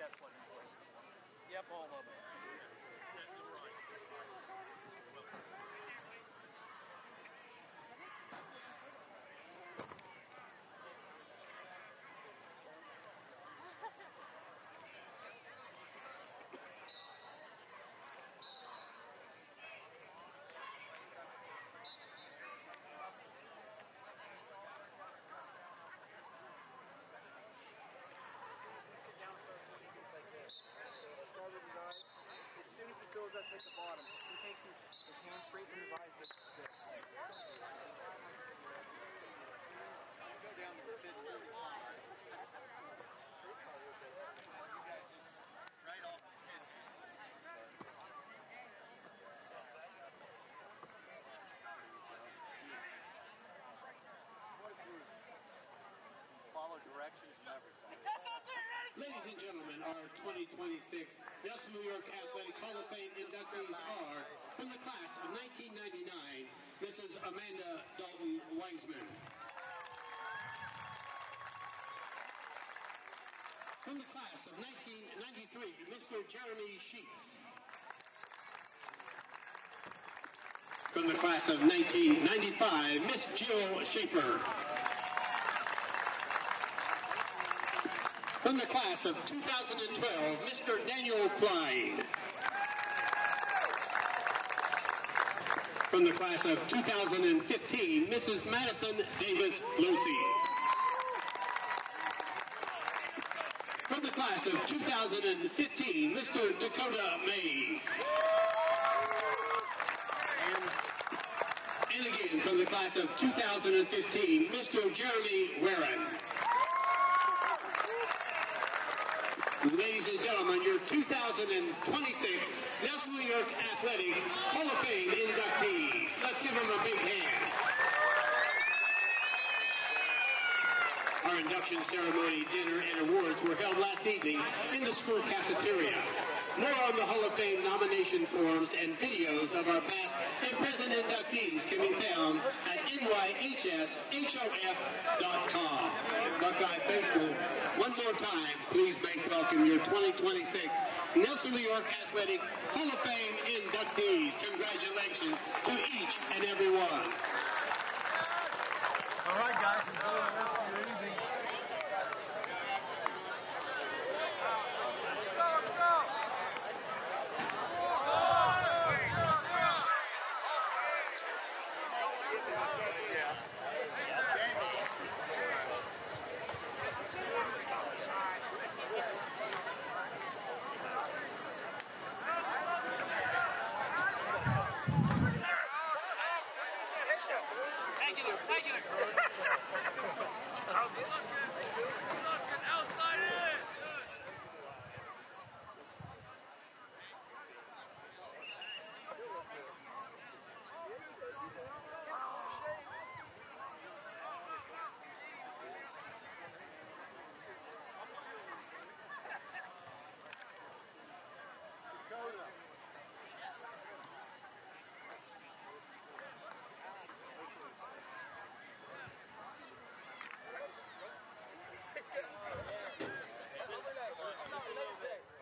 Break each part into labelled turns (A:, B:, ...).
A: Yep, all of us. Us hit the bottom. He takes his hand straight from his eyes like this. Go down to the pit really far. Right off the pit. Follow directions and everything.
B: Ladies and gentlemen, our 2026 Nelsonville-York Athletic Hall of Fame inductees are, from the class of 1999, Mrs. Amanda Dalton Wiseman. From the class of 1993, Mr. Jeremy Sheets. From the class of 1995, Miss Jill Schaefer. From the class of 2012, Mr. Daniel Klein. From the class of 2015, Mrs. Madison Davis Lucy. From the class of 2015, Mr. Dakota Mays. And again, from the class of 2015, Mr. Jeremy Warren. Ladies and gentlemen, your 2026 Nelsonville-York Athletic Hall of Fame inductees. Let's give them a big hand. Our induction ceremony, dinner, and awards were held last evening in the school cafeteria. More on the Hall of Fame nomination forms and videos of our past and present inductees can be found at nyhshof.com. Buckeye faithful, one more time, please make welcome your 2026 Nelsonville-York Athletic Hall of Fame inductees. Congratulations to each and every one.
A: All right, guys, enjoy the rest of your evening.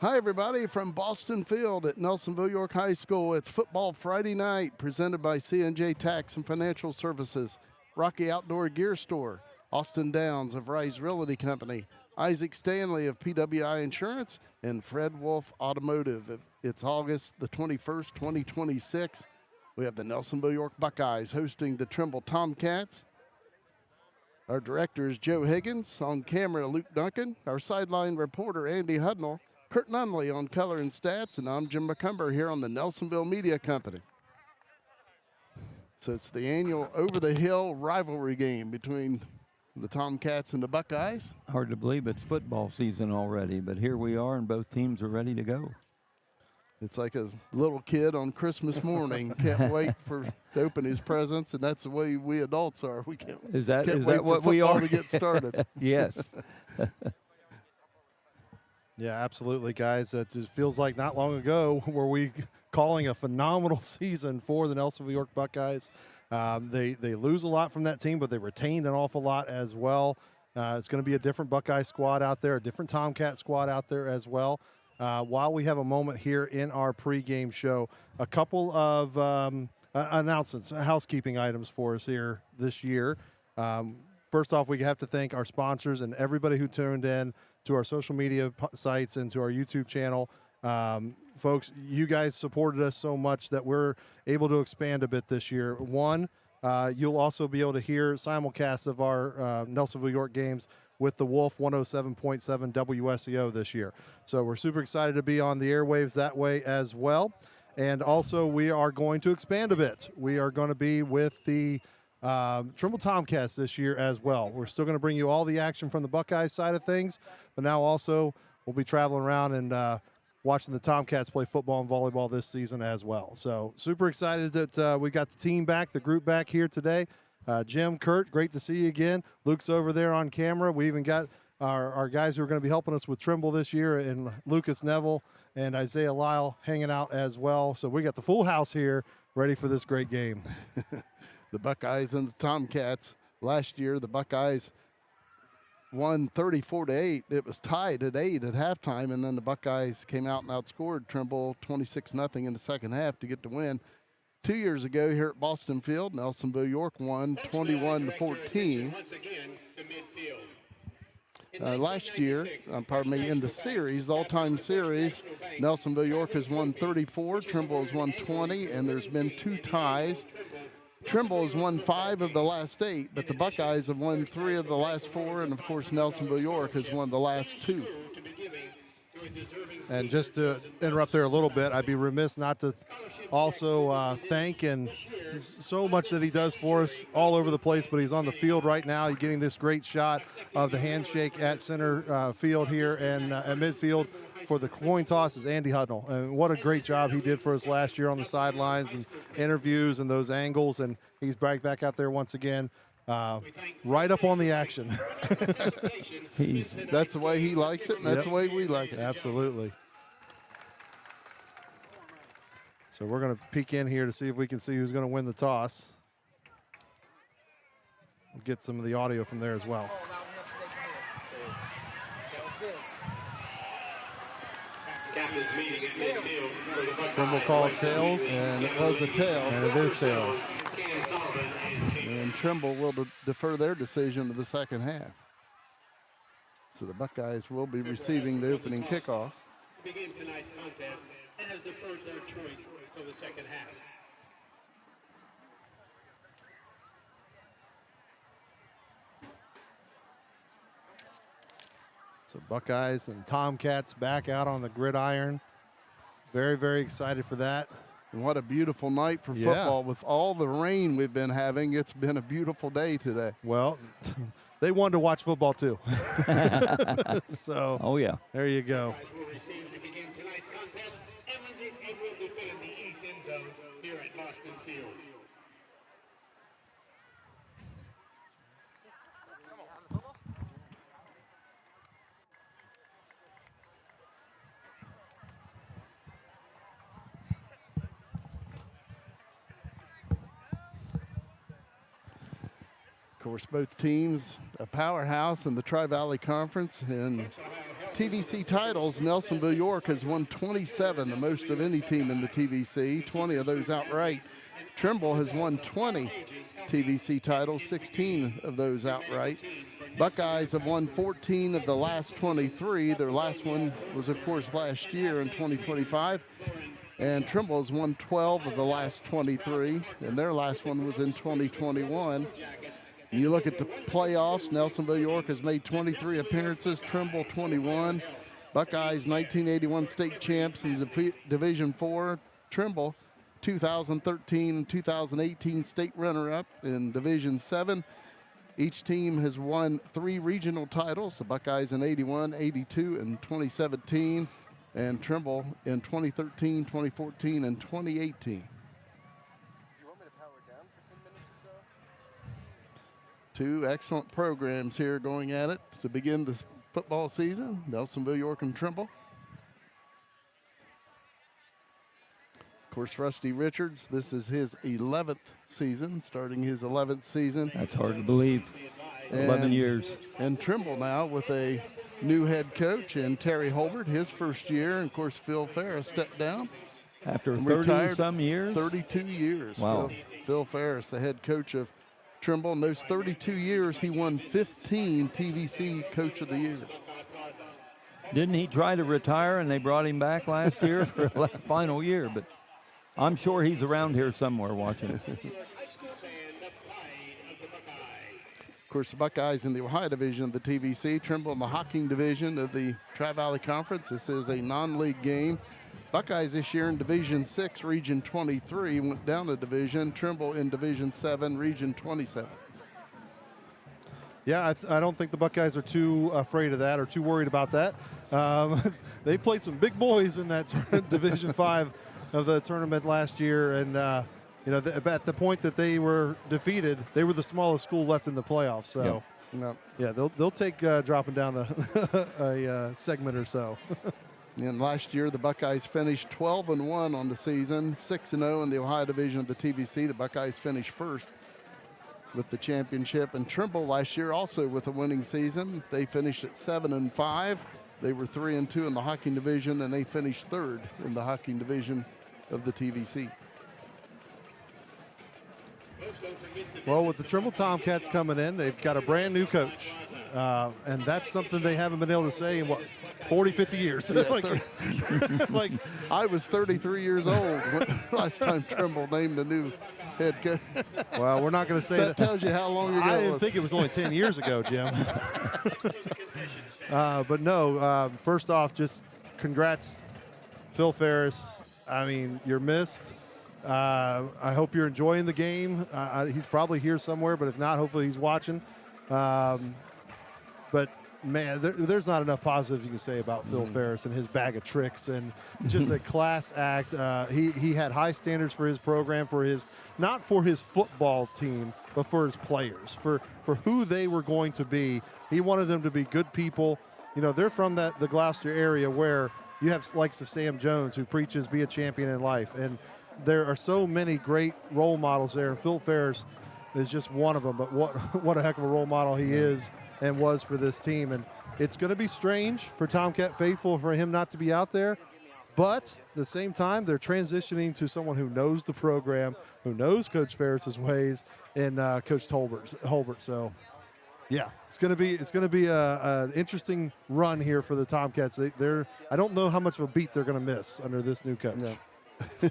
C: Hi, everybody, from Boston Field at Nelsonville-York High School. It's Football Friday Night, presented by C&J Tax and Financial Services, Rocky Outdoor Gear Store, Austin Downs of Rise Realty Company, Isaac Standley of PWI Insurance, and Fred Wolfe Automotive. It's August the 21st, 2026. We have the Nelsonville-York Buckeyes hosting the Trimble Tomcats. Our director is Joe Higgins. On camera, Luke Duncan. Our sideline reporter, Andy Hudnall. Kurt Nunnally on color and stats, and I'm Jim McCumber here on the Nelsonville Media Company. So it's the annual over-the-hill rivalry game between the Tomcats and the Buckeyes.
D: Hard to believe it's football season already, but here we are, and both teams are ready to go.
C: It's like a little kid on Christmas morning. Can't wait to open his presents, and that's the way we adults are. We can't.
D: Is that
C: wait for
D: what we are
C: to get started?
D: Yes.
E: Yeah, absolutely, guys. It just feels like not long ago were we calling a phenomenal season for the Nelsonville-York Buckeyes. They lose a lot from that team, but they retained an awful lot as well. It's going to be a different Buckeye squad out there, a different Tomcat squad out there as well. While we have a moment here in our pregame show, a couple of announcements, housekeeping items for us here this year. First off, we have to thank our sponsors and everybody who tuned in to our social media sites and to our YouTube channel. Folks, you guys supported us so much that we're able to expand a bit this year. One, you'll also be able to hear simulcasts of our Nelsonville-York games with the Wolfe 107.7 WSEO this year. So we're super excited to be on the airwaves that way as well. And also, we are going to expand a bit. We are going to be with the Trimble Tomcats this year as well. We're still going to bring you all the action from the Buckeyes side of things, but now also we'll be traveling around and watching the Tomcats play football and volleyball this season as well. So super excited that we got the team back, the group back here today. Jim, Kurt, great to see you again. Luke's over there on camera. We even got our guys who are going to be helping us with Trimble this year, and Lucas Neville and Isaiah Lyle hanging out as well. So we got the full house here ready for this great game.
C: The Buckeyes and the Tomcats. Last year, the Buckeyes won 34-8. It was tied at 8 at halftime, and then the Buckeyes came out and outscored Trimble 26-0 in the second half to get the win. 2 years ago here at Boston Field, Nelsonville-York won 21-14. Last year, in the series, the all-time series, Nelsonville-York has won 34, Trimble has won 20, and there's been 2 ties. Trimble has won 5 of the last 8, but the Buckeyes have won 3 of the last 4, and of course Nelsonville-York has won the last 2.
E: And just to interrupt there a little bit, I'd be remiss not to also thank, and so much that he does for us all over the place, but he's on the field right now. He's getting this great shot of the handshake at center field here and at midfield for the coin toss is Andy Hudnall. And what a great job he did for us last year on the sidelines and interviews and those angles. And he's back out there once again, right up on the action.
C: That's the way he likes it, and that's the way we like it.
E: Absolutely. So we're going to peek in here to see if we can see who's going to win the toss. We'll get some of the audio from there as well. Trimble called tails.
C: And it was a tail.
E: And it is tails.
C: And Trimble will defer their decision to the second half. So the Buckeyes will be receiving the opening kickoff.
B: Begin tonight's contest and has deferred their choice for the second half.
E: So Buckeyes and Tomcats back out on the gridiron. Very, very excited for that.
C: And what a beautiful night for football. With all the rain we've been having, it's been a beautiful day today.
E: Well, they wanted to watch football too. So,
D: oh yeah,
E: there you go.
B: Will receive to begin tonight's contest and will defend the east end zone here at Boston Field.
C: Of course, both teams a powerhouse in the Tri-Valley Conference. In TVC titles, Nelsonville-York has won 27, the most of any team in the TVC, 20 of those outright. Trimble has won 20 TVC titles, 16 of those outright. Buckeyes have won 14 of the last 23. Their last one was, of course, last year in 2025. And Trimble has won 12 of the last 23, and their last one was in 2021. You look at the playoffs, Nelsonville-York has made 23 appearances, Trimble 21. Buckeyes 1981 state champs in Division IV. Trimble 2013 and 2018 state runner-up in Division VII. Each team has won 3 regional titles, the Buckeyes in 81, 82, and 2017, and Trimble in 2013, 2014, and 2018. 2 excellent programs here going at it to begin this football season, Nelsonville-York and Trimble. Of course, Rusty Richards, this is his 11th season, starting his 11th season.
D: that's hard to believe. 11 years.
C: And Trimble now with a new head coach and Terry Holbert, his first year. And, of course, Phil Ferris stepped down.
D: After 30-some years?
C: 32 years.
D: Wow.
C: Phil Ferris, the head coach of Trimble. In those 32 years, he won 15 TVC Coach of the Years.
D: Didn't he try to retire and they brought him back last year for a final year? But I'm sure he's around here somewhere watching.
C: Of course, the Buckeyes in the Ohio division of the TVC, Trimble in the Hocking division of the Tri-Valley Conference. This is a non-league game. Buckeyes this year in Division 6, Region 23, went down a division. Trimble in Division 7, Region 27.
E: Yeah, I don't think the Buckeyes are too afraid of that or too worried about that. They played some big boys in that Division 5 of the tournament last year, and at the point that they were defeated, they were the smallest school left in the playoffs. So, yeah, they'll take dropping down a segment or so.
C: And last year, the Buckeyes finished 12-1 on the season, 6-0 in the Ohio division of the TVC. The Buckeyes finished first with the championship. And Trimble last year also with a winning season. They finished at 7-5. They were 3-2 in the Hocking division, and they finished third in the Hocking division of the TVC.
E: Well, with the Trimble Tomcats coming in, they've got a brand new coach. And that's something they haven't been able to say in, 40, 50 years.
C: Yeah, like I was 33 years old last time Trimble named a new head coach.
E: Well, we're not going to say
C: that. Tells you how long ago
E: I didn't think it was only 10 years ago, Jim. But no, first off, just congrats, Phil Ferris. I mean, you're missed. I hope you're enjoying the game. He's probably here somewhere, but if not, hopefully he's watching. But, man, there's not enough positive you can say about Phil Ferris and his bag of tricks and just a class act. He had high standards for his program, not for his football team, but for his players, for who they were going to be. He wanted them to be good people. They're from the Gloucester area where you have likes of Sam Jones who preaches be a champion in life. And there are so many great role models there, and Phil Ferris is just one of them. But what a heck of a role model he is and was for this team. And it's going to be strange for Tomcat faithful for him not to be out there. But at the same time, they're transitioning to someone who knows the program, who knows Coach Ferris's ways, and Coach Holbert. So, yeah, it's going to be an interesting run here for the Tomcats. I don't know how much of a beat they're going to miss under this new coach.
C: Yeah.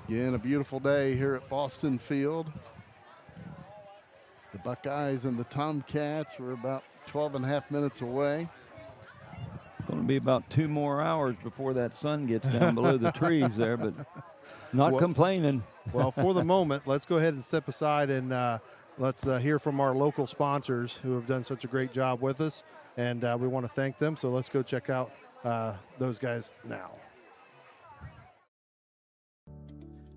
C: Again, a beautiful day here at Boston Field. The Buckeyes and the Tomcats were about 12.5 minutes away.
D: Going to be about 2 more hours before that sun gets down below the trees there, but not complaining.
E: Well, for the moment, let's go ahead and step aside and let's hear from our local sponsors who have done such a great job with us, and we want to thank them. So let's go check out those guys now.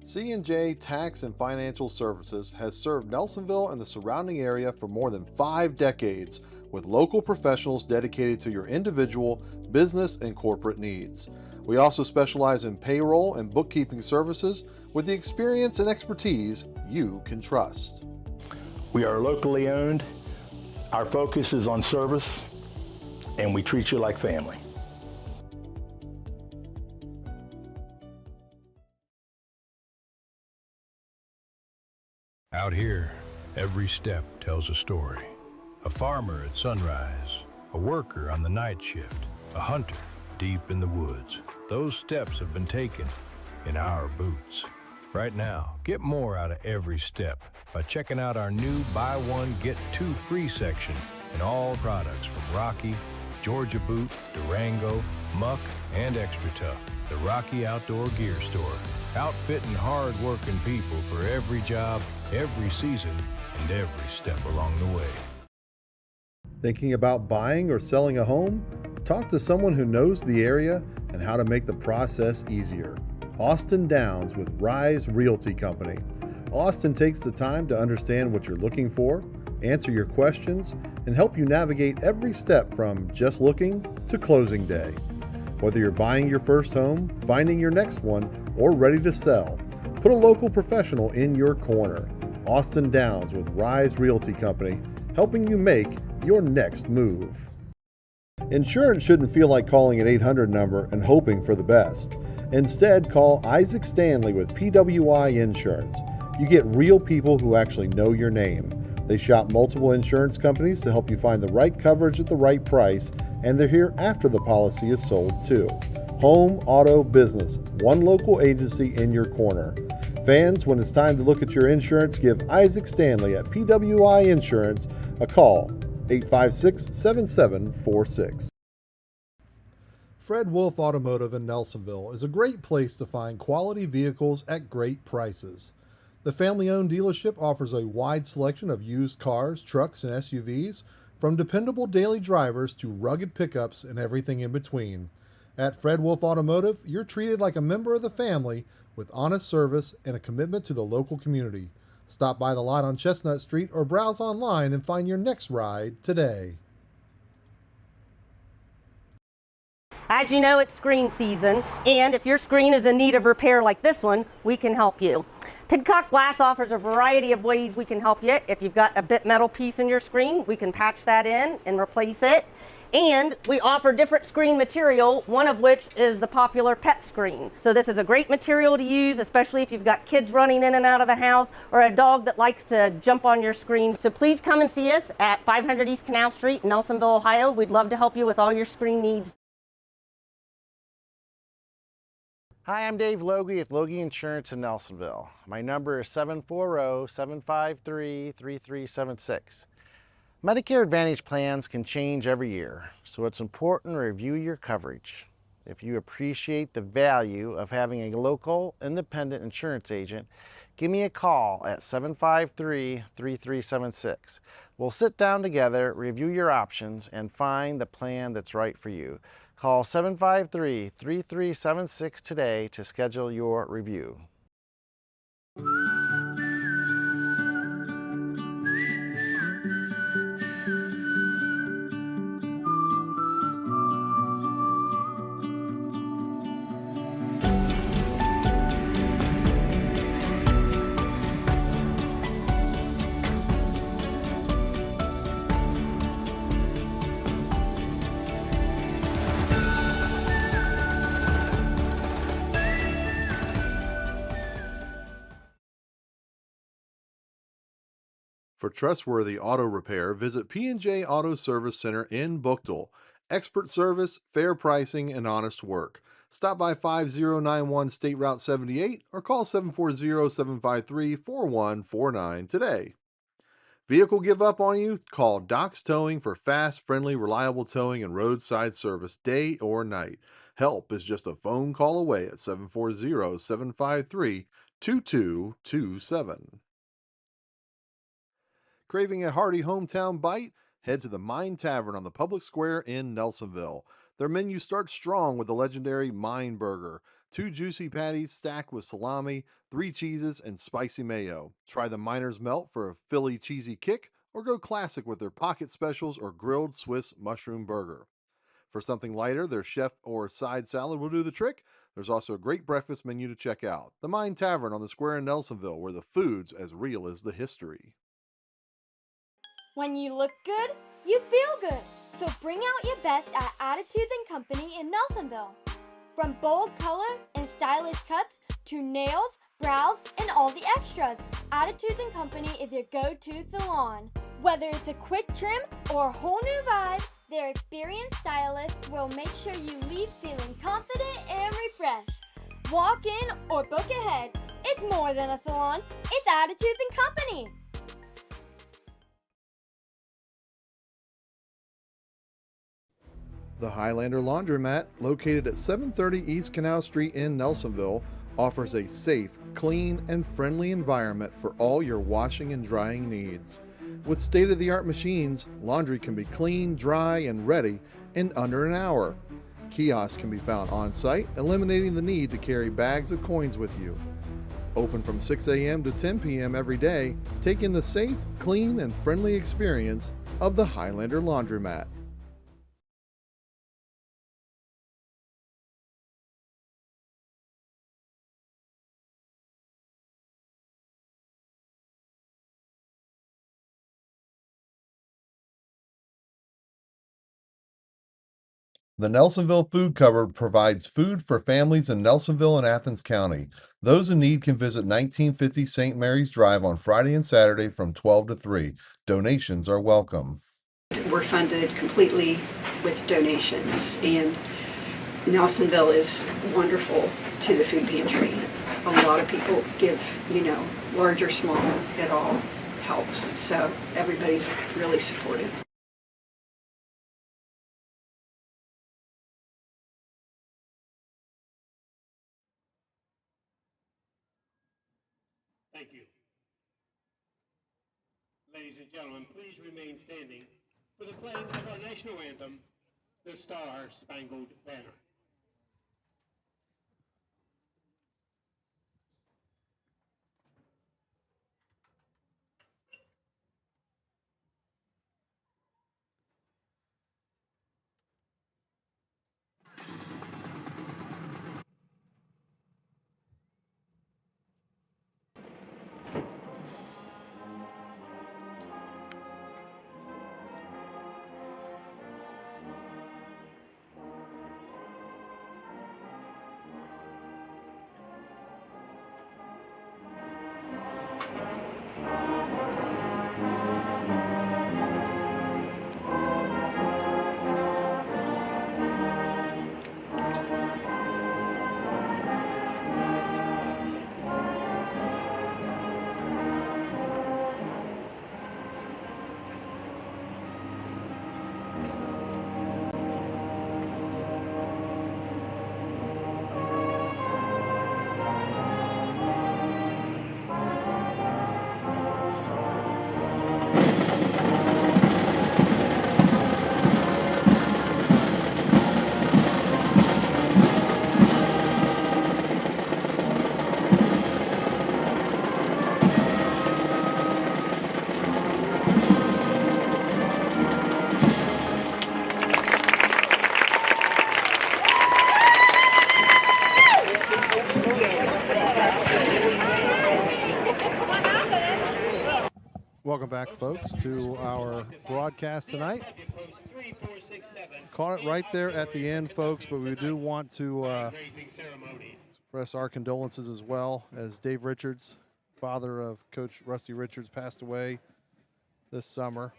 E: C&J Tax and Financial Services has served Nelsonville and the surrounding area for more than 5 decades with local professionals dedicated to your individual, business, and corporate needs. We also specialize in payroll and bookkeeping services with the experience and expertise you can trust.
F: We are locally owned. Our focus is on service, and we treat you like family.
G: Out here, every step tells a story. A farmer at sunrise, a worker on the night shift, a hunter deep in the woods. Those steps have been taken in our boots. Right now, get more out of every step by checking out our new Buy One, Get Two Free section in all products from Rocky, Georgia Boot, Durango, Muck, and Extra Tough. The Rocky Outdoor Gear Store. Outfitting hard-working people for every job, every season, and every step along the way.
E: Thinking about buying or selling a home? Talk to someone who knows the area and how to make the process easier. Austin Downs with Rise Realty Company. Austin takes the time to understand what you're looking for, answer your questions, and help you navigate every step from just looking to closing day. Whether you're buying your first home, finding your next one, or ready to sell, put a local professional in your corner. Austin Downs with Rise Realty Company, helping you make your next move. Insurance shouldn't feel like calling an 800 number and hoping for the best. Instead, call Isaac Standley with PWI Insurance. You get real people who actually know your name. They shop multiple insurance companies to help you find the right coverage at the right price, and they're here after the policy is sold too. Home, auto, business, one local agency in your corner. Fans, when it's time to look at your insurance, give Isaac Standley at PWI Insurance a call, 856-7746. Fred Wolfe Automotive in Nelsonville is a great place to find quality vehicles at great prices. The family-owned dealership offers a wide selection of used cars, trucks, and SUVs, from dependable daily drivers to rugged pickups and everything in between. At Fred Wolfe Automotive, you're treated like a member of the family with honest service and a commitment to the local community. Stop by the lot on Chestnut Street or browse online and find your next ride today.
H: As you know, it's screen season, and if your screen is in need of repair like this one, we can help you. Pidcock Glass offers a variety of ways we can help you. If you've got a bit metal piece in your screen, we can patch that in and replace it. And we offer different screen material, one of which is the popular pet screen. So this is a great material to use, especially if you've got kids running in and out of the house or a dog that likes to jump on your screen. So please come and see us at 500 East Canal Street in Nelsonville, Ohio. We'd love to help you with all your screen needs.
I: Hi, I'm Dave Loge with Loge Insurance in Nelsonville. My number is 740-753-3376. Medicare Advantage plans can change every year, so it's important to review your coverage. If you appreciate the value of having a local, independent insurance agent, give me a call at 753-3376. We'll sit down together, review your options, and find the plan that's right for you. Call 753-3376 today to schedule your review.
E: For trustworthy auto repair, visit P&J Auto Service Center in Buchtel. Expert service, fair pricing, and honest work. Stop by 5091 State Route 78 or call 740-753-4149 today. Vehicle give up on you? Call Doc's Towing for fast, friendly, reliable towing and roadside service day or night. Help is just a phone call away at 740-753-2227. Craving a hearty hometown bite? Head to the Mine Tavern on the public square in Nelsonville. Their menu starts strong with the legendary Mine Burger. 2 juicy patties stacked with salami, 3 cheeses, and spicy mayo. Try the Miner's Melt for a Philly cheesy kick, or go classic with their pocket specials or grilled Swiss mushroom burger. For something lighter, their chef or side salad will do the trick. There's also a great breakfast menu to check out. The Mine Tavern on the square in Nelsonville, where the food's as real as the history.
J: When you look good, you feel good. So bring out your best at Attitudes & Company in Nelsonville. From bold color and stylish cuts to nails, brows, and all the extras, Attitudes & Company is your go-to salon. Whether it's a quick trim or a whole new vibe, their experienced stylists will make sure you leave feeling confident and refreshed. Walk in or book ahead. It's more than a salon, it's Attitudes & Company.
E: The Highlander Laundromat, located at 730 East Canal Street in Nelsonville, offers a safe, clean, and friendly environment for all your washing and drying needs. With state-of-the-art machines, laundry can be clean, dry, and ready in under an hour. Kiosks can be found on-site, eliminating the need to carry bags of coins with you. Open from 6 a.m. to 10 p.m. every day, take in the safe, clean, and friendly experience of the Highlander Laundromat.
K: The Nelsonville Food Cupboard provides food for families in Nelsonville and Athens County. Those in need can visit 1950 St. Mary's Drive on Friday and Saturday from 12 to 3. Donations are welcome.
L: We're funded completely with donations, and Nelsonville is wonderful to the food pantry. A lot of people give, large or small, it all helps. So everybody's really supportive.
B: Thank you. Ladies and gentlemen, please remain standing for the playing of our national anthem, the Star-Spangled Banner.
E: Welcome back, folks, to our broadcast tonight. Caught it right there at the end, folks, but we do want to express our condolences as well, as Dave Richards, father of Coach Rusty Richards, passed away this summer.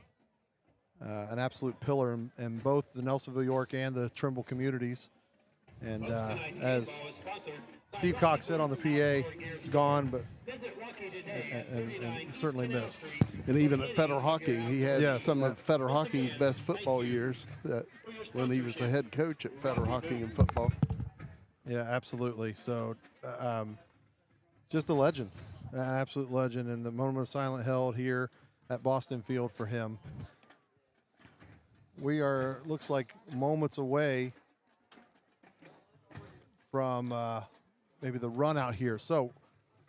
E: An absolute pillar in both the Nelsonville-York and the Trimble communities. And as Steve Cox said on the PA, gone, but and certainly missed.
C: And even at Federal Hockey, he had some of Federal Hockey's best football years when he was the head coach at Federal Hockey and football.
E: Yeah, absolutely. So just a legend, an absolute legend, and the moment of silence held here at Boston Field for him. We are, looks like, moments away from maybe the run out here. So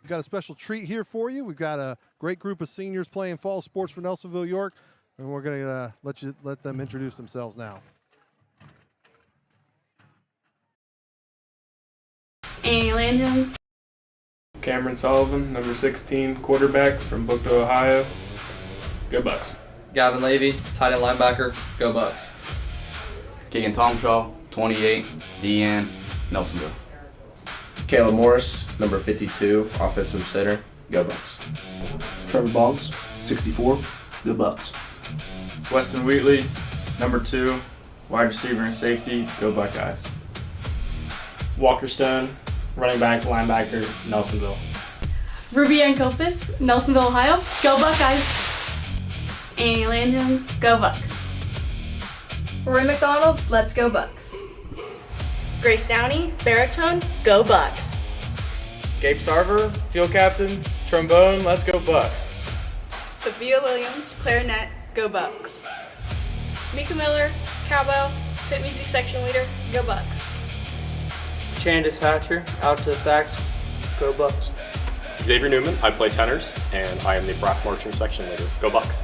E: we've got a special treat here for you. We've got a great group of seniors playing fall sports for Nelsonville-York, and we're going to let them introduce themselves now.
M: Andy Hudnall.
N: Cameron Sullivan, number 16, quarterback from Booked, Ohio. Go Bucks.
O: Gavin Levy, tight end linebacker. Go Bucks.
P: Keegan Tomshaw, 28, DN, Nelsonville.
Q: Caleb Morris, number 52, offensive center. Go Bucks.
R: Trevor Boggs, 64, Go Bucks.
N: Weston Wheatley, number 2, wide receiver and safety. Go Buckeyes.
S: Walker Stone, running back, linebacker, Nelsonville.
M: Ruby Ankopis, Nelsonville, Ohio. Go Buckeyes. Annie Landon, Go Bucks.
T: Roy McDonald, Let's Go Bucks.
U: Grace Downey, baritone, Go Bucks.
V: Gabe Sarver, field captain, trombone, Let's Go Bucks.
T: Sophia Williams, clarinet, Go Bucks.
W: Mika Miller, cowbell, pit music section leader, Go Bucks.
X: Candace Hatcher, alto sax, Go Bucks.
Y: Xavier Newman, I play tenors, and I am the brass marching section leader. Go Bucks.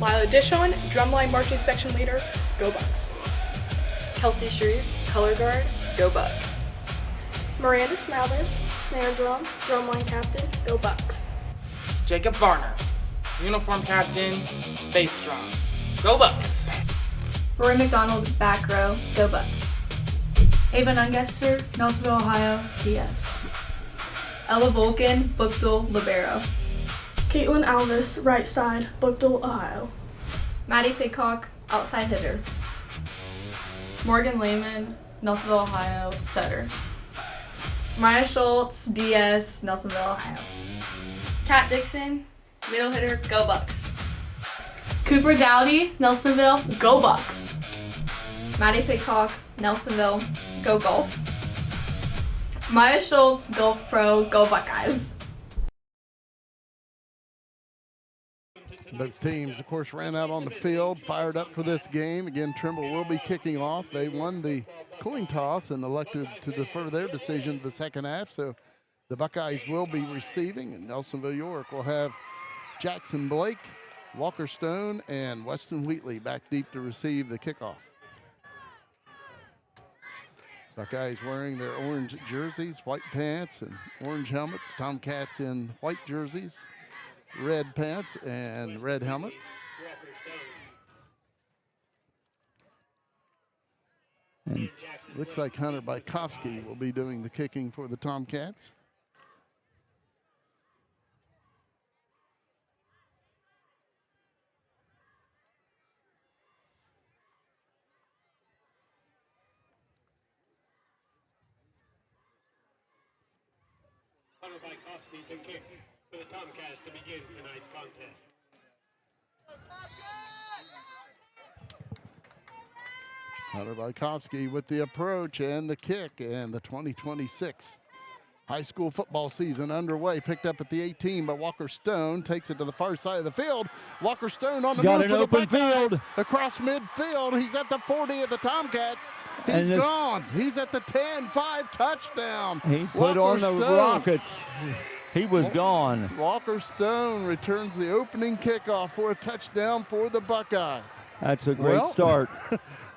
W: Lila Dishon, drumline marching section leader, Go Bucks.
T: Kelsey Shreve, color guard, Go Bucks.
W: Miranda Smathers, snare drum, drumline captain, Go Bucks.
Z: Jacob Varner, uniform captain, bass drum, Go Bucks.
T: Roy McDonald, back row, Go Bucks.
M: Ava Nungester, Nelsonville, Ohio, DS.
U: Ella Vulcan, Bookdale, Libero.
A: Caitlin Alvis, right side, Bookdale, Ohio.
U: Maddie Pidcock, outside hitter.
M: Morgan Lehman, Nelsonville, Ohio, setter.
U: Maya Schultz, DS, Nelsonville, Ohio.
M: Kat Dixon, middle hitter, go Bucks. Cooper Dowdy, Nelsonville, go Bucks.
U: Maddie Pidcock, Nelsonville, go Golf.
M: Maya Schultz, Golf Pro, go Buckeyes.
C: Both teams, of course, ran out on the field, fired up for this game. Again, Trimble will be kicking off. They won the coin toss and elected to defer their decision to the second half, so the Buckeyes will be receiving, and Nelsonville-York will have Jackson Blake, Walker Stone, and Weston Wheatley back deep to receive the kickoff. Buckeyes wearing their orange jerseys, white pants, and orange helmets. Tomcats in white jerseys, red pants, and red helmets. And looks like Hunter Bykowski will be doing the kicking for the Tomcats.
B: Hunter Bykowski to kick for the Tomcats to begin tonight's contest.
C: Hunter Bykowski with the approach and the kick, and the 2026 high school football season underway. Picked up at the 18, but Walker Stone takes it to the far side of the field. Walker Stone on the move for the Buckeyes across midfield. He's at the 40 of the Tomcats. He's gone. He's at the 10, 5 touchdown.
D: He put on the Rockets. He was gone.
C: Walker Stone returns the opening kickoff for a touchdown for the Buckeyes.
D: That's a great start.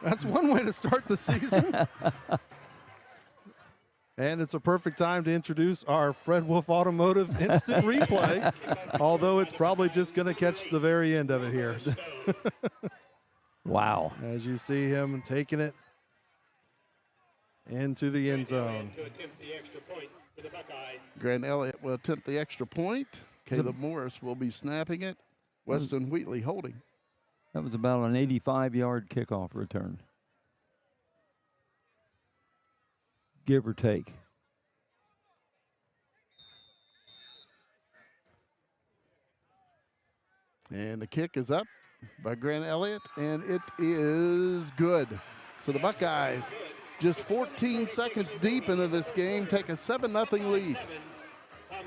E: That's one way to start the season. And it's a perfect time to introduce our Fred Wolfe Automotive instant replay, although it's probably just going to catch the very end of it here.
D: Wow.
E: As you see him taking it into the end zone.
C: Grant Elliott will attempt the extra point. Caleb Morris will be snapping it. Weston Wheatley holding.
D: That was about an 85-yard kickoff return, give or take.
C: And the kick is up by Grant Elliott, and it is good. So the Buckeyes, just 14 seconds deep into this game, take a 7-0 lead.
E: Let's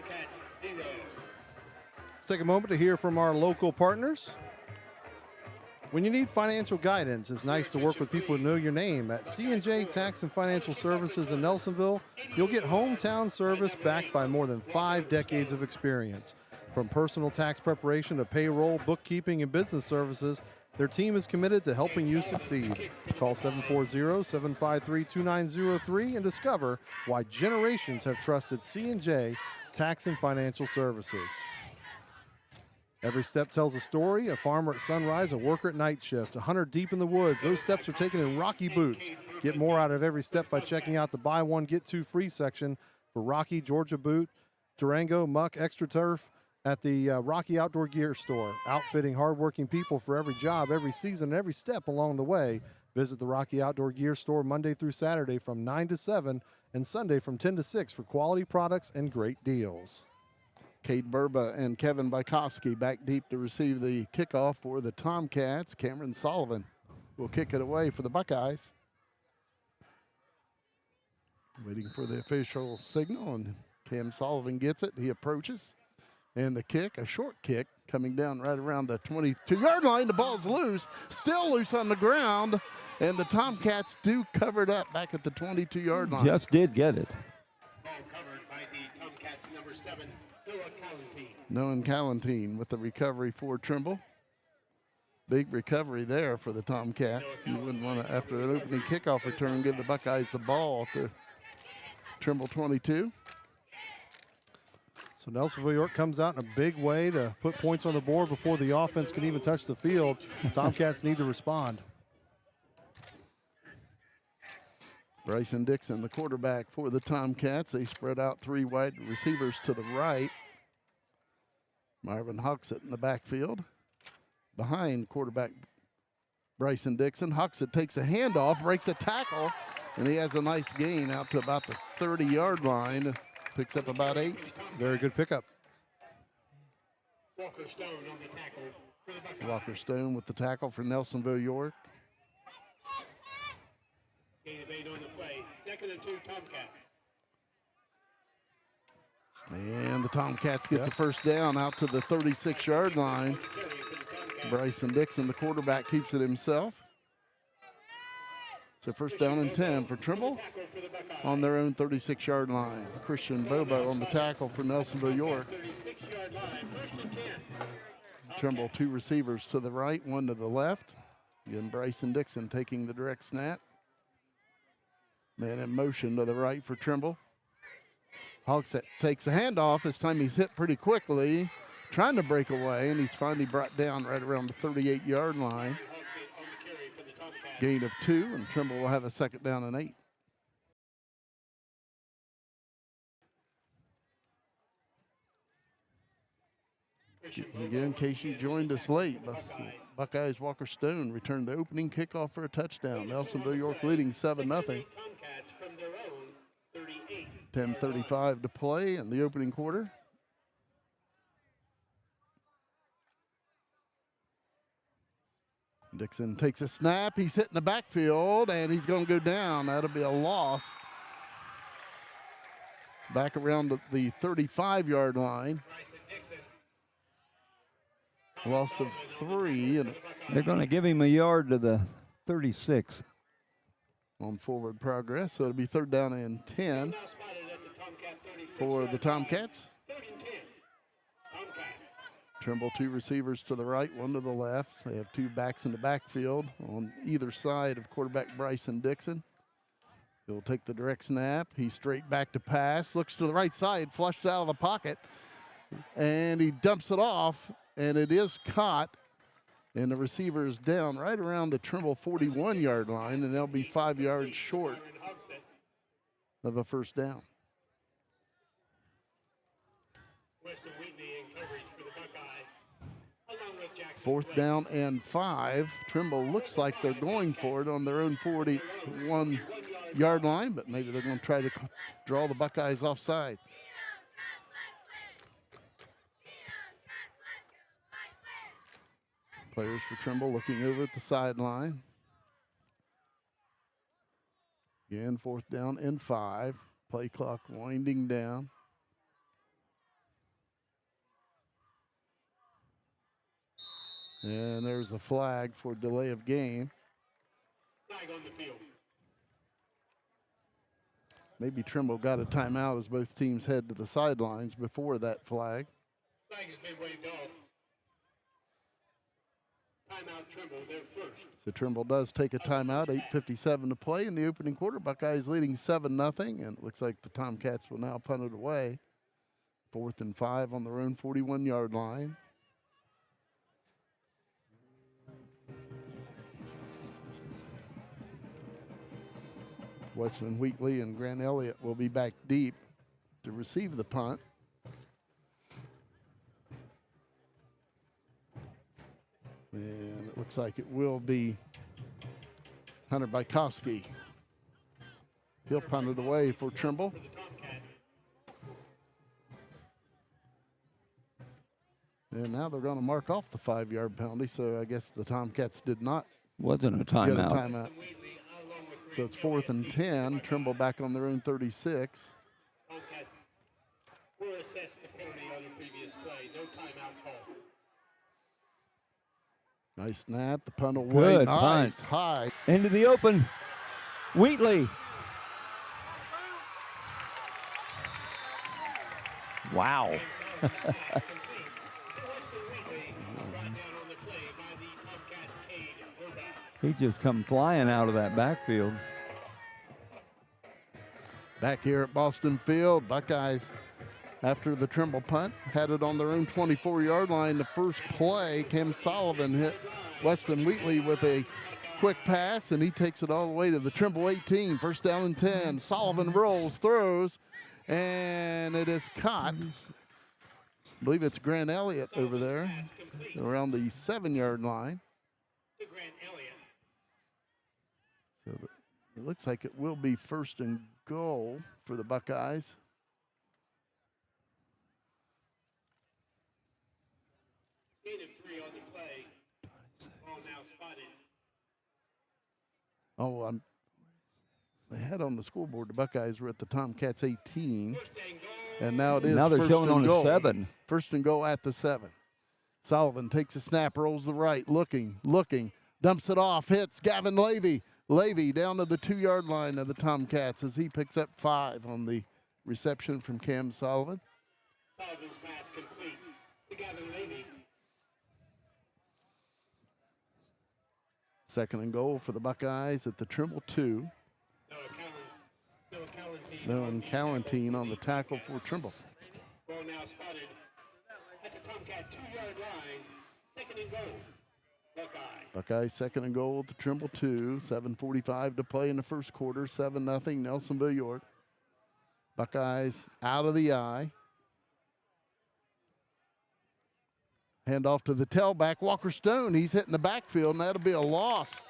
E: take a moment to hear from our local partners. When you need financial guidance, it's nice to work with people who know your name. At C&J Tax and Financial Services in Nelsonville, you'll get hometown service backed by more than 5 decades of experience. From personal tax preparation to payroll, bookkeeping, and business services, their team is committed to helping you succeed. Call 740-753-2903 and discover why generations have trusted C&J Tax and Financial Services. Every step tells a story. A farmer at sunrise, a worker at night shift, a hunter deep in the woods. Those steps are taken in Rocky boots. Get more out of every step by checking out the buy one, get two free section for Rocky, Georgia Boot, Durango, Muck, Extra Turf at the Rocky Outdoor Gear Store. Outfitting hardworking people for every job, every season, and every step along the way. Visit the Rocky Outdoor Gear Store Monday through Saturday from 9 to 7 and Sunday from 10 to 6 for quality products and great deals.
C: Cade Burba and Kevin Bykowski back deep to receive the kickoff for the Tomcats. Cameron Sullivan will kick it away for the Buckeyes. Waiting for the official signal, and Cam Sullivan gets it. He approaches, and the kick, a short kick, coming down right around the 22-yard line. The ball's loose, still loose on the ground, and the Tomcats do cover it up back at the 22-yard line.
D: Just did get it.
B: Ball covered by the Tomcats number 7.
C: Noah Callantine with the recovery for Trimble. Big recovery there for the Tomcats. You wouldn't want to, after an opening kickoff return, give the Buckeyes the ball at the Trimble 22.
E: So Nelsonville-York comes out in a big way to put points on the board before the offense can even touch the field. Tomcats need to respond.
C: Bryson Dixon, the quarterback for the Tomcats. They spread out 3 wide receivers to the right. Marvin Hoxett in the backfield. Behind quarterback Bryson Dixon. Hoxett takes a handoff, breaks a tackle, and he has a nice gain out to about the 30-yard line. Picks up about 8.
E: Very good pickup.
B: Walker Stone on the tackle for the Buckeyes.
C: Walker Stone with the tackle for Nelsonville-York.
B: Gain of 8 on the play. 2nd and 2, Tomcat.
C: And the Tomcats get the first down out to the 36-yard line. Bryson Dixon, the quarterback, keeps it himself. So first down and 10 for Trimble on their own 36-yard line. Christian Bobo on the tackle for Nelsonville-York. Trimble 2 receivers to the right, 1 to the left. Again, Bryson Dixon taking the direct snap. Man in motion to the right for Trimble. Hoxett takes the handoff. This time he's hit pretty quickly, trying to break away, and he's finally brought down right around the 38-yard line. Gain of 2, and Trimble will have a 2nd down and 8. Again, in case you joined us late, Buckeyes Walker Stone returned the opening kickoff for a touchdown. Nelsonville-York leading 7-0. 10:35 to play in the opening quarter. Dixon takes a snap. He's hitting the backfield, and he's going to go down. That'll be a loss. Back around the 35-yard line. Loss of 3. And
D: they're going to give him a yard to the 36.
C: On forward progress, so it'll be 3rd down and 10 for the Tomcats. Trimble 2 receivers to the right, 1 to the left. They have 2 backs in the backfield on either side of quarterback Bryson Dixon. He'll take the direct snap. He's straight back to pass, looks to the right side, flushed out of the pocket, and he dumps it off, and it is caught. And the receiver is down right around the Trimble 41-yard line, and they'll be 5 yards short of a first down. Fourth down and 5. Trimble looks like they're going for it on their own 41-yard line, but maybe they're going to try to draw the Buckeyes off sides. Players for Trimble looking over at the sideline. Again, 4th down and 5. Play clock winding down. And there's a flag for delay of game.
B: Flag on the field.
C: Maybe Trimble got a timeout as both teams head to the sidelines before that flag.
B: Flag has been waved off. Timeout Trimble, they're first.
C: So Trimble does take a timeout, 8:57 to play in the opening quarter. Buckeyes leading 7-0, and it looks like the Tomcats will now punt it away. 4th and 5 on their own 41-yard line. Weston Wheatley and Grant Elliott will be back deep to receive the punt. And it looks like it will be Hunter Bykowski. He'll punt it away for Trimble. And now they're going to mark off the 5-yard penalty, so I guess the Tomcats did not
D: Wasn't a timeout.
C: get a timeout. So it's 4th and 10. Trimble back on their own 36.
B: We'll assess the penalty on the previous play. No timeout call.
C: Nice snap. The punt away.
D: Good
C: nice.
D: punt.
C: High.
D: Into the open. Wheatley. Wow. He just come flying out of that backfield.
C: Back here at Boston Field, Buckeyes, after the Trimble punt, had it on their own 24-yard line. The first play, Kim Sullivan hit Weston Wheatley with a Quick pass, and he takes it all the way to the Trimble 18. First down and 10. Sullivan rolls, throws, and it is caught. I believe it's Grant Elliott over there around the 7-yard line. So it looks like it will be first and goal for the Buckeyes.
B: Gain of 3 on the play. Ball now spotted.
C: Oh, they had on the scoreboard the Buckeyes were at the Tomcats 18, and now it is
D: now they're
C: first
D: showing
C: and
D: on
C: goal.
D: the 7.
C: First and goal at the 7. Sullivan takes a snap, rolls the right, looking, dumps it off, hits Gavin Levy. Levy down to the 2-yard line of the Tomcats as he picks up 5 on the reception from Cam Sullivan.
B: Sullivan's pass complete to Gavin Levy.
C: Second and goal for the Buckeyes at the Trimble 2. Noah Callantine on the tackle for Trimble.
B: Ball now spotted at the Tomcat 2-yard line. Second and goal.
C: Buckeyes second and goal at the Trimble 2. 7:45 to play in the first quarter. 7-0 Nelsonville-York. Buckeyes out of the eye. Hand off to the tailback, Walker Stone. He's hitting the backfield, and that'll be a loss.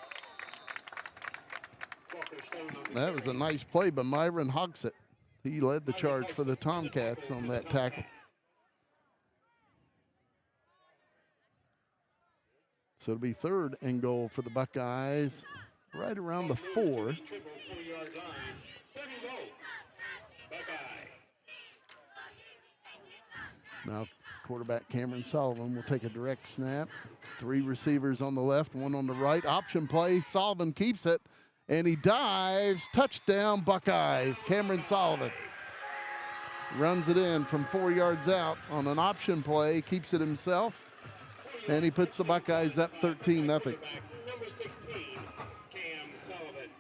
C: That was a nice play by Myron Hogsett. He led the charge for the Tomcats on that tackle. So it'll be third and goal for the Buckeyes, right around the 4. Now quarterback Cameron Sullivan will take a direct snap. 3 receivers on the left, 1 on the right. Option play, Sullivan keeps it, and he dives. Touchdown, Buckeyes. Cameron Sullivan runs it in from 4 yards out on an option play, keeps it himself, and he puts the Buckeyes up 13-0.
B: Number 16, Cam Sullivan.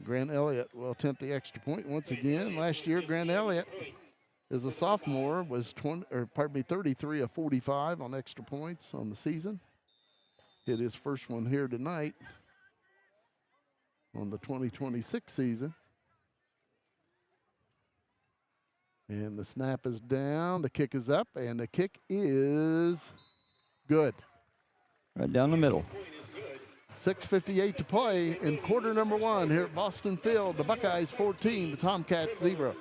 C: Grant Elliott will attempt the extra point once again. Last year, Grant Elliott, as a sophomore, was 33 of 45 on extra points on the season. Hit his first one here tonight on the 2026 season. And the snap is down, the kick is up, and the kick is good.
D: Right down the middle.
C: 6:58 to play in quarter number 1 here at Boston Field. The Buckeyes 14, the Tomcats 0.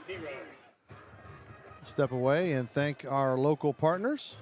E: Step away and thank our local partners.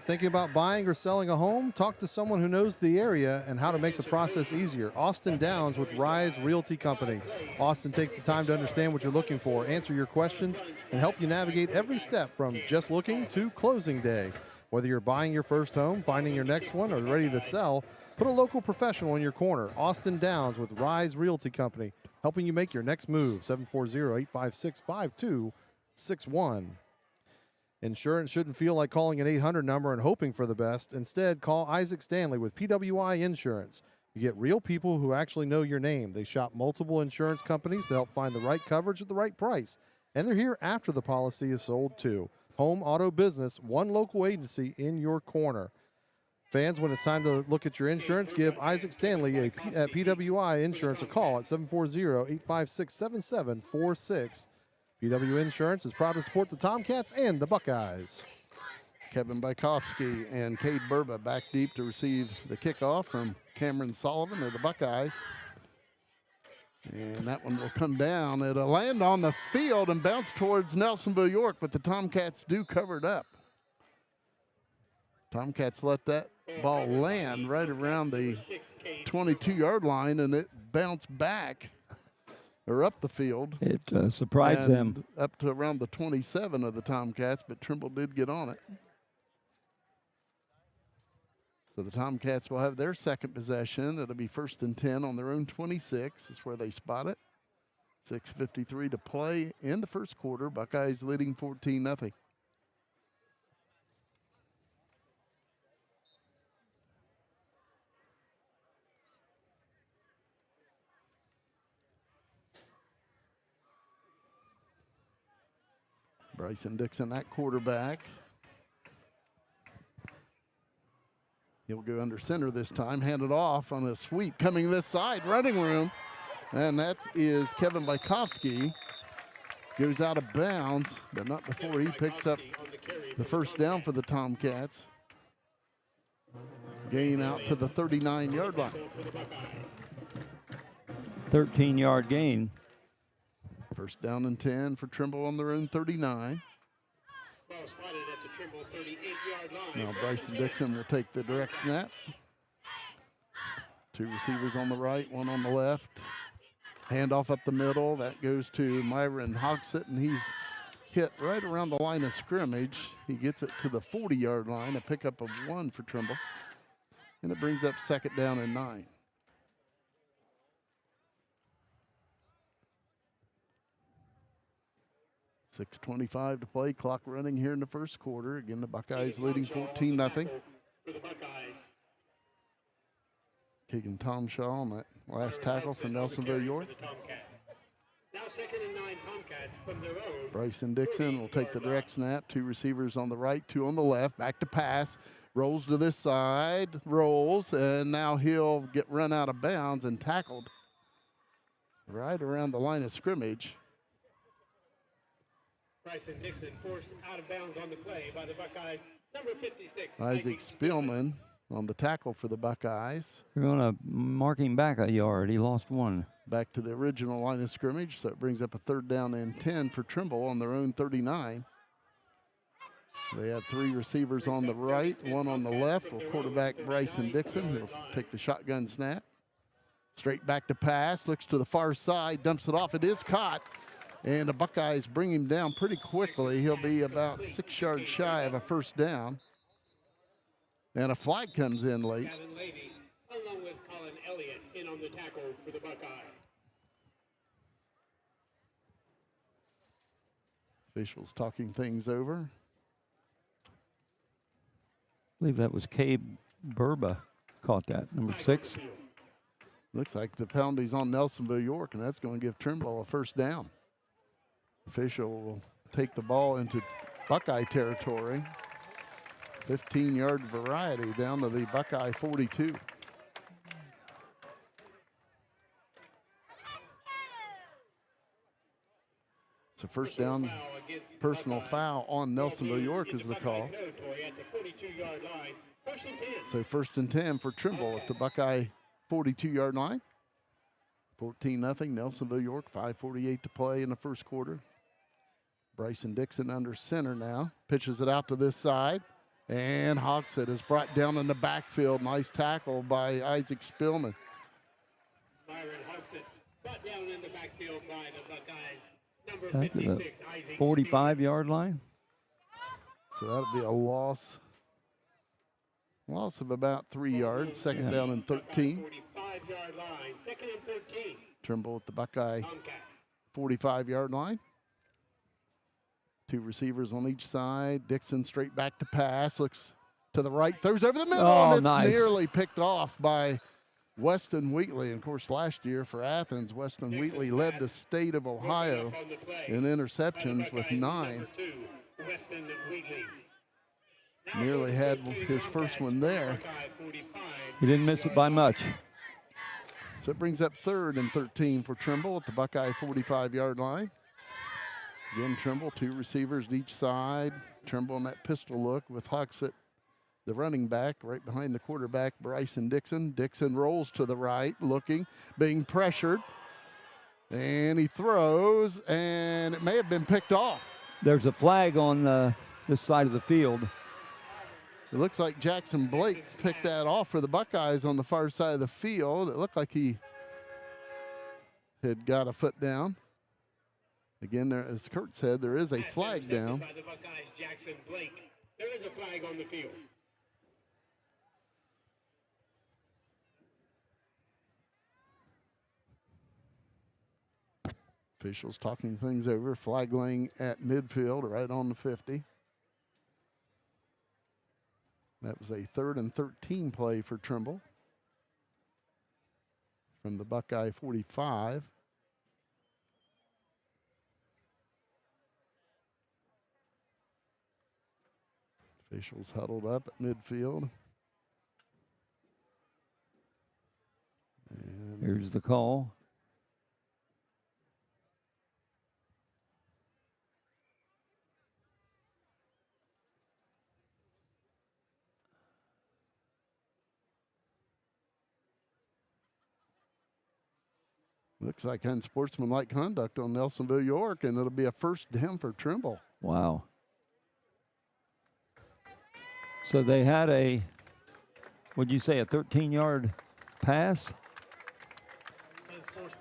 E: Thinking about buying or selling a home? Talk to someone who knows the area and how to make the process easier. Austin Downs with Rise Realty Company. Austin takes the time to understand what you're looking for, answer your questions, and help you navigate every step from just looking to closing day. Whether you're buying your first home, finding your next one, or ready to sell, put a local professional in your corner. Austin Downs with Rise Realty Company, helping you make your next move. 740-856-5261. Insurance shouldn't feel like calling an 800 number and hoping for the best. Instead, call Isaac Standley with PWI Insurance. You get real people who actually know your name. They shop multiple insurance companies to help find the right coverage at the right price. And they're here after the policy is sold, too. Home, auto, business, one local agency in your corner. Fans, when it's time to look at your insurance, give Isaac Standley at PWI Insurance a call at 740-856-7746. PW Insurance is proud to support the Tomcats and the Buckeyes.
C: Kevin Bykowski and Cade Burba back deep to receive the kickoff from Cameron Sullivan of the Buckeyes. And that one will come down. It'll land on the field and bounce towards Nelsonville-York, but the Tomcats do cover it up. Tomcats let that ball land right around the 22-yard line, and it bounced back or up the field.
D: It surprised them.
C: Up to around the 27 of the Tomcats, but Trimble did get on it. So the Tomcats will have their second possession. It'll be 1st and 10 on their own 26. That's where they spot it. 6:53 to play in the first quarter. Buckeyes leading 14-0. Bryson Dixon at quarterback. He'll go under center this time, hand it off on a sweep. Coming this side, running room. And that is Kevin Bykowski. Goes out of bounds, but not before he picks up the first down for the Tomcats. Gain out to the 39-yard line.
D: 13-yard gain.
C: First down and 10 for Trimble on their own 39.
B: Ball spotted at the Trimble 38-yard line.
C: Now Bryson Dixon will take the direct snap. Two receivers on the right, one on the left. Handoff up the middle. That goes to Myron Hogsett, and he's hit right around the line of scrimmage. He gets it to the 40-yard line, a pickup of 1 for Trimble. And it brings up second down and 9. .6:25 to play, clock running here in the first quarter. Again, the Buckeyes leading 14-0. Keegan Tomshaw on that last tackle for Nelsonville-York.
B: Now second and 9 Tomcats from their own.
C: Bryson Dixon will take the direct snap. Two receivers on the right, two on the left. Back to pass. Rolls to this side, rolls, and now he'll get run out of bounds and tackled right around the line of scrimmage.
B: Bryson Dixon forced out of bounds on the play by the Buckeyes. Number 56.
C: Isaac Spielman on the tackle for the Buckeyes.
D: We're going to mark him back a yard. He lost 1.
C: Back to the original line of scrimmage, so it brings up a third down and 10 for Trimble on their own 39. They have 3 receivers on the right, 1 on the left. For quarterback Bryson Dixon, he'll take the shotgun snap. Straight back to pass, looks to the far side, dumps it off. It is caught, and the Buckeyes bring him down pretty quickly. He'll be about 6 yards shy of a first down. And a flag comes in late.
B: Gavin Levy, along with Colin Elliott, in on the tackle for the Buckeyes.
C: Officials talking things over.
D: I believe that was Cabe Burba caught that, number 6.
C: Looks like the penalty's on Nelsonville-York, and that's going to give Trimble a first down. Official will take the ball into Buckeye territory. 15-yard variety down to the Buckeye 42. So first down, personal foul on Nelsonville-York is the call. So first and 10 for Trimble at the Buckeye 42-yard line. 14-0, Nelsonville-York, 5:48 to play in the first quarter. Bryson Dixon under center now. Pitches it out to this side. And Hogsett is brought down in the backfield. Nice tackle by Isaac Spielman.
B: Myron Hogsett brought down in the backfield by the Buckeyes. Number
D: That's
B: 56,
D: the
B: Isaac
D: 45-yard line.
C: So that'll be a loss. Loss of about 3 yards. Second down and 13.
B: 45-yard line. Second and 13.
C: Trimble at the Buckeye 45-yard line. 2 receivers on each side. Dixon straight back to pass. Looks to the right. Throws over the middle.
D: Oh,
C: and it's
D: nice.
C: nearly picked off by Weston Wheatley. And of course, last year for Athens, Weston Wheatley led the state of Ohio in interceptions with 9.
B: Weston Wheatley.
C: Nearly had his first one there.
D: He didn't miss it by much.
C: So it brings up third and 13 for Trimble at the Buckeye 45-yard line. Again, Trimble, 2 receivers on each side. Trimble in that pistol look with Hogsett, the running back, right behind the quarterback, Bryson Dixon. Dixon rolls to the right, looking, being pressured. And he throws, and it may have been picked off.
D: There's a flag on this side of the field.
C: It looks like Jackson Blake picked that off for the Buckeyes on the far side of the field. It looked like he had got a foot down. Again, there, as Kurt said, there is a flag down.
B: By the Buckeyes, Jackson Blake. There is a flag on the field.
C: Officials talking things over. Flag laying at midfield, right on the 50. That was a 3rd and 13 play for Trimble from the Buckeye 45. Officials huddled up at midfield.
D: Here's the call.
C: Looks like unsportsmanlike conduct on Nelsonville-York, and it'll be a first down for Trimble.
D: Wow. So they had a, would you say, a 13-yard pass?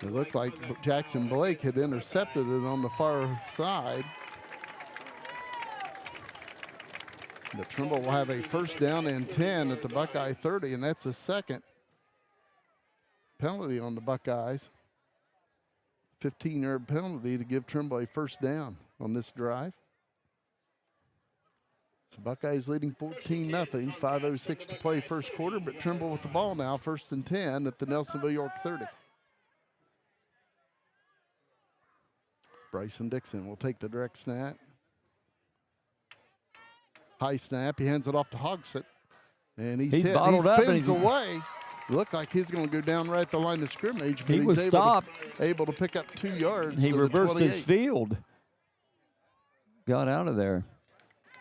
C: It looked like Jackson Blake had intercepted it on the far side. But Trimble will have a first down and 10 at the Buckeye 30, and that's a second penalty on the Buckeyes. 15-yard penalty to give Trimble a first down on this drive. So Buckeyes leading 14-0, 5:06 to play first quarter, but Trimble with the ball now, first and 10 at the Nelsonville-York 30. Bryson Dixon will take the direct snap. High snap, he hands it off to Hogsett, and he's hit. He spins away. Looked like he's going to go down right at the line of scrimmage, but
D: he was
C: able to pick up 2 yards.
D: He reversed his field. Got out of there.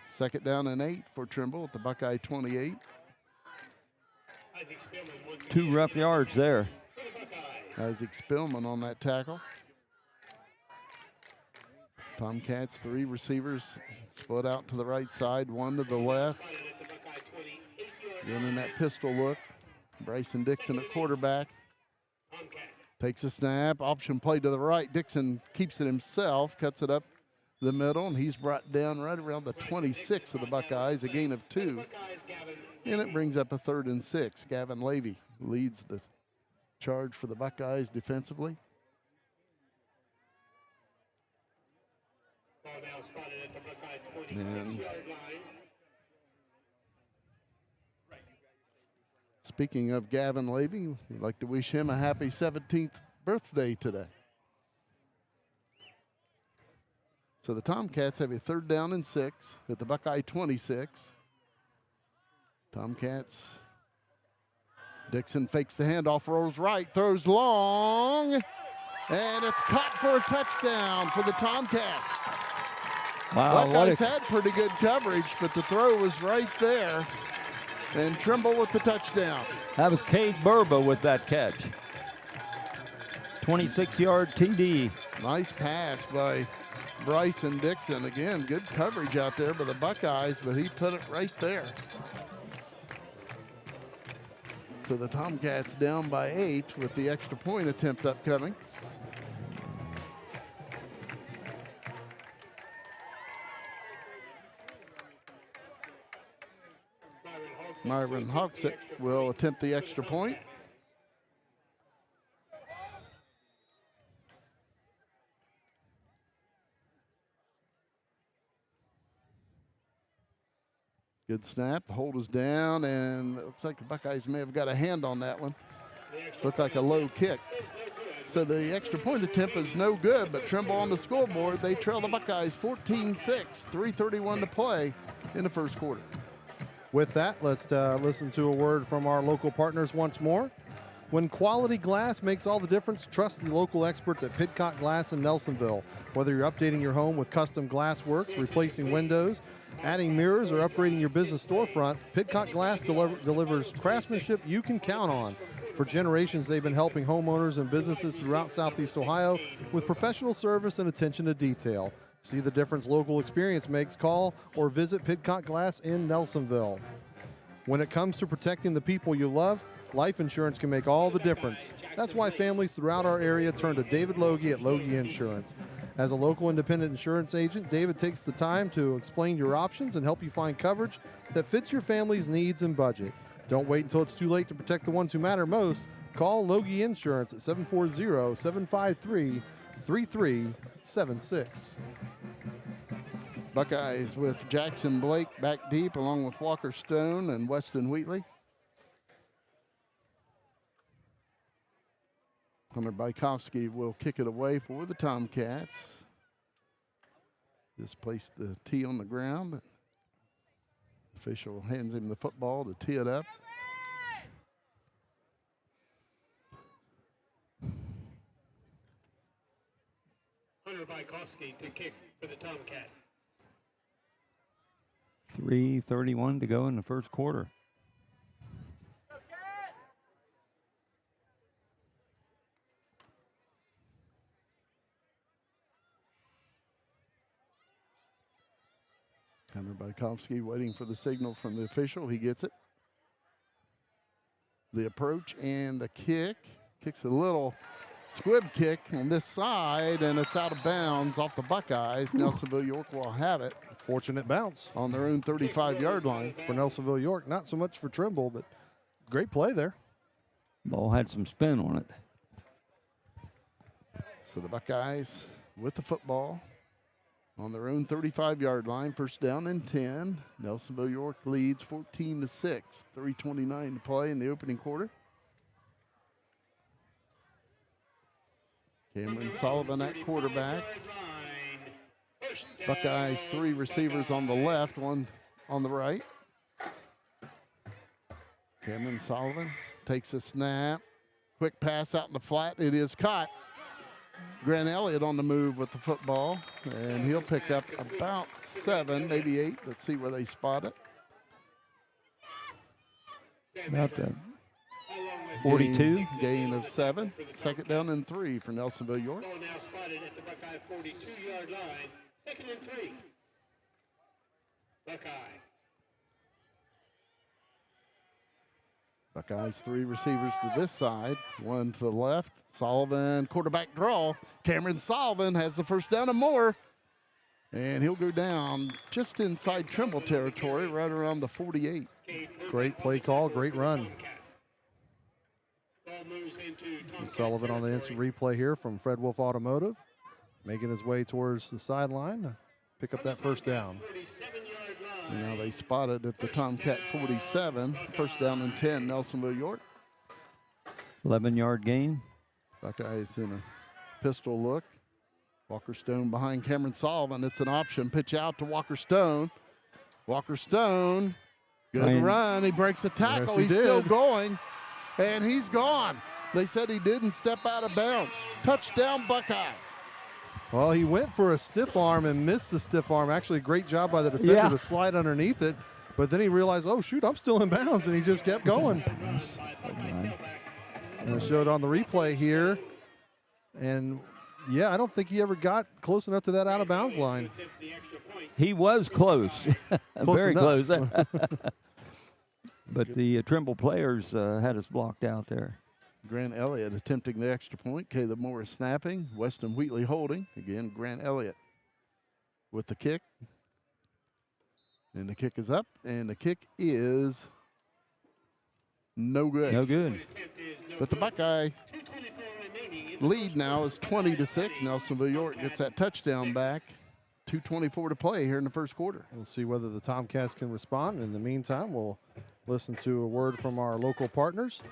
C: Second down and 8 for Trimble at the Buckeye 28.
D: 2 rough yards there.
C: Isaac Spillman on that tackle. Tomcats, 3 receivers split out to the right side, 1 to the left. Then in that pistol look, Bryson Dixon at quarterback. Takes a snap, option play to the right. Dixon keeps it himself, cuts it up the middle, and he's brought down right around the 26 of the Buckeyes, a gain of 2. And it brings up a 3rd and 6. Gavin Levy leads the charge for the Buckeyes defensively. And speaking of Gavin Levy, we'd like to wish him a happy 17th birthday today. So the Tomcats have a 3rd down and 6 at the Buckeye 26. Tomcats. Dixon fakes the handoff, rolls right, throws long, and it's caught for a touchdown for the Tomcats.
D: Wow,
C: Buckeyes had pretty good coverage, but the throw was right there. And Trimble with the touchdown.
D: That was Cade Burba with that catch. 26-yard TD.
C: Nice pass by Bryson Dixon. Again, good coverage out there by the Buckeyes, but he put it right there. So the Tomcats down by 8 with the extra point attempt upcoming. Marvin Hogsett will attempt the extra point. Good snap. The hold is down, and it looks like the Buckeyes may have got a hand on that one. Looked like a low kick. So the extra point attempt is no good, but Trimble on the scoreboard. They trail the Buckeyes 14-6, 3:31 to play in the first quarter.
E: With that, let's listen to a word from our local partners once more. When quality glass makes all the difference, trust the local experts at Pidcock Glass in Nelsonville. Whether you're updating your home with custom glass works, replacing windows, adding mirrors, or upgrading your business storefront, Pidcock Glass delivers craftsmanship you can count on. For generations, they've been helping homeowners and businesses throughout Southeast Ohio with professional service and attention to detail. See the difference local experience makes. Call or visit Pidcock Glass in Nelsonville. When it comes to protecting the people you love, life insurance can make all the difference. That's why families throughout our area turn to David Loge at Loge Insurance. As a local independent insurance agent, David takes the time to explain your options and help you find coverage that fits your family's needs and budget. Don't wait until it's too late to protect the ones who matter most. Call Loge Insurance at 740-753-3376.
C: Buckeyes with Jackson Blake back deep, along with Walker Stone and Weston Wheatley. Hunter Bykowski will kick it away for the Tomcats. Just placed the tee on the ground. Official hands him the football to tee it up.
B: Hunter Bykowski to kick for the Tomcats.
D: 3:31 to go in the first quarter.
C: Hunter Bykowski waiting for the signal from the official. He gets it. The approach and the kick. Kicks a little squib kick on this side, and it's out of bounds off the Buckeyes. Nelsonville-York will have it.
E: Fortunate bounce.
C: On their own 35-yard line.
E: For Nelsonville-York, not so much for Trimble, but great play there.
D: Ball had some spin on it.
C: So the Buckeyes with the football on their own 35-yard line. First down and 10. Nelsonville-York leads 14-6. 3:29 to play in the opening quarter. Cameron Sullivan at quarterback. Buckeyes 3 receivers on the left, 1 on the right. Cameron Sullivan takes a snap. Quick pass out in the flat. It is caught. Grant Elliott on the move with the football, and he'll pick up about 7, maybe 8. Let's see where they spot it.
D: About the 42.
C: Gain of 7. Second down and 3 for Nelsonville-York.
B: Ball now spotted at the Buckeye 42-yard line. Second and 3. Buckeye.
C: Buckeyes 3 receivers to this side, 1 to the left. Sullivan, quarterback draw. Cameron Sullivan has the first down and more. And he'll go down just inside Trimble territory, right around the 48.
E: Great play call, great run. Sullivan on the instant replay here from Fred Wolfe Automotive, making his way towards the sideline, pick up that first down.
C: And now they spotted at the Tomcat 47. First down and 10, Nelsonville-York.
D: 11-yard gain.
C: Buckeyes in a pistol look. Walker Stone behind Cameron Sullivan. It's an option. Pitch out to Walker Stone. Walker Stone, good run. He breaks a tackle.
E: Yes,
C: he's still going, and he's gone. They said he didn't step out of bounds. Touchdown, Buckeyes.
E: Well, he went for a stiff arm and missed the stiff arm. Actually, a great job by the defender to slide underneath it. But then he realized, oh, shoot, I'm still in bounds, and he just kept going. And it showed on the replay here. And, yeah, I don't think he ever got close enough to that out-of-bounds line.
D: He was close. Very
E: enough.
D: close. But the Trimble players had us blocked out there.
C: Grant Elliott attempting the extra point. Caleb Morris snapping. Weston Wheatley holding. Again, Grant Elliott with the kick. And the kick is up. And the kick is no good.
D: No good.
C: But the Buckeye lead now is 20-6. Nelsonville-York gets that touchdown back. 2:24 to play here in the first quarter.
E: We'll see whether the Tomcats can respond. In the meantime, we'll listen to a word from our local partners.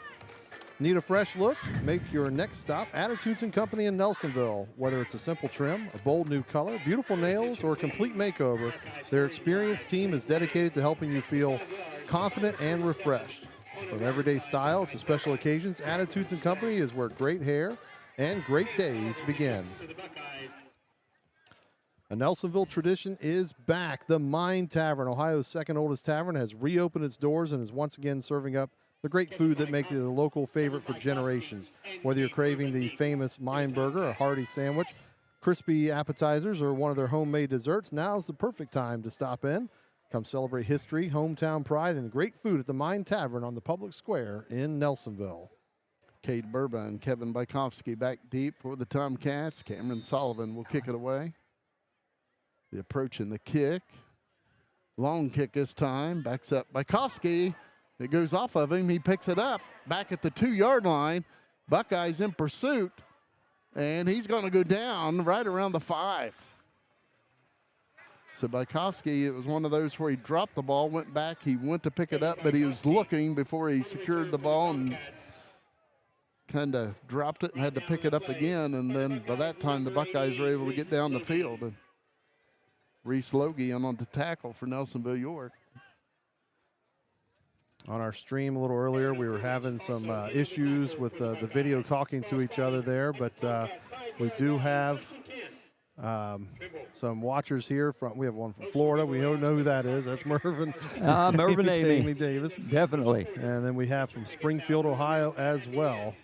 E: Need a fresh look? Make your next stop Attitudes & Company in Nelsonville. Whether it's a simple trim, a bold new color, beautiful nails, or a complete makeover, their experienced team is dedicated to helping you feel confident and refreshed. From everyday style to special occasions, Attitudes & Company is where great hair and great days begin. A Nelsonville tradition is back. The Mine Tavern, Ohio's second oldest tavern, has reopened its doors and is once again serving up the great food that makes it a local favorite for generations. Whether you're craving the famous Mine Burger, a hearty sandwich, crispy appetizers, or one of their homemade desserts, now's the perfect time to stop in. Come celebrate history, hometown pride, and great food at the Mine Tavern on the public square in Nelsonville.
C: Cade Burba and Kevin Bykowski back deep for the Tomcats. Cameron Sullivan will kick it away. The approach and the kick. Long kick this time. Backs up Bykowski. It goes off of him. He picks it up back at the 2-yard line. Buckeyes in pursuit. And he's going to go down right around the 5. So Bykowski, it was one of those where he dropped the ball, went back. He went to pick it up, but he was looking before he secured the ball and kind of dropped it and had to pick it up again. And then by that time, the Buckeyes were able to get down the field. And Reese Loge on the tackle for Nelsonville-York.
E: On our stream a little earlier, we were having some issues with the video talking to each other there, but we do have Some watchers here we have one from Florida. We don't know who that is. That's Mervin.
D: Mervin
E: Amy Davis.
D: Definitely.
E: And then we have from Springfield, Ohio as well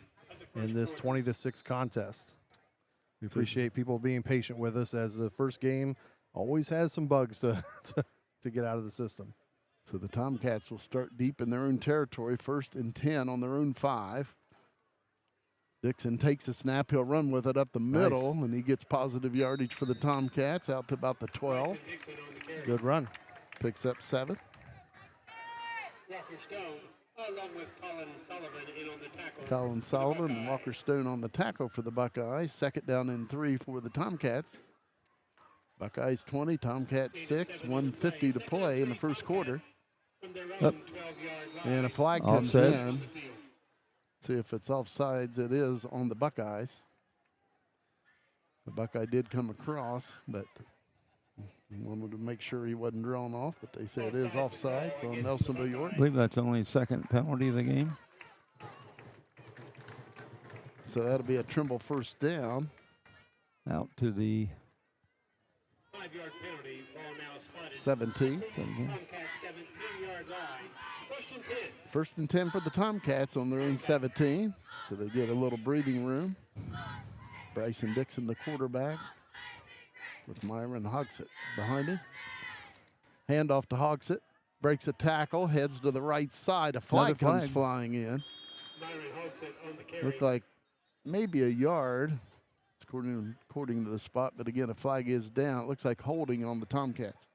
E: in this 20-6 contest. We appreciate people being patient with us as the first game always has some bugs to get out of the system.
C: So the Tomcats will start deep in their own territory, 1st and 10 on their own 5. Dixon takes a snap. He'll run with it up the middle, and he gets positive yardage for the Tomcats out to about the 12.
E: Good run.
C: Picks up 7.
B: Walker Stone, along with Colin Sullivan, in on the tackle.
C: Colin Sullivan and Walker Stone on the tackle for the Buckeyes. 2nd down and 3 for the Tomcats. Buckeyes 20, Tomcats 6, 1:50 to play in the first quarter. And a flag comes in. See if it's offsides. It is on the Buckeyes. The Buckeye did come across, but wanted to make sure he wasn't drawn off, but they say it is offsides on Nelsonville-York.
D: I believe that's only the 2nd penalty of the game.
C: So that'll be a Trimble 1st down.
D: Out to the
B: 5-yard penalty, ball now spotted.
C: 17.
B: Tomcats 17-yard line. 1st and 10.
C: 1st and 10 for the Tomcats on their own 17. So they get a little breathing room. Bryson Dixon, the quarterback, with Myron Hogsett behind him. Handoff to Hogsett. Breaks a tackle, heads to the right side. A flag comes flying in. Looked like maybe a yard. It's according to the spot, but again, a flag is down. It looks like holding on the Tomcats.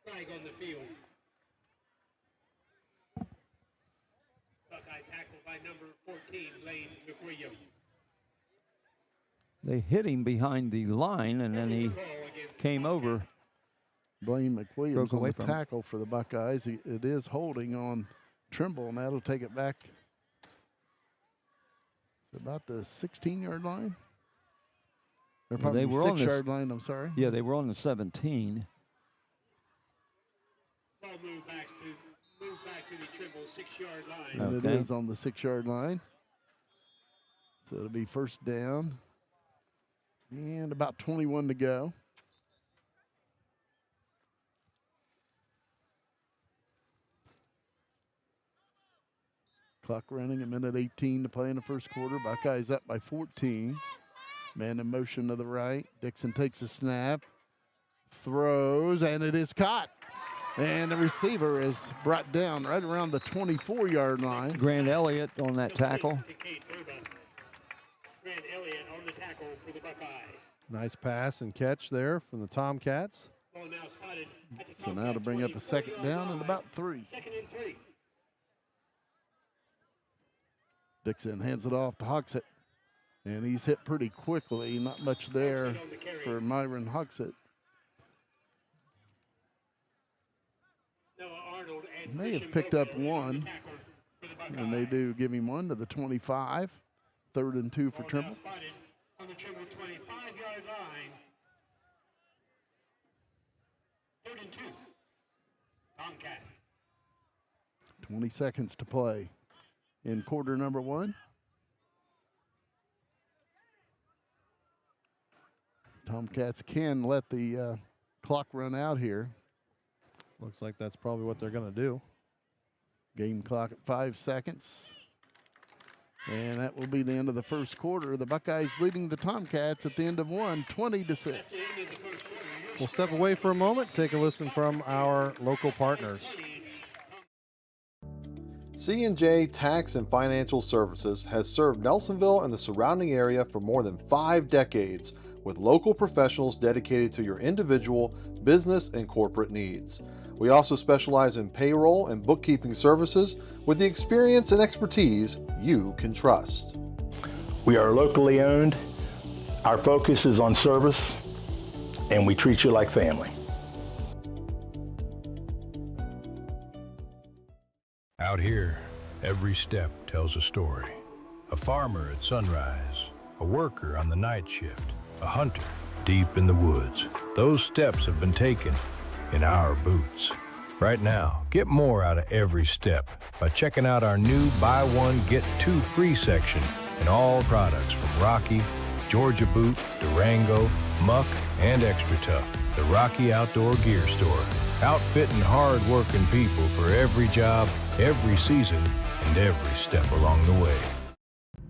B: Flag on the field. Buckeye tackled by number 14, Lane McWilliams.
D: They hit him behind the line, and then he came over.
C: Blaine McWilliams on the tackle for the Buckeyes. It is holding on Trimble, and that'll take it back to about the 16-yard line.
D: They were on the
C: 6-yard line, I'm sorry.
D: Yeah, they were on the 17.
B: Ball move back to the Trimble 6-yard line.
C: And it is on the 6-yard line. So it'll be 1st down. And about 21 to go. Clock running, 1:18 to play in the first quarter. Buckeyes up by 14. Man in motion to the right. Dixon takes a snap, throws, and it is caught. And the receiver is brought down right around the 24-yard line.
D: Grant Elliott on that tackle.
B: Grant Elliott on the tackle for the Buckeyes.
E: Nice pass and catch there from the Tomcats.
B: Ball now spotted at the
C: So now to bring up a 2nd down and about 3.
B: 2nd and 3.
C: Dixon hands it off to Hogsett. And he's hit pretty quickly. Not much there for Myron Hogsett. May have picked up 1. And they do give him 1 to the 25. 3rd and 2 for Trimble.
B: On the Trimble 25-yard line. 3rd and 2. Tomcat.
C: 20 seconds to play in quarter number 1. Tomcats can let the clock run out here.
E: Looks like that's probably what they're going to do.
C: Game clock at 5 seconds. And that will be the end of the first quarter. The Buckeyes leading the Tomcats at the end of 1, 20-6.
E: We'll step away for a moment, take a listen from our local partners. C&J Tax and Financial Services has served Nelsonville and the surrounding area for more than 5 decades, with local professionals dedicated to your individual, business, and corporate needs. We also specialize in payroll and bookkeeping services with the experience and expertise you can trust.
F: We are locally owned. Our focus is on service, and we treat you like family.
G: Out here, every step tells a story. A farmer at sunrise, a worker on the night shift, a hunter deep in the woods. Those steps have been taken in our boots. Right now, get more out of every step by checking out our new Buy One, Get Two Free section in all products from Rocky, Georgia Boot, Durango, muck, and extra tough. The Rocky Outdoor Gear Store. Outfitting hard-working people for every job, every season, and every step along the way.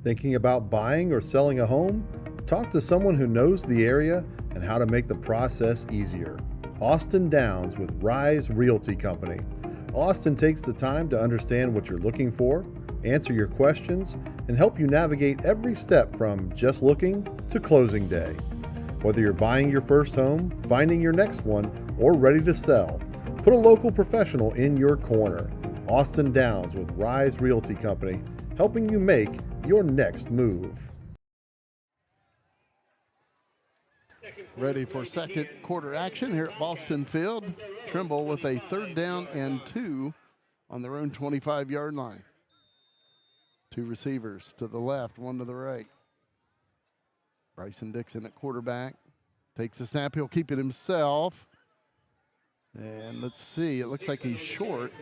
E: Thinking about buying or selling a home? Talk to someone who knows the area and how to make the process easier. Austin Downs with Rise Realty Company. Austin takes the time to understand what you're looking for, answer your questions, and help you navigate every step from just looking to closing day. Whether you're buying your first home, finding your next one, or ready to sell, put a local professional in your corner. Austin Downs with Rise Realty Company, helping you make your next move.
C: Ready for second quarter action here at Boston Field. Trimble with a 3rd down and 2 on their own 25-yard line. 2 receivers to the left, 1 to the right. Bryson Dixon at quarterback. Takes a snap. He'll keep it himself. And let's see. It looks like he's short.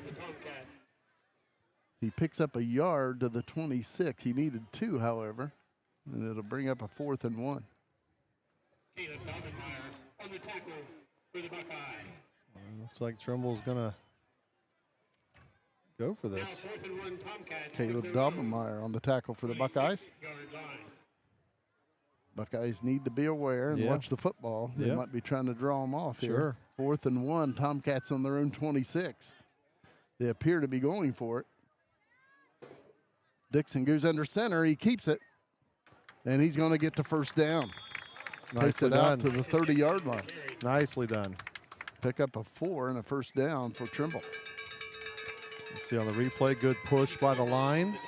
C: He picks up a yard to the 26. He needed 2, however. And it'll bring up a 4th and 1.
E: Looks like Trimble's going to go for this.
C: Caleb Daubenmeyer on the tackle for the Buckeyes. Buckeyes need to be aware and watch the football. They might be trying to draw them off here. 4th and 1, Tomcats on their own 26. They appear to be going for it. Dixon goes under center. He keeps it, and he's going to get the 1st down. Takes it out to the 30-yard line.
E: Nicely done.
C: Pick up a 4 and a 1st down for Trimble.
E: Let's see on the replay, good push by the line.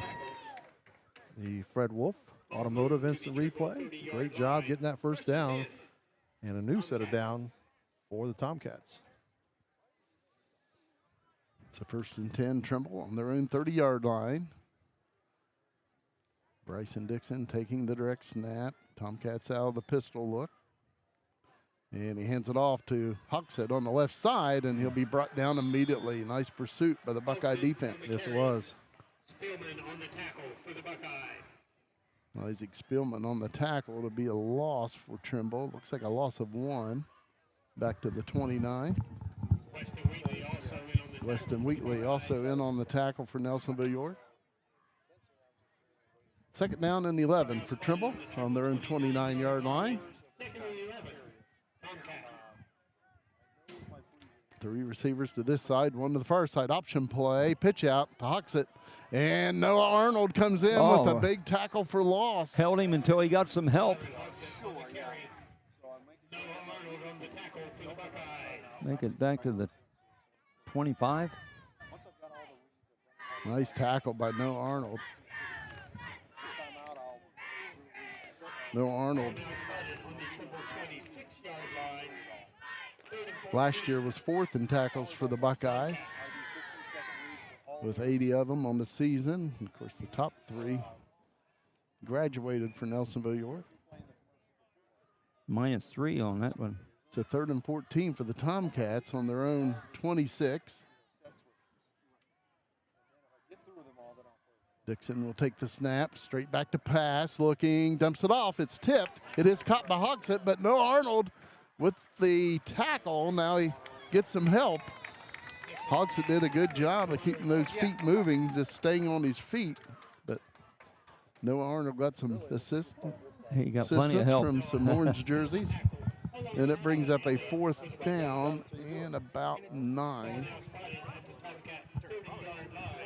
E: The Fred Wolfe Automotive instant replay. Great job getting that 1st down and a new set of downs for the Tomcats.
C: It's a 1st and 10, Trimble on their own 30-yard line. Bryson Dixon taking the direct snap. Tomcats out of the pistol look. And he hands it off to Hogsett on the left side, and he'll be brought down immediately. Nice pursuit by the Buckeye defense.
E: Yes, it was.
B: Spielman on the tackle for the Buckeyes.
C: Isaac Spielman on the tackle to be a loss for Trimble. Looks like a loss of 1. Back to the 29. Weston Wheatley also in on the tackle for Nelsonville-York. 2nd down and 11 for Trimble on their own 29-yard line.
B: 2nd and 11. Tomcat.
C: 3 receivers to this side, 1 to the far side. Option play, pitch out to Hogsett. And Noah Arnold comes in with a big tackle for loss.
D: Held him until he got some help. Make it back to the 25.
C: Nice tackle by Noah Arnold. Noah Arnold last year was 4th in tackles for the Buckeyes, with 80 of them on the season. Of course, the top 3 graduated for Nelsonville-York.
D: -3 on that one.
C: It's a 3rd and 14 for the Tomcats on their own 26. Dixon will take the snap, straight back to pass, looking, dumps it off. It's tipped. It is caught by Hogsett, but no Arnold with the tackle. Now he gets some help. Hogsett did a good job of keeping those feet moving, just staying on his feet. But Noah Arnold got some assistance
D: plenty of help
C: from some orange jerseys. And it brings up a 4th down and about 9.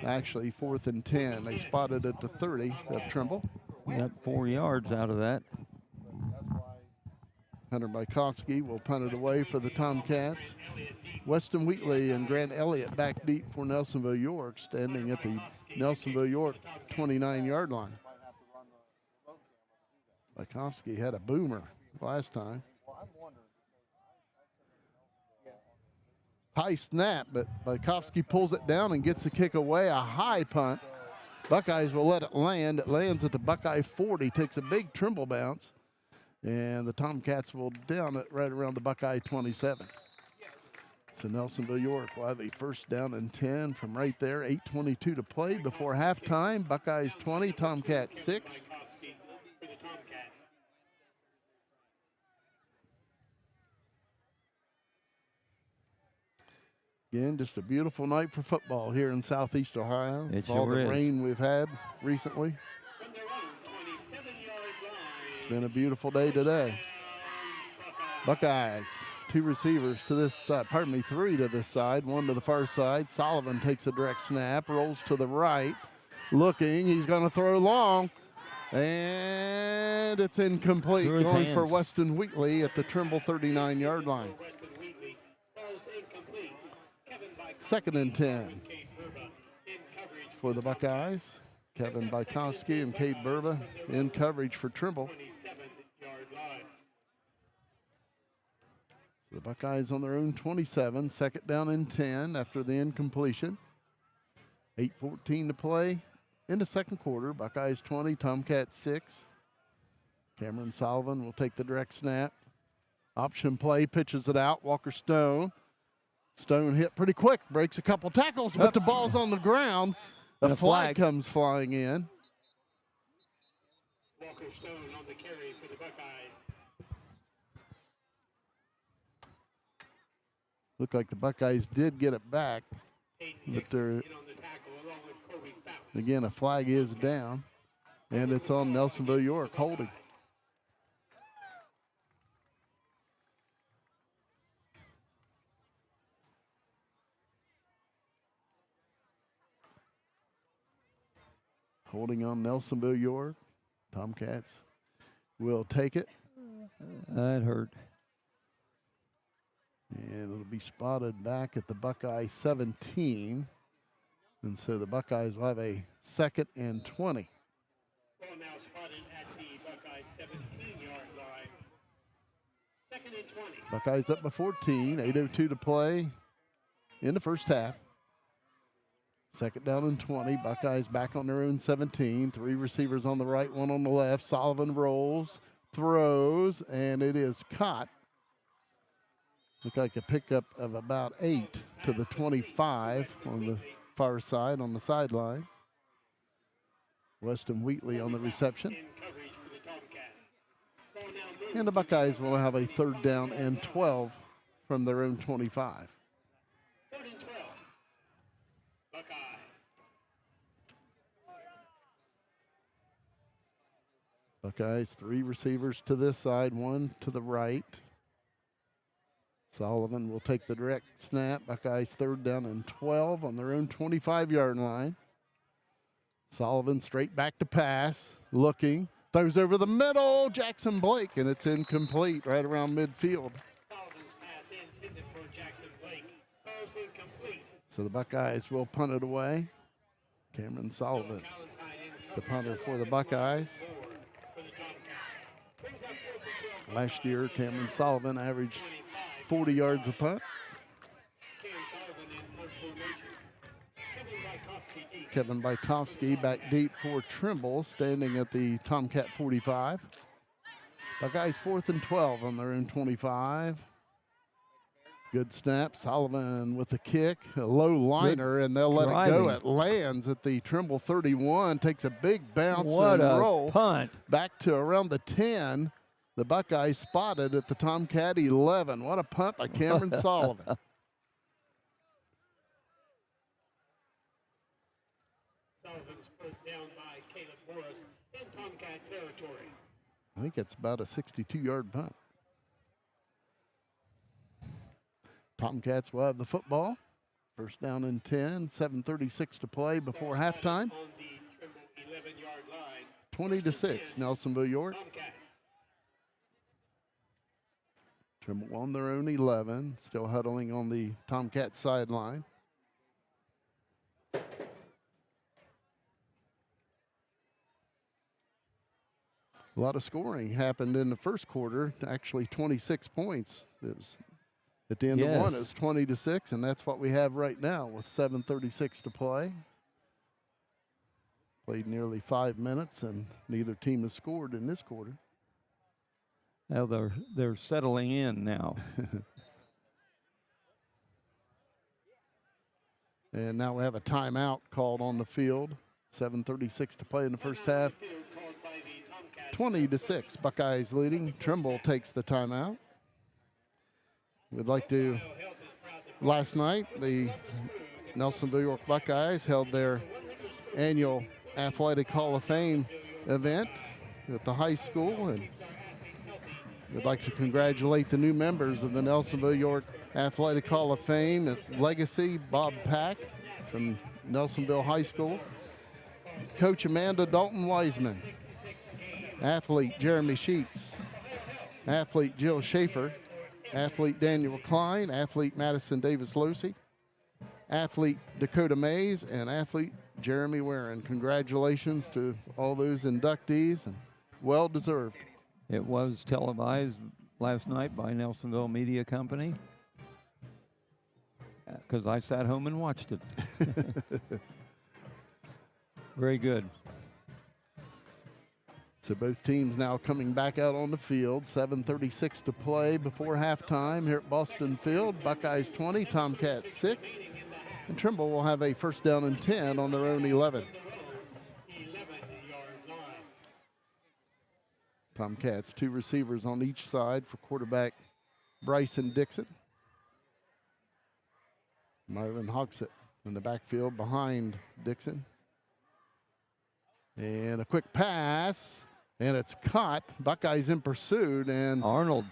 C: Actually, 4th and 10. They spotted it to 30 of Trimble.
D: Got 4 yards out of that.
C: Hunter Bykovsky will punt it away for the Tomcats. Weston Wheatley and Grant Elliott back deep for Nelsonville-York, standing at the Nelsonville-York 29-yard line. Bykovsky had a boomer last time. High snap, but Bykovsky pulls it down and gets the kick away. A high punt. Buckeyes will let it land. It lands at the Buckeye 40, takes a big Trimble bounce. And the Tomcats will down it right around the Buckeye 27. So Nelsonville-York will have a 1st down and 10 from right there. 8:22 to play before halftime. Buckeyes 20, Tomcats 6. Again, just a beautiful night for football here in Southeast Ohio.
D: It
C: With all
D: sure
C: the
D: is.
C: rain we've had recently. It's been a beautiful day today. Buckeyes, 2 receivers to this side, 3 to this side, 1 to the far side. Sullivan takes a direct snap, rolls to the right, looking, he's going to throw long, and it's incomplete.
D: Through his
C: Going
D: hands.
C: for Weston Wheatley at the Trimble 39-yard line. 2nd and 10 for the Buckeyes. Kevin Bykovsky and Cade Burba in coverage for Trimble. So the Buckeyes on their own 27, 2nd down and 10 after the incompletion. 8:14 to play in the second quarter. Buckeyes 20, Tomcats 6. Cameron Sullivan will take the direct snap. Option play, pitches it out. Walker Stone. Stone hit pretty quick, breaks a couple tackles, but the ball's on the ground. A flag comes flying in.
B: Walker Stone on the carry for the Buckeyes.
C: Looked like the Buckeyes did get it back, but they're, again, a flag is down, and it's on Nelsonville-York holding. Holding on Nelsonville-York. Tomcats will take it.
D: That hurt.
C: And it'll be spotted back at the Buckeye 17. And so the Buckeyes will have a 2nd and 20.
B: Ball now spotted at the Buckeye 17-yard line. 2nd and 20.
C: Buckeyes up by 14, 8:02 to play in the first half. 2nd down and 20. Buckeyes back on their own 17. 3 receivers on the right, 1 on the left. Sullivan rolls, throws, and it is caught. Look like a pickup of about 8 to the 25 on the far side on the sidelines. Weston Wheatley on the reception. And the Buckeyes will have a 3rd down and 12 from their own 25.
B: 3rd and 12. Buckeye.
C: Buckeyes, 3 receivers to this side, 1 to the right. Sullivan will take the direct snap. Buckeyes 3rd down and 12 on their own 25-yard line. Sullivan straight back to pass, looking, throws over the middle, Jackson Blake, and it's incomplete right around midfield.
B: Sullivan's pass intended for Jackson Blake. Throws incomplete.
C: So the Buckeyes will punt it away. Cameron Sullivan, the punter for the Buckeyes. Last year, Cameron Sullivan averaged 40 yards a punt. Kevin Bykovsky back deep for Trimble, standing at the Tomcat 45. Buckeyes 4th and 12 on their own 25. Good snap. Sullivan with the kick, a low liner, and they'll let it go. It lands at the Trimble 31, takes a big bounce and roll.
D: Punt.
C: Back to around the 10. The Buckeyes spotted at the Tomcat 11. What a punt by Cameron Sullivan.
B: Sullivan's put down by Caleb Morris in Tomcat territory.
C: I think it's about a 62-yard punt. Tomcats will have the football. 1st down and 10, 7:36 to play before halftime. 20-6, Nelsonville-York. Trimble on their own 11, still huddling on the Tomcat sideline. A lot of scoring happened in the first quarter, actually 26 points. It was at the end of one, it was 20-6, and that's what we have right now with 7:36 to play. Played nearly 5 minutes, and neither team has scored in this quarter.
D: Now they're settling in now.
C: And now we have a timeout called on the field. 7:36 to play in the first half. 20-6, Buckeyes leading. Trimble takes the timeout. We'd like to Last night, the Nelsonville-York Buckeyes held their annual Athletic Hall of Fame event at the high school, and we'd like to congratulate the new members of the Nelsonville-York Athletic Hall of Fame at Legacy, Bob Pack from Nelsonville High School, Coach Amanda Dalton Wiseman, athlete Jeremy Sheets, athlete Jill Schaefer, athlete Daniel Klein, athlete Madison Davis-Lucy, athlete Dakota Mays, and athlete Jeremy Warren. Congratulations to all those inductees, and well deserved.
D: It was televised last night by Nelsonville Media Company because I sat home and watched it. Very good.
C: So both teams now coming back out on the field. 7:36 to play before halftime here at Boston Field. Buckeyes 20, Tomcats 6. And Trimble will have a first down and 10 on their own 11. Tomcats, 2 receivers on each side for quarterback Bryson Dixon. Marvin Hogsett in the backfield behind Dixon. And a quick pass, and it's caught. Buckeyes in pursuit, and
D: Arnold.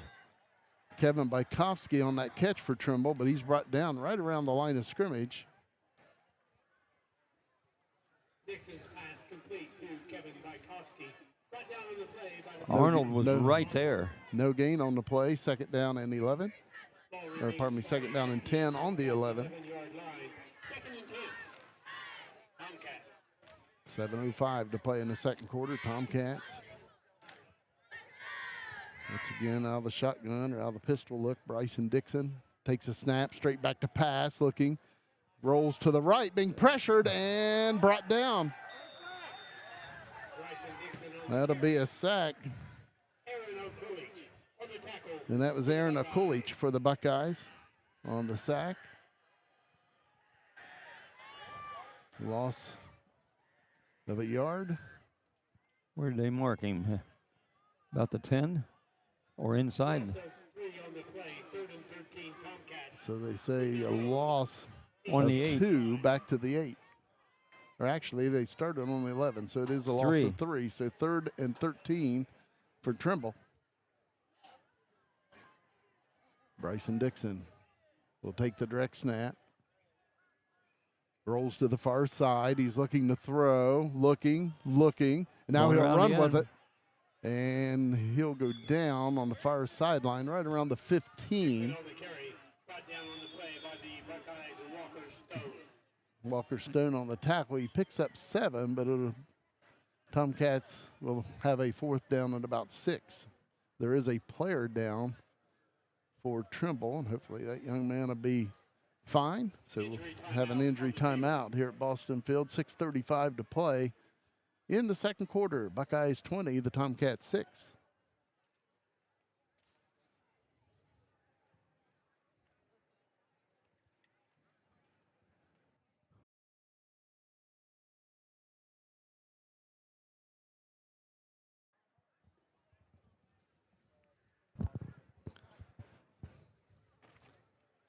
C: Kevin Bykowski on that catch for Trimble, but he's brought down right around the line of scrimmage.
B: Dixon's pass complete to Kevin Bykowski. Brought down on the play by the
D: Arnold was right there.
C: No gain on the play. Second down and 11. Or pardon me, second down and 10 on the 11. 7:05 to play in the second quarter. Tomcats. Once again, out of the shotgun or out of the pistol look, Bryson Dixon takes a snap, straight back to pass, looking, rolls to the right, being pressured and brought down. That'll be a sack. And that was Aaron Okulich for the Buckeyes on the sack. Loss of a yard.
D: Where did they mark him? About the 10 or inside?
C: So they say a loss
D: on
C: of
D: the 8.
C: 2 back to the 8. Or actually, they started on the 11, so it is a loss of 3. So 3rd and 13 for Trimble. Bryson Dixon will take the direct snap. Rolls to the far side. He's looking to throw, looking. And now he'll run with it. And he'll go down on the far sideline right around the 15. Walker Stone on the tackle. He picks up 7, but Tomcats will have a 4th down at about 6. There is a player down for Trimble, and hopefully that young man will be fine. So we'll have an injury timeout here at Boston Field. 6:35 to play in the second quarter. Buckeyes 20, the Tomcats 6.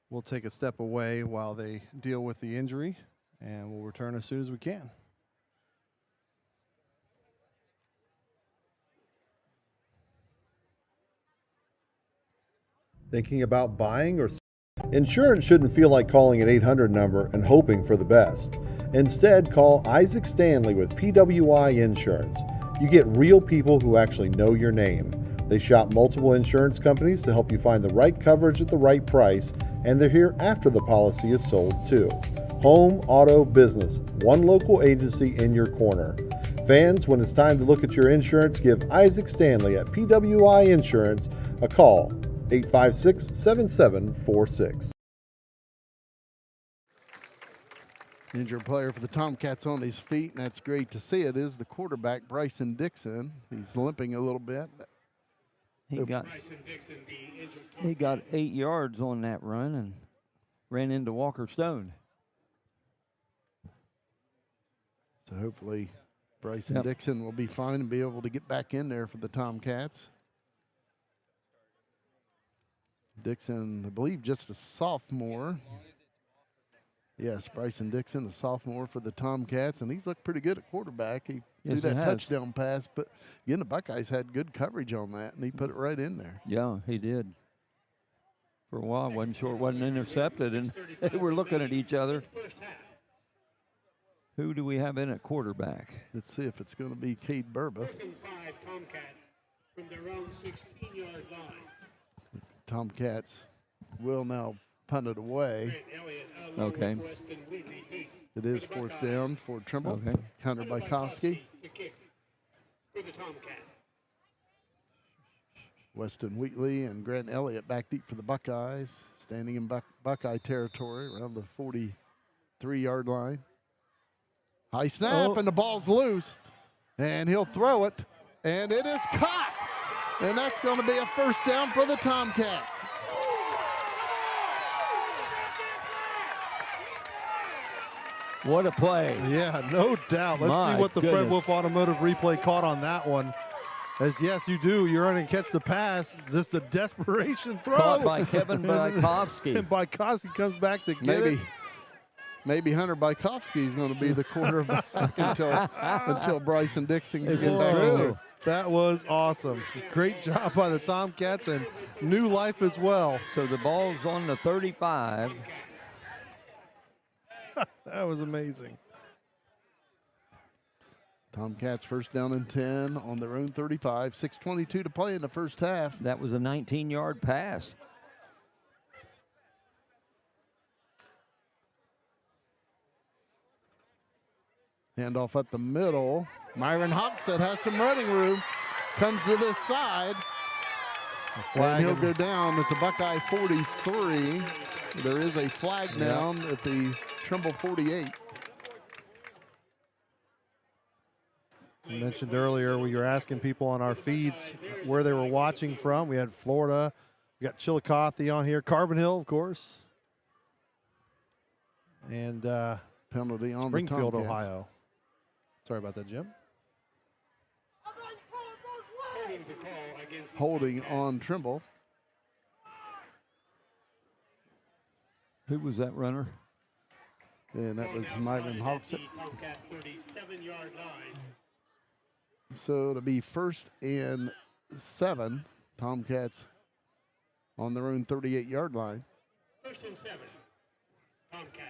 E: We'll take a step away while they deal with the injury, and we'll return as soon as we can.
H: Thinking about buying or selling? Insurance shouldn't feel like calling an 800 number and hoping for the best. Instead, call Isaac Standley with PWI Insurance. You get real people who actually know your name. They shop multiple insurance companies to help you find the right coverage at the right price, and they're here after the policy is sold too. Home, auto, business, one local agency in your corner. Fans, when it's time to look at your insurance, give Isaac Standley at PWI Insurance a call, 856-7746.
C: Injured player for the Tomcats on his feet, and that's great to see. It is the quarterback, Bryson Dixon. He's limping a little bit.
D: He got 8 yards on that run and ran into Walker Stone.
C: So hopefully Bryson Dixon will be fine and be able to get back in there for the Tomcats. Dixon, I believe, just a sophomore. Yes, Bryson Dixon, a sophomore for the Tomcats, and he's looked pretty good at quarterback. He
D: Yes,
C: threw
D: he
C: that
D: has.
C: touchdown pass, but again, the Buckeyes had good coverage on that, and he put it right in there.
D: Yeah, he did. For a while, wasn't sure it wasn't intercepted, and they were looking at each other. Who do we have in at quarterback?
C: Let's see if it's going to be Cade Burba.
B: 5 Tomcats from their own 16-yard line.
C: Tomcats will now punt it away.
D: Okay.
C: It is 4th down for Trimble.
D: Okay.
C: Hunter Bykowski.
B: For the Tomcats.
C: Weston Wheatley and Grant Elliott back deep for the Buckeyes, standing in Buckeye territory around the 43-yard line. High snap, and the ball's loose, and he'll throw it, and it is caught, and that's going to be a 1st down for the Tomcats.
D: What a play.
E: Yeah, no doubt. Let's
D: My
E: see what the Fred
D: goodness.
E: Wolfe Automotive replay caught on that one. As yes, you do. You're running to catch the pass. Just a desperation throw.
D: Caught by Kevin Bykowski.
E: And Bykowski comes back to get it.
C: Maybe Hunter Bykowski is going to be the quarterback until Bryson Dixon can get back in there.
E: That was awesome. Great job by the Tomcats and new life as well.
D: So the ball's on the 35.
E: That was amazing.
C: Tomcats 1st down and 10 on their own 35. 6:22 to play in the first half.
D: That was a 19-yard pass.
C: Handoff up the middle. Myron Hoxett has some running room. Comes to this side. And he'll go down at the Buckeye 43. There is a flag down at the Trimble 48.
E: You mentioned earlier we were asking people on our feeds where they were watching from. We had Florida. We got Chillicothe on here. Carbon Hill, of course. And
C: penalty on
E: Springfield,
C: the Tomcats.
E: Ohio. Sorry about that, Jim.
C: Holding on Trimble.
D: Who was that runner?
C: And that was Myron Hoxett.
B: Tomcat 37-yard line.
C: So it'll be 1st and 7. Tomcats on their own 38-yard line.
B: 1st and 7. Tomcats.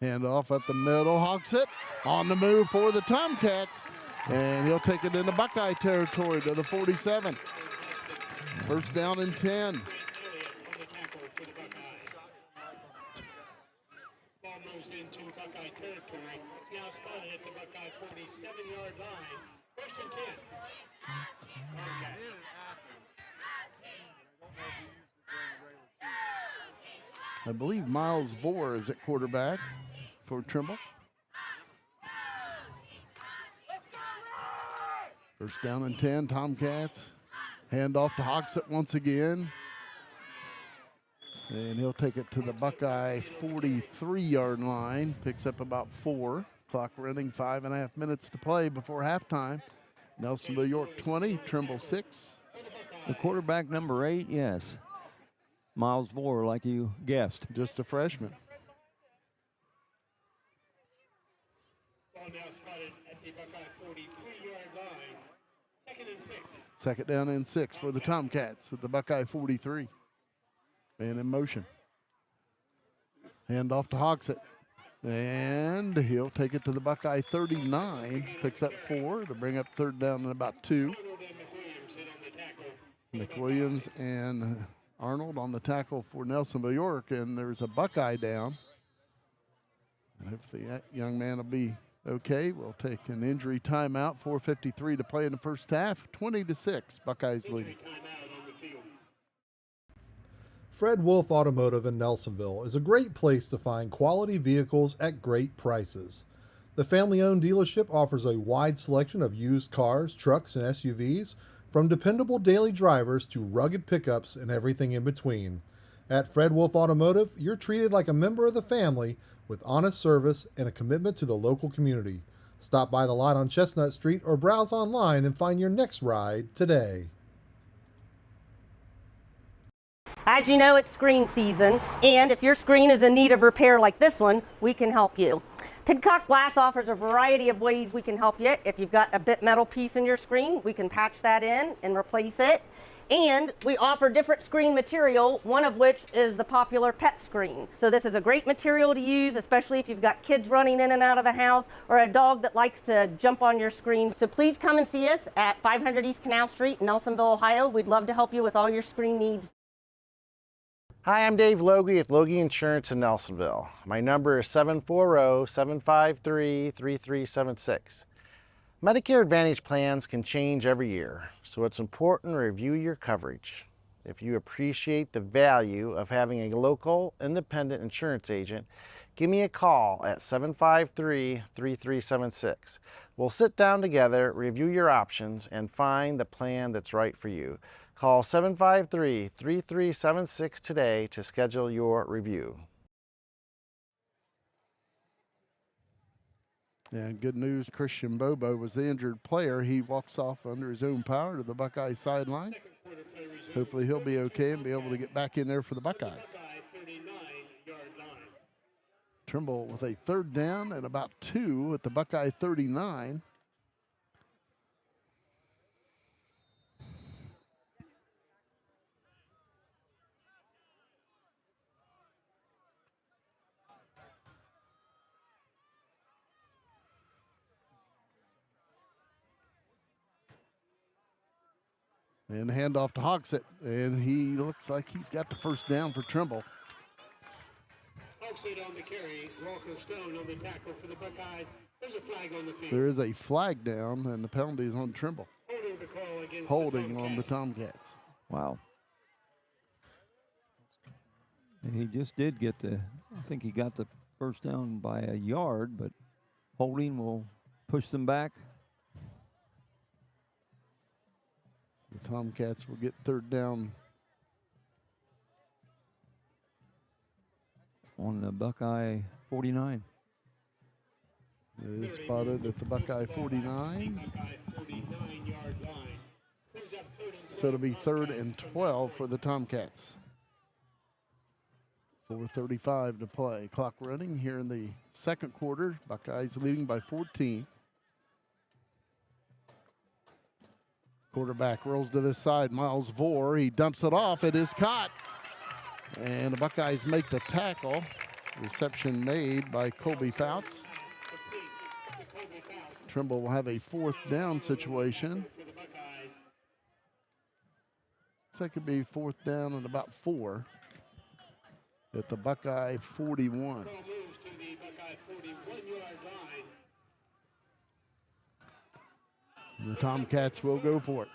C: Handoff up the middle. Hoxett on the move for the Tomcats. And he'll take it into Buckeye territory to the 47. 1st down and 10.
B: Ball moves into Buckeye territory. Now spotted at the Buckeye 47-yard line. 1st and 10.
C: I believe Miles Vore is at quarterback for Trimble. 1st down and 10, Tomcats. Handoff to Hoxett once again. And he'll take it to the Buckeye 43-yard line. Picks up about 4. Clock running, 5.5 minutes to play before halftime. Nelsonville-York 20, Trimble 6.
D: The quarterback number 8, yes. Miles Vore, like you guessed.
C: Just a freshman.
B: Ball now spotted at the Buckeye 43-yard line. 2nd and 6.
C: 2nd down and 6 for the Tomcats at the Buckeye 43. And in motion. Hand off to Hoxett. And he'll take it to the Buckeye 39. Picks up 4 to bring up 3rd down and about 2. McWilliams and Arnold on the tackle for Nelsonville-York. And there's a Buckeye down. And hopefully that young man will be okay. We'll take an injury timeout. 4:53 to play in the first half. 20-6. Buckeyes leading.
E: Fred Wolfe Automotive in Nelsonville is a great place to find quality vehicles at great prices. The family-owned dealership offers a wide selection of used cars, trucks, and SUVs, from dependable daily drivers to rugged pickups and everything in between. At Fred Wolfe Automotive, you're treated like a member of the family with honest service and a commitment to the local community. Stop by the lot on Chestnut Street or browse online and find your next ride today.
I: As you know, it's screen season, and if your screen is in need of repair like this one, we can help you. Pidcock Glass offers a variety of ways we can help you. If you've got a bit metal piece in your screen, we can patch that in and replace it. And we offer different screen material, one of which is the popular pet screen. So this is a great material to use, especially if you've got kids running in and out of the house or a dog that likes to jump on your screen. So please come and see us at 500 East Canal Street, Nelsonville, Ohio. We'd love to help you with all your screen needs.
J: Hi, I'm Dave Loge with Loge Insurance in Nelsonville. My number is 740-753-3376. Medicare Advantage plans can change every year, so it's important to review your coverage. If you appreciate the value of having a local, independent insurance agent, give me a call at 753-3376. We'll sit down together, review your options, and find the plan that's right for you. Call 753-3376 today to schedule your review.
C: And good news, Christian Bobo was the injured player. He walks off under his own power to the Buckeye sideline. Hopefully he'll be okay and be able to get back in there for the Buckeyes. Trimble with a third down and about 2 at the Buckeye 39. And handoff to Hogsett, and he looks like he's got the first down for Trimble.
B: Hogsett on the carry, Walker Stone on the tackle for the Buckeyes. There's a flag on the field.
C: There is a flag down, and the penalty is on Trimble. Holding on the Tomcats.
D: Wow. And he just did get I think he got the first down by a yard, but holding will push them back.
C: The Tomcats will get third down
D: on the Buckeye 49.
C: It is spotted at the Buckeye 49. So it'll be 3rd and 12 for the Tomcats. 4:35 to play. Clock running here in the second quarter. Buckeyes leading by 14. Quarterback rolls to this side. Miles Vore, he dumps it off. It is caught. And the Buckeyes make the tackle. Reception made by Colby Fouts. Trimble will have a 4th down situation. That could be 4th down and about 4 at the Buckeye 41. The Tomcats will go for it.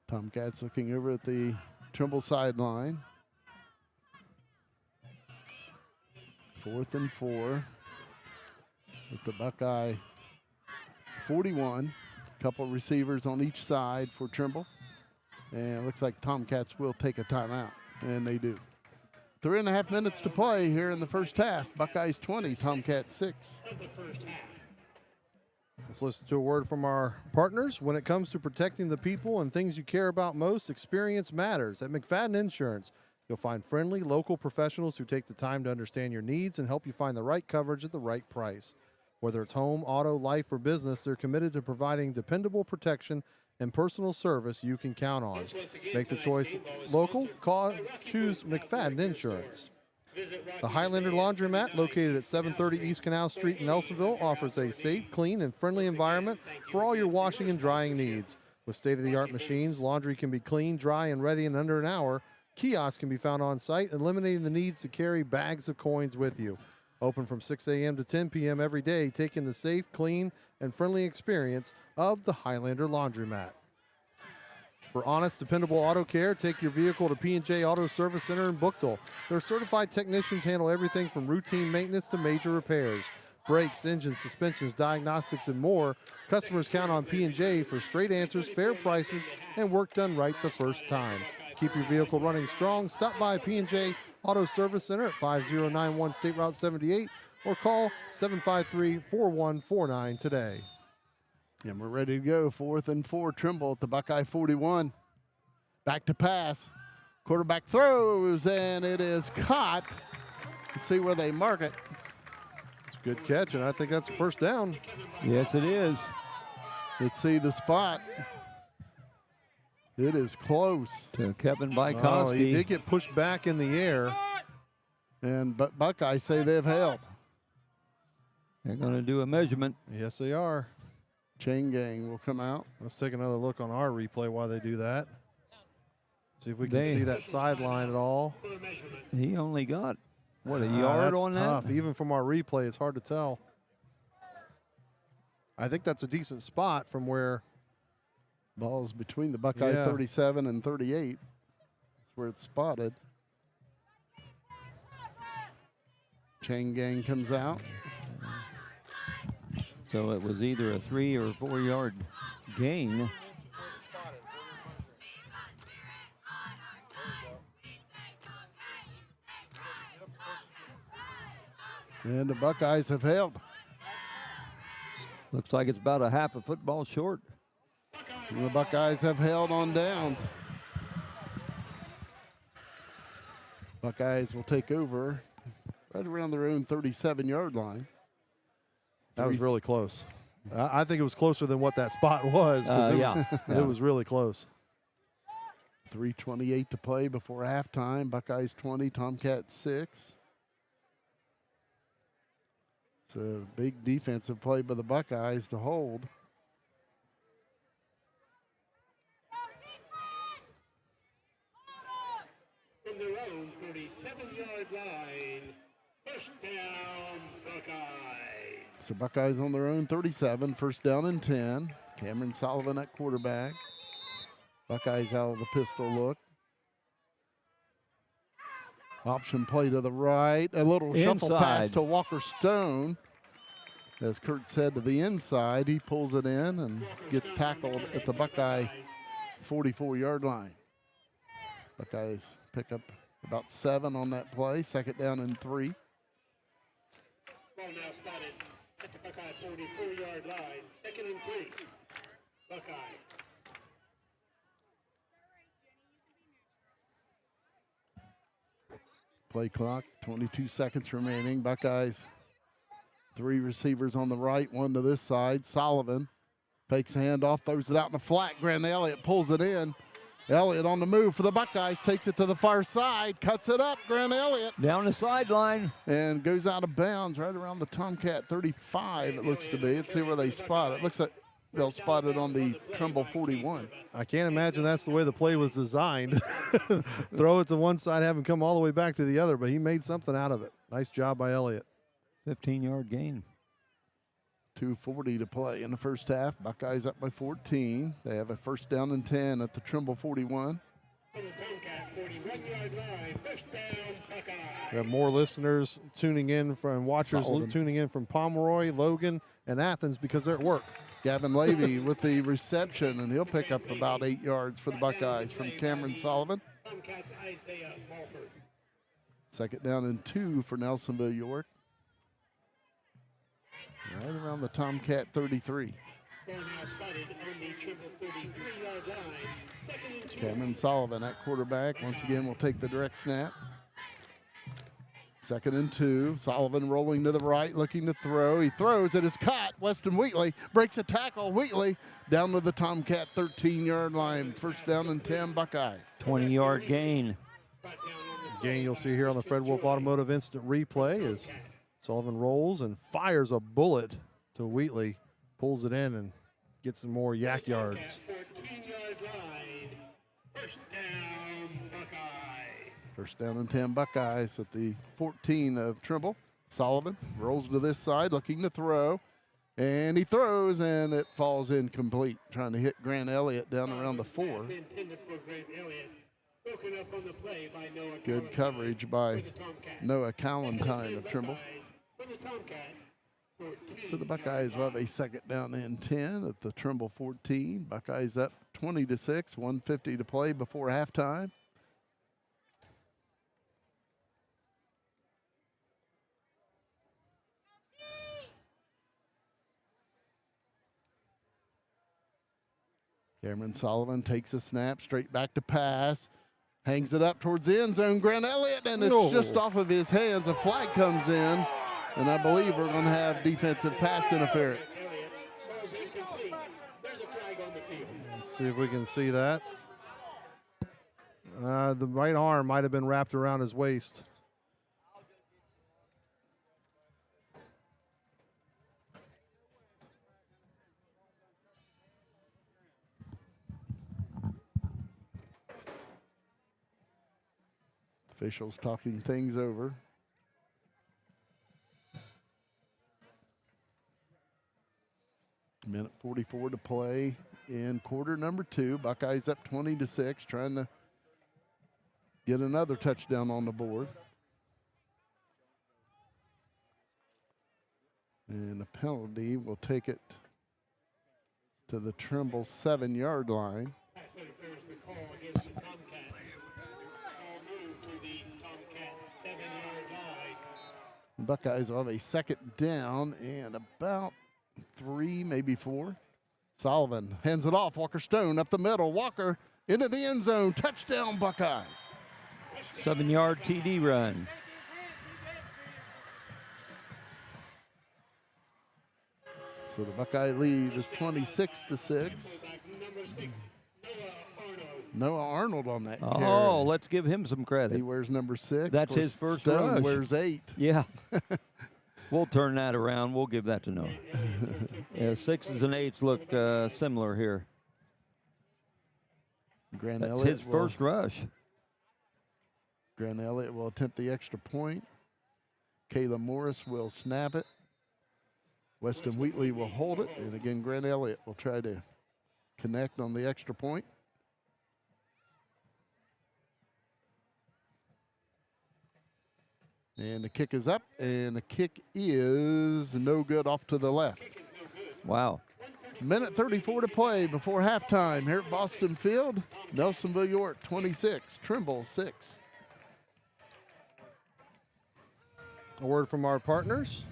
C: Tomcats looking over at the Trimble sideline. 4th and 4 with the Buckeye 41. Couple receivers on each side for Trimble. And it looks like Tomcats will take a timeout, and they do. 3.5 minutes to play here in the first half. Buckeyes 20, Tomcats 6.
E: Let's listen to a word from our partners. When it comes to protecting the people and things you care about most, experience matters. At McFadden Insurance, you'll find friendly, local professionals who take the time to understand your needs and help you find the right coverage at the right price. Whether it's home, auto, life, or business, they're committed to providing dependable protection and personal service you can count on. Make the choice local. Choose McFadden Insurance. The Highlander Laundromat, located at 730 East Canal Street in Nelsonville, offers a safe, clean, and friendly environment for all your washing and drying needs. With state-of-the-art machines, laundry can be clean, dry, and ready in under an hour. Kiosks can be found on site, eliminating the needs to carry bags of coins with you. Open from 6 a.m. to 10 p.m. every day, taking the safe, clean, and friendly experience of the Highlander Laundromat. For honest, dependable auto care, take your vehicle to P&J Auto Service Center in Bookville. Their certified technicians handle everything from routine maintenance to major repairs. Brakes, engines, suspensions, diagnostics, and more. Customers count on P&J for straight answers, fair prices, and work done right the first time. Keep your vehicle running strong. Stop by P&J Auto Service Center at 5091 State Route 78 or call 753-4149 today.
C: And we're ready to go. 4th and 4, Trimble at the Buckeye 41. Back to pass. Quarterback throws, and it is caught. Let's see where they mark it.
E: It's a good catch, and I think that's a first down.
D: Yes, it is.
C: Let's see the spot. It is close.
D: To Kevin Bykowski.
E: Oh, he did get pushed back in the air.
C: And but Buckeyes say they've held.
D: They're going to do a measurement.
E: Yes, they are.
C: Chain gang will come out.
E: Let's take another look on our replay while they do that. See if we can see that sideline at all.
D: He only got, what, a yard on
E: tough.
D: that?
E: Even from our replay, it's hard to tell. I think that's a decent spot from where.
C: Ball's between the Buckeye 37 and 38. That's where it's spotted. Chain gang comes out.
D: So it was either a 3 or 4 yard gain.
C: And the Buckeyes have held.
D: Looks like it's about a half a football short.
C: And the Buckeyes have held on downs. Buckeyes will take over right around their own 37-yard line.
E: That was really close. I think it was closer than what that spot was. It was really close.
C: 3:28 to play before halftime. Buckeyes 20, Tomcats 6. It's a big defensive play by the Buckeyes to hold.
B: From their own 37-yard line, first down, Buckeyes.
C: So Buckeyes on their own 37, first down and 10. Cameron Sullivan at quarterback. Buckeyes out of the pistol look. Option play to the right. A little shuffle pass to Walker Stone. As Kurt said, to the inside. He pulls it in and gets tackled at the Buckeye 44-yard line. Buckeyes pick up about 7 on that play. Second down and 3.
B: Ball now spotted at the Buckeye 44-yard line. Second and 3. Buckeye.
C: Play clock, 22 seconds remaining. Buckeyes, 3 receivers on the right, 1 to this side. Sullivan fakes a handoff, throws it out in the flat. Grant Elliott pulls it in. Elliott on the move for the Buckeyes, takes it to the far side, cuts it up. Grant Elliott.
D: Down the sideline.
C: And goes out of bounds right around the Tomcat 35, it looks to be. Let's see where they spot it. Looks like they'll spot it on the Trimble 41.
E: I can't imagine that's the way the play was designed. Throw it to one side, have him come all the way back to the other, but he made something out of it. Nice job by Elliott.
D: 15-yard gain.
C: 2:40 to play in the first half. Buckeyes up by 14. They have a first down and 10 at the Trimble 41.
E: We have more listeners tuning in from watchers tuning in from Pomeroy, Logan, and Athens because they're at work.
C: Gavin Levy with the reception, and he'll pick up about 8 yards for the Buckeyes from Cameron Sullivan. Second down and 2 for Nelsonville-York. Right around the Tomcat 33. Cameron Sullivan at quarterback. Once again, will take the direct snap. Second and 2. Sullivan rolling to the right, looking to throw. He throws. It is caught. Weston Wheatley breaks a tackle. Wheatley down to the Tomcat 13-yard line. First down and 10, Buckeyes.
D: 20-yard gain.
E: Gain you'll see here on the Fred Wolfe Automotive Instant Replay is Sullivan rolls and fires a bullet to Wheatley. Pulls it in and gets some more yak yards.
B: 14-yard line. First down, Buckeyes.
C: First down and 10 Buckeyes at the 14 of Trimble. Sullivan rolls to this side, looking to throw. And he throws, and it falls incomplete. Trying to hit Grant Elliott down around the 4. Good coverage by Noah Callentine of Trimble. So the Buckeyes will have a second down and 10 at the Trimble 14. Buckeyes up 20-6, 1:50 to play before halftime. Cameron Sullivan takes a snap, straight back to pass, hangs it up towards the end zone. Grant Elliott, and it's just off of his hands. A flag comes in, and I believe we're going to have defensive pass interference.
E: Let's see if we can see that. The right arm might have been wrapped around his waist.
C: Officials talking things over. Minute 44 to play in quarter number 2. Buckeyes up 20-6, trying to get another touchdown on the board. And a penalty will take it to the Trimble 7-yard line. Buckeyes will have a second down and about 3, maybe 4. Sullivan hands it off. Walker Stone up the middle. Walker into the end zone. Touchdown, Buckeyes.
D: 7-yard TD run.
C: So the Buckeye lead is 26-6. Noah Arnold on that carry.
D: Oh, let's give him some credit.
C: He wears number 6.
D: That's his first
C: Stone
D: rush.
C: Wears 8.
D: Yeah. We'll turn that around. We'll give that to Noah. Yeah, 6s and 8s look similar here.
C: Grant
D: That's
C: Elliott
D: his first rush.
C: Grant Elliott will attempt the extra point. Kayla Morris will snap it. Weston Wheatley will hold it. And again, Grant Elliott will try to connect on the extra point. And the kick is up, and the kick is no good, off to the left.
D: Wow.
C: Minute 34 to play before halftime here at Boston Field. Nelsonville-York 26, Trimble 6.
E: A word from our partners.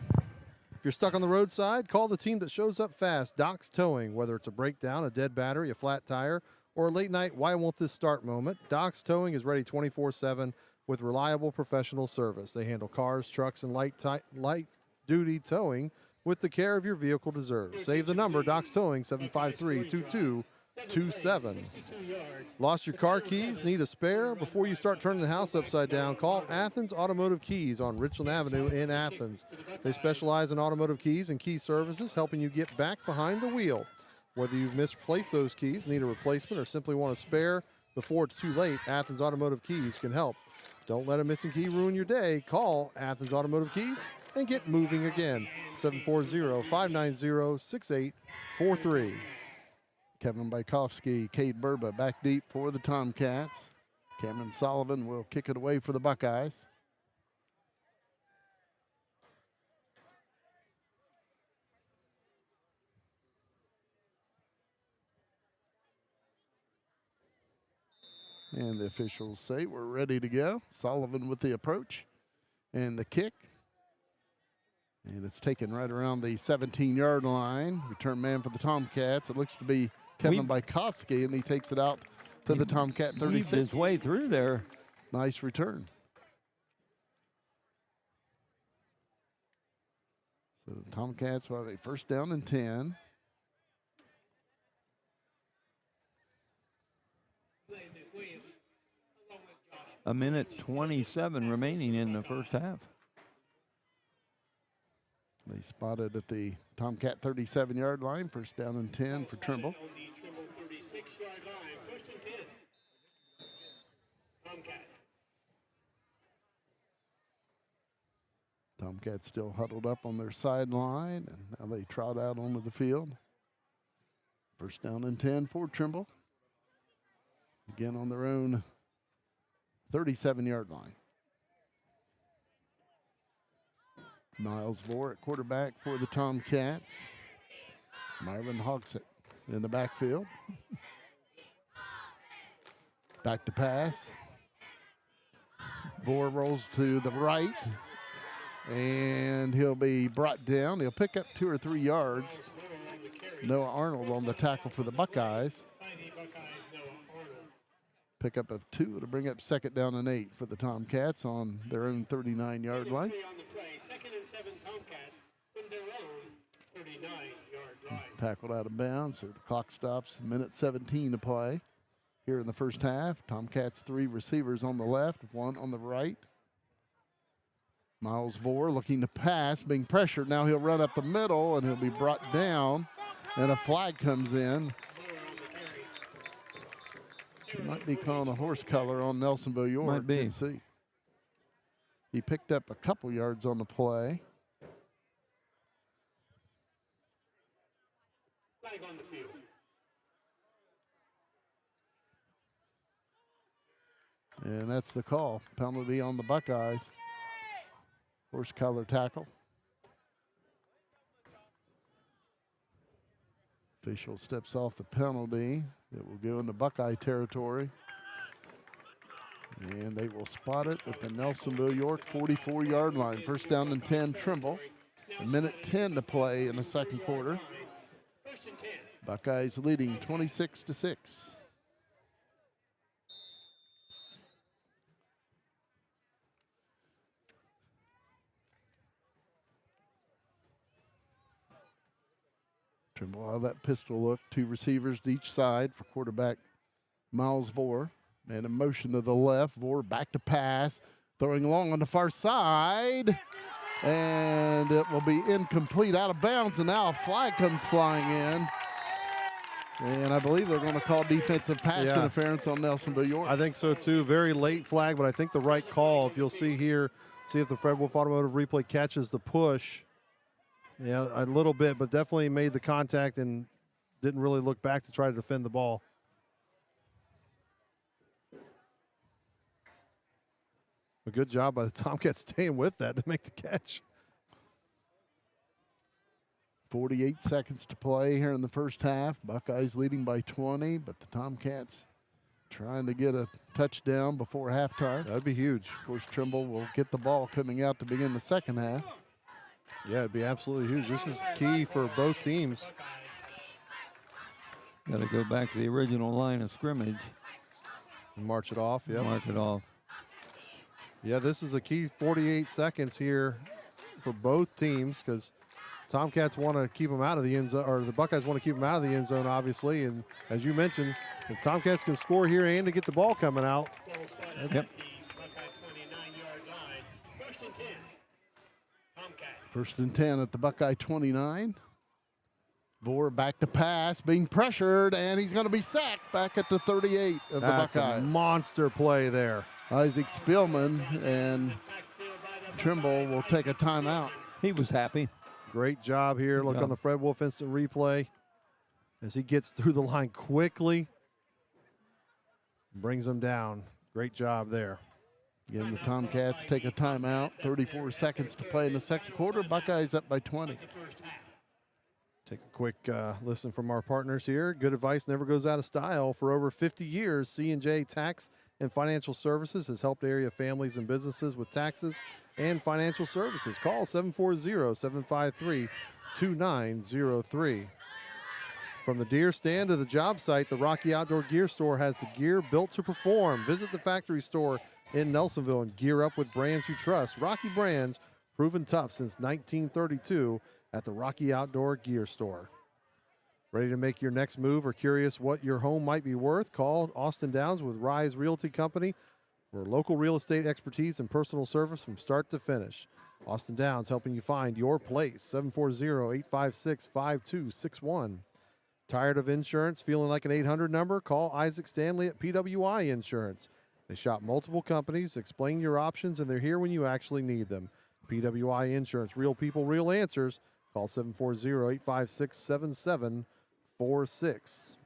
E: If you're stuck on the roadside, call the team that shows up fast, Doc's Towing. Whether it's a breakdown, a dead battery, a flat tire, or a late night why won't this start moment, Doc's Towing is ready 24/7 with reliable professional service. They handle cars, trucks, and light-duty towing with the care of your vehicle deserves. Save the number, Doc's Towing, 753-2227. Lost your car keys? Need a spare? Before you start turning the house upside down, call Athens Automotive Keys on Richland Avenue in Athens. They specialize in automotive keys and key services, helping you get back behind the wheel. Whether you've misplaced those keys, need a replacement, or simply want a spare before it's too late, Athens Automotive Keys can help. Don't let a missing key ruin your day. Call Athens Automotive Keys and get moving again. 740-590-6843.
C: Kevin Bykowski, Cade Burba back deep for the Tomcats. Cameron Sullivan will kick it away for the Buckeyes. And the officials say we're ready to go. Sullivan with the approach and the kick. And it's taken right around the 17-yard line. Return man for the Tomcats. It looks to be Kevin Bykowski, and he takes it out to the Tomcat 36.
D: His way through there.
C: Nice return. So the Tomcats will have a first down and 10.
D: A minute 27 remaining in the first half.
C: They spotted at the Tomcat 37-yard line. First down and 10 for Trimble. Tomcats still huddled up on their sideline, and now they trot out onto the field. First down and 10 for Trimble. Again on their own 37-yard line. Niles Vore at quarterback for the Tomcats. Myron Hogsett in the backfield. Back to pass. Vore rolls to the right, and he'll be brought down. He'll pick up 2 or 3 yards. Noah Arnold on the tackle for the Buckeyes. Pickup of 2 to bring up 2nd down and 8 for the Tomcats on their own 39-yard line.
B: On the play, 2nd and 7 Tomcats from their own 39-yard line.
C: Tackled out of bounds, so the clock stops. Minute 17 to play here in the first half. Tomcats 3 receivers on the left, 1 on the right. Miles Vore looking to pass, being pressured. Now he'll run up the middle, and he'll be brought down, and a flag comes in. He might be calling a horse color on Nelsonville-York.
D: Might be.
C: Let's see. He picked up a couple yards on the play.
B: Flag on the field.
C: And that's the call. Penalty on the Buckeyes. Horse collar tackle. Official steps off the penalty. It will go into Buckeye territory. And they will spot it at the Nelsonville-York 44-yard line. First down and 10, Trimble. A minute 10 to play in the second quarter. Buckeyes leading 26-6. Trimble out of that pistol look. 2 receivers to each side for quarterback Miles Vore. And a motion to the left. Vore back to pass. Throwing long on the far side. And it will be incomplete, out of bounds. And now a flag comes flying in. And I believe they're going to call defensive pass interference on Nelsonville-York.
E: I think so too. Very late flag, but I think the right call. If you'll see here, see if the Fred Wolfe Automotive replay catches the push. Yeah, a little bit, but definitely made the contact and didn't really look back to try to defend the ball. A good job by the Tomcats staying with that to make the catch.
C: 48 seconds to play here in the first half. Buckeyes leading by 20, but the Tomcats trying to get a touchdown before halftime.
E: That'd be huge.
C: Of course, Trimble will get the ball coming out to begin the second half.
E: Yeah, it'd be absolutely huge. This is key for both teams.
D: Got to go back to the original line of scrimmage.
E: And march it off, yeah.
D: Mark it off.
E: Yeah, this is a key 48 seconds here for both teams because Tomcats want to keep them out of the end zone, or the Buckeyes want to keep them out of the end zone, obviously. And as you mentioned, if Tomcats can score here and to get the ball coming out.
D: Yep.
C: First and 10 at the Buckeye 29. Vore back to pass, being pressured, and he's going to be sacked back at the 38 of the Buckeyes.
E: That's a monster play there.
C: Isaac Spielman and Trimble will take a timeout.
D: He was happy.
E: Great job here. Look on the Fred Wolfe instant replay as he gets through the line quickly. Brings them down. Great job there.
C: Again, the Tomcats take a timeout. 34 seconds to play in the second quarter. Buckeyes up by 20.
E: Take a quick listen from our partners here. Good advice never goes out of style. For over 50 years, C&J Tax and Financial Services has helped area families and businesses with taxes and financial services. Call 740-753-2903. From the deer stand to the job site, the Rocky Outdoor Gear Store has the gear built to perform. Visit the factory store in Nelsonville and gear up with brands you trust. Rocky brands, proven tough since 1932 at the Rocky Outdoor Gear Store. Ready to make your next move or curious what your home might be worth? Call Austin Downs with Rise Realty Company for local real estate expertise and personal service from start to finish. Austin Downs helping you find your place. 740-856-5261. Tired of insurance, feeling like an 800 number? Call Isaac Standley at PWI Insurance. They shop multiple companies, explain your options, and they're here when you actually need them. PWI Insurance, real people, real answers. Call 740-856-7746.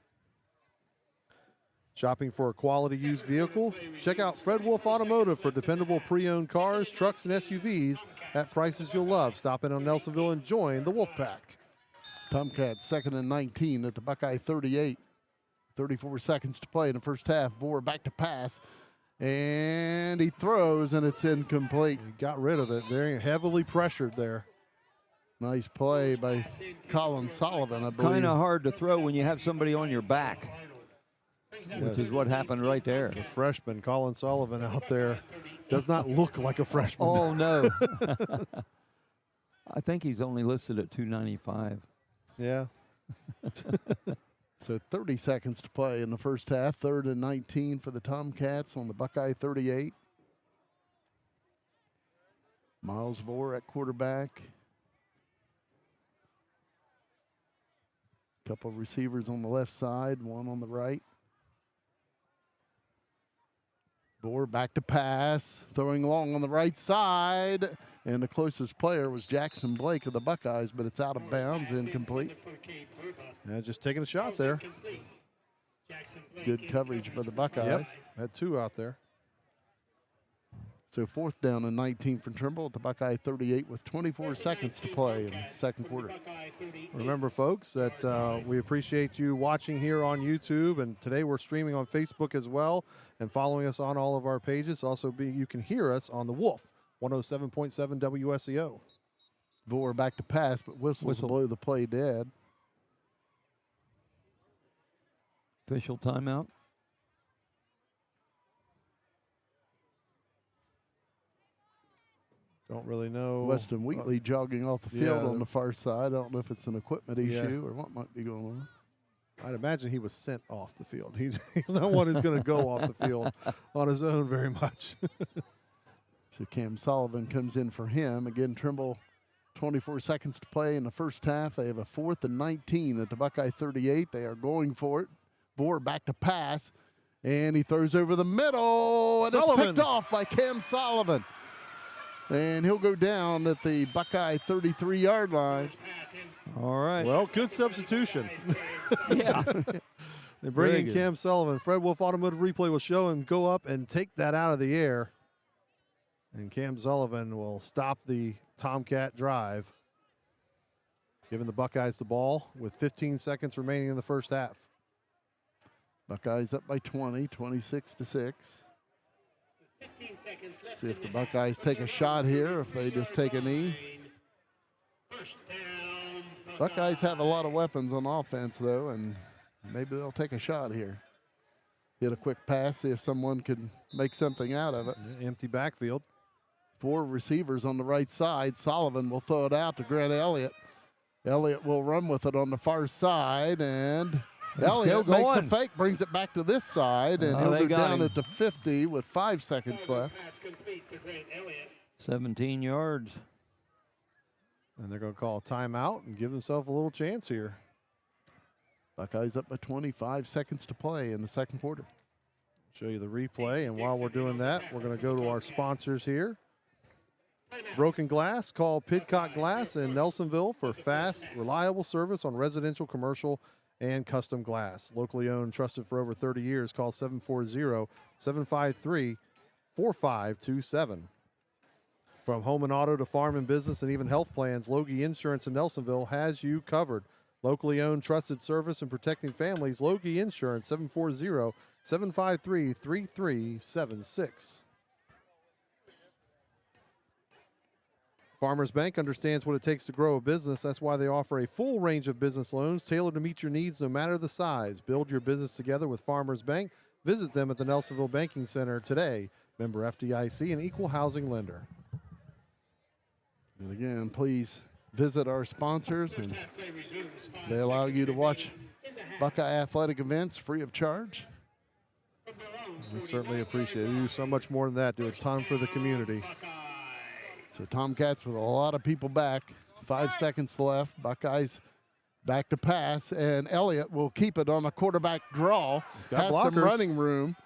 E: Shopping for a quality used vehicle? Check out Fred Wolfe Automotive for dependable pre-owned cars, trucks, and SUVs at prices you'll love. Stop in on Nelsonville and join the Wolf Pack.
C: Tomcats second and 19 at the Buckeye 38. 34 seconds to play in the first half. Vore back to pass. And he throws, and it's incomplete.
E: He got rid of it. Very heavily pressured there.
C: Nice play by Colin Sullivan, I believe.
D: Kind of hard to throw when you have somebody on your back. which is what happened right there.
E: The freshman, Colin Sullivan, out there does not look like a freshman.
D: Oh, no. I think he's only listed at 295.
E: Yeah.
C: So 30 seconds to play in the first half. 3rd and 19 for the Tomcats on the Buckeye 38. Miles Vore at quarterback. Couple of receivers on the left side, one on the right. Vore back to pass, throwing long on the right side. And the closest player was Jackson Blake of the Buckeyes, but it's out of bounds, incomplete.
E: Yeah, just taking a shot there.
C: Good coverage for the Buckeyes.
E: Yep, had 2 out there.
C: So 4th down and 19 from Trimble at the Buckeye 38 with 24 seconds to play in the second quarter.
E: Remember, folks, that we appreciate you watching here on YouTube, and today we're streaming on Facebook as well and following us on all of our pages. Also, you can hear us on the Wolfe 107.7 WSEO.
C: Vore back to pass, but whistle. Blow the play dead.
D: Official timeout.
E: Don't really know.
C: Weston Wheatley jogging off the field on the far side. I don't know if it's an equipment issue or what might be going on.
E: I'd imagine he was sent off the field. He's not one who's going to go off the field on his own very much.
C: So Cam Sullivan comes in for him. Again, Trimble, 24 seconds to play in the first half. They have a 4th and 19 at the Buckeye 38. They are going for it. Vore back to pass, and he throws over the middle, and it's picked off by Cam Sullivan. And he'll go down at the Buckeye 33-yard line.
D: All right.
E: Well, good substitution.
D: Yeah.
E: They bring in Cam Sullivan. Fred Wolfe Automotive Replay will show him go up and take that out of the air. And Cam Sullivan will stop the Tomcat drive, giving the Buckeyes the ball with 15 seconds remaining in the first half.
C: Buckeyes up by 20, 26-6. See if the Buckeyes take a shot here, if they just take a knee. Buckeyes have a lot of weapons on offense, though, and maybe they'll take a shot here. Hit a quick pass, see if someone can make something out of it.
E: Yeah, empty backfield.
C: 4 receivers on the right side. Sullivan will throw it out to Grant Elliott. Elliott will run with it on the far side, and Elliott makes a fake, brings it back to this side, and he'll go down at the 50 with 5 seconds left.
D: 17 yards.
E: And they're going to call a timeout and give themselves a little chance here.
C: Buckeyes up by 25 seconds to play in the second quarter.
E: Show you the replay, and while we're doing that, we're going to go to our sponsors here. Broken Glass, call Pidcock Glass in Nelsonville for fast, reliable service on residential, commercial, and custom glass. Locally owned, trusted for over 30 years. Call 740-753-4527. From home and auto to farm and business and even health plans, Loge Insurance in Nelsonville has you covered. Locally owned, trusted service and protecting families. Loge Insurance, 740-753-3376. Farmers Bank understands what it takes to grow a business. That's why they offer a full range of business loans tailored to meet your needs no matter the size. Build your business together with Farmers Bank. Visit them at the Nelsonville Banking Center today. Member FDIC, an equal housing lender.
C: And again, please visit our sponsors, and they allow you to watch Buckeye athletic events free of charge.
E: We certainly appreciate it. You do so much more than that. Do a ton for the community.
C: So Tomcats with a lot of people back. 5 seconds left. Buckeyes back to pass, and Elliott will keep it on a quarterback draw. Has some running room.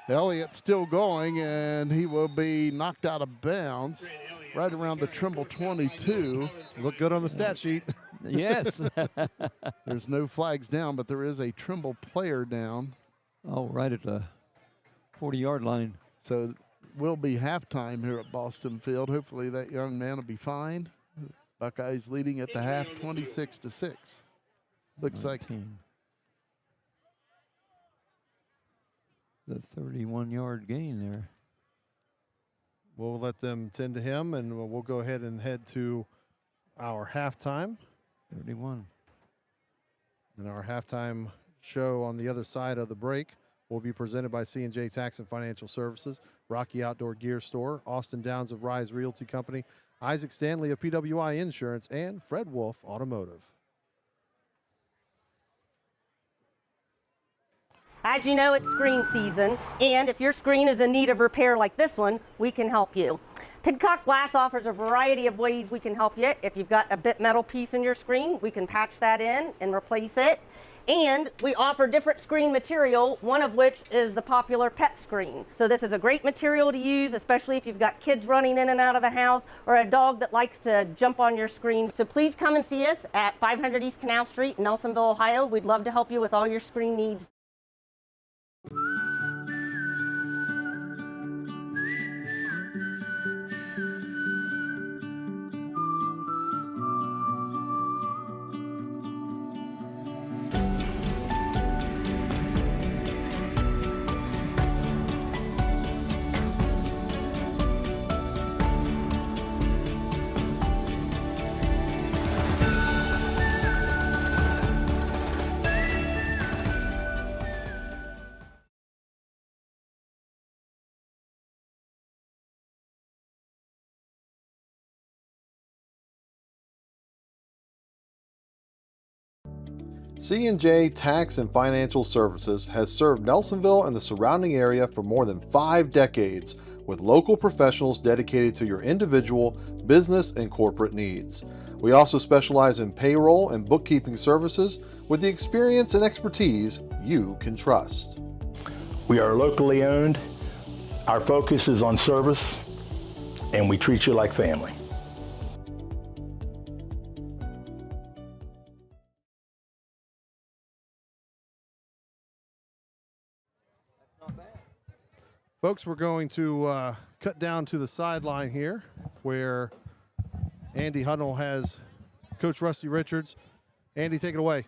C: Elliott still going, and he will be knocked out of bounds right around the Trimble 22.
E: Look good on the stat sheet.
D: Yes.
C: There's no flags down, but there is a Trimble player down.
D: Oh, right at the 40-yard line.
C: So will be halftime here at Boston Field. Hopefully that young man will be fine. Buckeyes leading at the half 26-6. Looks 19. Like
D: the 31-yard gain there.
E: We'll let them tend to him, and we'll go ahead and head to our halftime.
D: 31.
E: And our halftime show on the other side of the break will be presented by C&J Tax and Financial Services, Rocky Outdoor Gear Store, Austin Downs of Rise Realty Company, Isaac Standley of PWI Insurance, and Fred Wolfe Automotive.
I: As you know, it's screen season, and if your screen is in need of repair like this one, we can help you. Pidcock Glass offers a variety of ways we can help you. If you've got a bit metal piece in your screen, we can patch that in and replace it. And we offer different screen material, one of which is the popular pet screen. So this is a great material to use, especially if you've got kids running in and out of the house or a dog that likes to jump on your screen. So please come and see us at 500 East Canal Street, Nelsonville, Ohio. We'd love to help you with all your screen needs.
H: C&J Tax and Financial Services has served Nelsonville and the surrounding area for more than 5 decades with local professionals dedicated to your individual, business, and corporate needs. We also specialize in payroll and bookkeeping services with the experience and expertise you can trust.
F: We are locally owned. Our focus is on service, and we treat you like family.
E: Folks, we're going to cut down to the sideline here where Andy Hudnall has Coach Rusty Richards. Andy, take it away.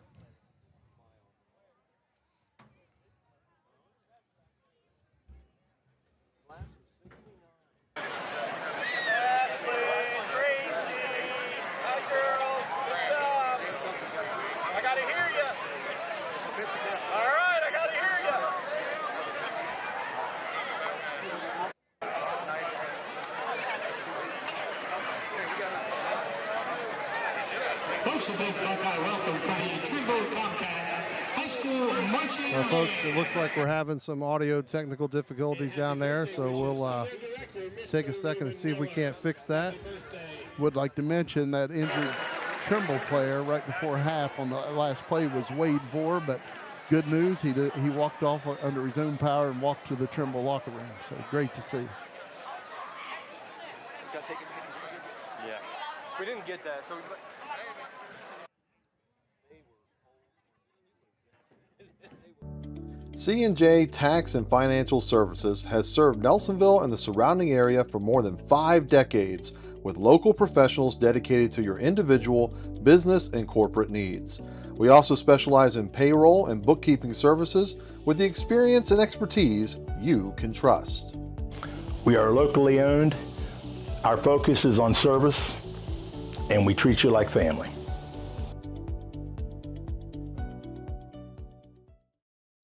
B: Folks, a big Buckeye welcome to the Trimble Tomcats High School Marching.
E: Well, folks, it looks like we're having some audio technical difficulties down there, so we'll take a second and see if we can't fix that.
C: Would like to mention that injured Trimble player right before half on the last play was Wade Vore, but good news, he walked off under his own power and walked to the Trimble locker room, so great to see.
K: Yeah, we didn't get that, so
H: C&J Tax and Financial Services has served Nelsonville and the surrounding area for more than 5 decades with local professionals dedicated to your individual, business, and corporate needs. We also specialize in payroll and bookkeeping services with the experience and expertise you can trust.
F: We are locally owned. Our focus is on service, and we treat you like family.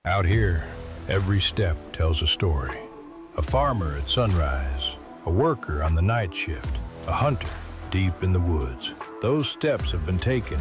G: Out here, every step tells a story. A farmer at sunrise, a worker on the night shift, a hunter deep in the woods. Those steps have been taken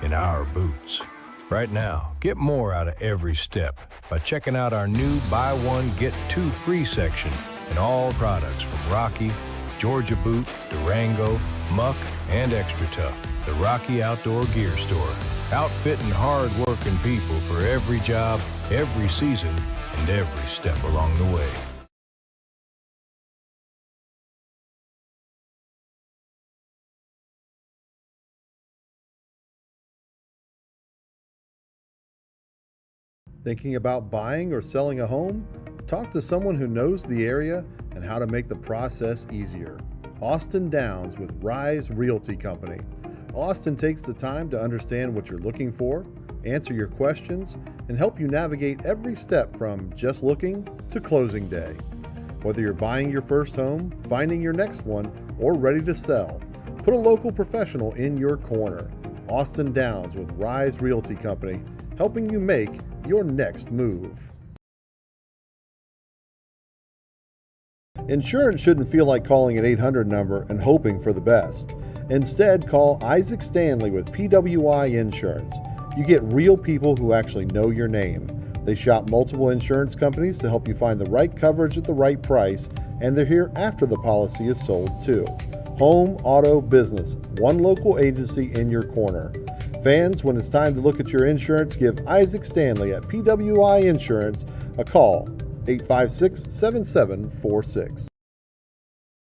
G: in our boots. Right now, get more out of every step by checking out our new buy one, get 2 free section in all products from Rocky, Georgia Boot, Durango, Muck, and Extra Tough. The Rocky Outdoor Gear Store. Outfitting hard-working people for every job, every season, and every step along the way.
H: Thinking about buying or selling a home? Talk to someone who knows the area and how to make the process easier. Austin Downs with Rise Realty Company. Austin takes the time to understand what you're looking for, answer your questions, and help you navigate every step from just looking to closing day. Whether you're buying your first home, finding your next one, or ready to sell, put a local professional in your corner. Austin Downs with Rise Realty Company, helping you make your next move. Insurance shouldn't feel like calling an 800 number and hoping for the best. Instead, call Isaac Standley with PWI Insurance. You get real people who actually know your name. They shop multiple insurance companies to help you find the right coverage at the right price, and they're here after the policy is sold too. Home, auto, business, one local agency in your corner. Fans, when it's time to look at your insurance, give Isaac Standley at PWI Insurance a call, 856-7746.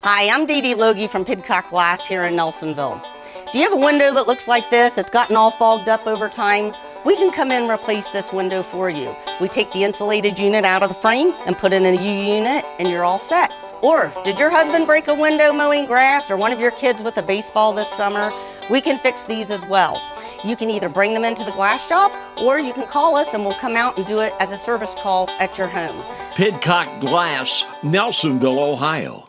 I: Hi, I'm Dee Dee Loge from Pidcock Glass here in Nelsonville. Do you have a window that looks like this? It's gotten all fogged up over time. We can come in and replace this window for you. We take the insulated unit out of the frame and put in a U-unit and you're all set. Or, did your husband break a window mowing grass or one of your kids with a baseball this summer? We can fix these as well. You can either bring them into the glass shop or you can call us and we'll come out and do it as a service call at your home.
L: Pidcock Glass, Nelsonville, Ohio.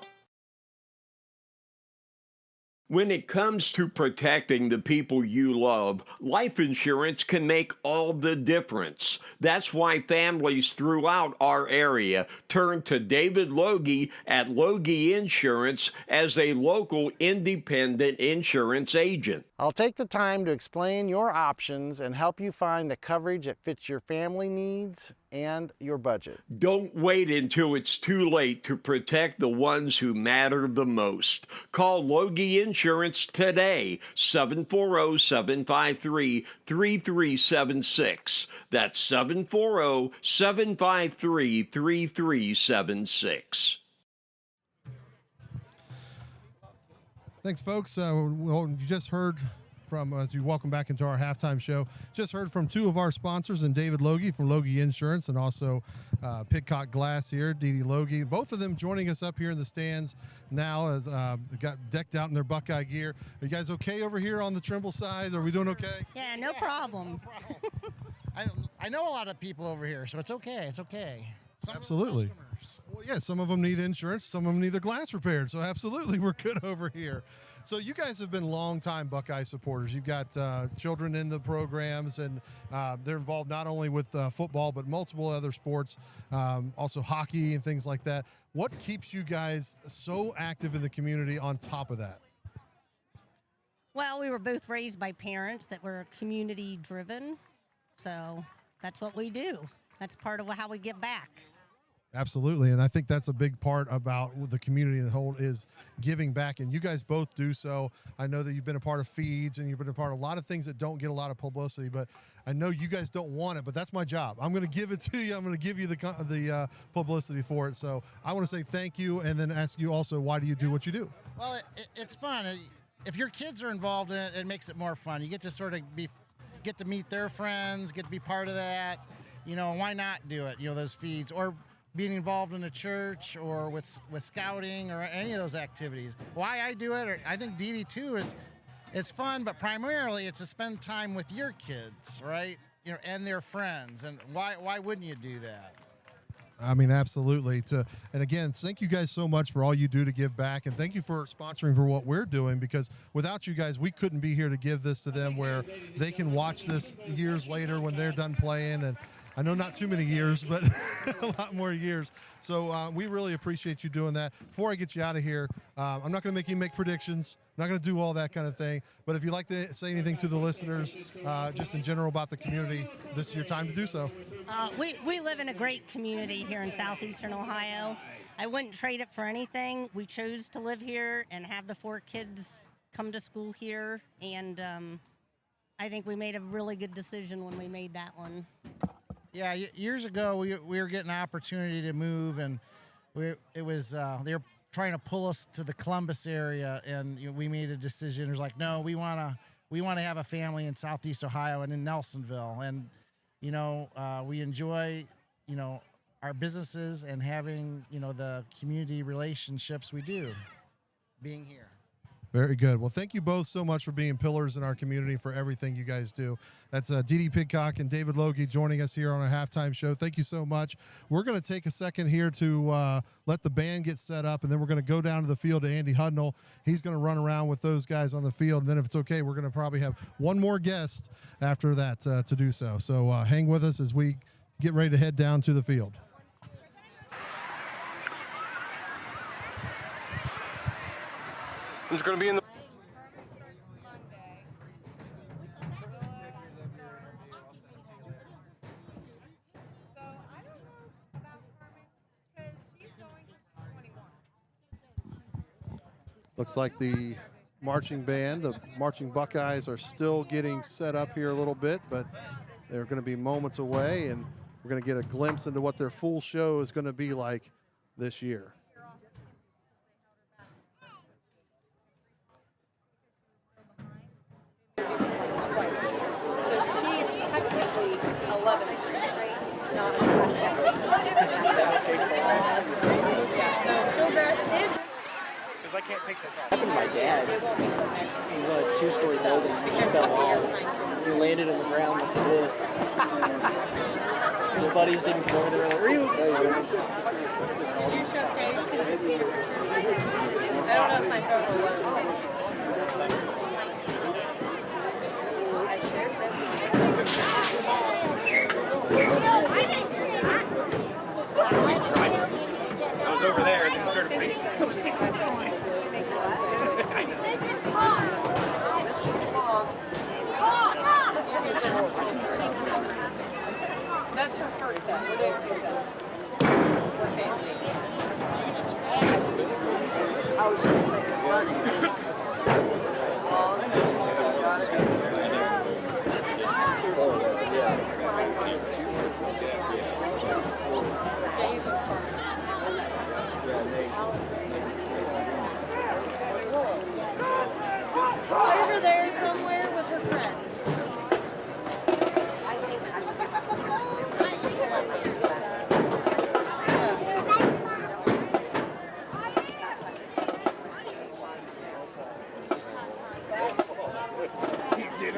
L: When it comes to protecting the people you love, life insurance can make all the difference. That's why families throughout our area turn to David Loge at Loge Insurance as a local independent insurance agent.
J: I'll take the time to explain your options and help you find the coverage that fits your family needs and your budget.
L: Don't wait until it's too late to protect the ones who matter the most. Call Loge Insurance today, 740-753-3376. That's 740-753-3376.
E: Thanks, folks. Well, you just heard from, as you welcome back into our halftime show, just heard from two of our sponsors, and David Loge from Loge Insurance and also Pidcock Glass here, Dee Dee Loge. Both of them joining us up here in the stands now as they got decked out in their Buckeye gear. Are you guys okay over here on the Trimble side? Are we doing okay?
N: Yeah, no problem.
J: I know a lot of people over here, so it's okay. It's okay.
E: Absolutely. Well, yeah, some of them need insurance, some of them need their glass repaired, so absolutely we're good over here. So you guys have been longtime Buckeye supporters. You've got children in the programs, and they're involved not only with football, but multiple other sports, also hockey and things like that. What keeps you guys so active in the community on top of that?
N: Well, we were both raised by parents that were community driven, so that's what we do. That's part of how we give back.
E: Absolutely, and I think that's a big part about the community as a whole is giving back, and you guys both do so. I know that you've been a part of feeds, and you've been a part of a lot of things that don't get a lot of publicity, but I know you guys don't want it, but that's my job. I'm going to give it to you. I'm going to give you the publicity for it, so I want to say thank you, and then ask you also, why do you do what you do?
J: Well, it's fun. If your kids are involved in it, it makes it more fun. You get to sort of get to meet their friends, get to be part of that. You know, why not do it? You know, those feeds, or being involved in a church or with scouting or any of those activities. Why I do it, or I think Dee Dee too, is it's fun, but primarily it's to spend time with your kids, right? You know, and their friends. And why wouldn't you do that?
E: I mean, absolutely. And again, thank you guys so much for all you do to give back, and thank you for sponsoring for what we're doing, because without you guys, we couldn't be here to give this to them where they can watch this years later when they're done playing. And I know not too many years, but a lot more years. So we really appreciate you doing that. Before I get you out of here, I'm not going to make you make predictions. I'm not going to do all that kind of thing. But if you'd like to say anything to the listeners, just in general about the community, this is your time to do so.
N: We live in a great community here in southeastern Ohio. I wouldn't trade it for anything. We chose to live here and have the 4 kids come to school here. And I think we made a really good decision when we made that one.
J: Yeah, years ago we were getting an opportunity to move, and they were trying to pull us to the Columbus area, and we made a decision. It was like, no, we want to have a family in Southeast Ohio and in Nelsonville, and we enjoy our businesses and having the community relationships we do, being here.
E: Very good. Well, thank you both so much for being pillars in our community, for everything you guys do. That's Dee Dee Pidcock and David Loge joining us here on our halftime show. Thank you so much. We're going to take a second here to let the band get set up, and then we're going to go down to the field to Andy Hudnall. He's going to run around with those guys on the field, and then if it's okay, we're going to probably have one more guest after that to do so. So hang with us as we get ready to head down to the field.
K: Who's going to be in the...
E: Looks like the marching band, the marching Buckeyes, are still getting set up here a little bit, but they're going to be moments away, and we're going to get a glimpse into what their full show is going to be like this year.
T: So she's technically 11th, not a
K: Because I can't take this off.
O: Happened to my dad. He was a two-story building. He just fell off. He landed in the ground like this. His buddies didn't come over there. Did you
T: show Craig? I don't know if my photo was.
K: I was over there and then started facing.
T: That's her first set. We're doing 2 sets. We're fancy. I was just over there somewhere with her friend.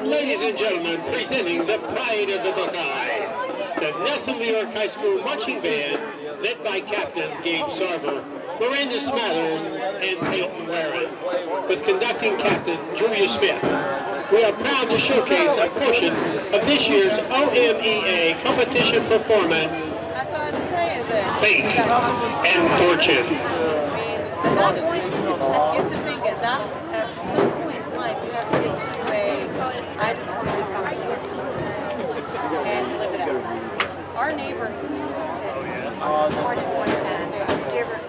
B: Ladies and gentlemen, presenting the pride of the Buckeyes, the Nelsonville-York High School Marching Band, led by Captains Gabe Sarver, Miranda Smathers, and Peyton Warren, with conducting Captain Julia Smith. We are proud to showcase a portion of this year's OMEA competition performance, Fate and Fortune.
T: I mean, at that point, you have to think at some point in life, you have to get to I just want to be comfortable and live it out. Our neighbors. Oh, yeah? Did you ever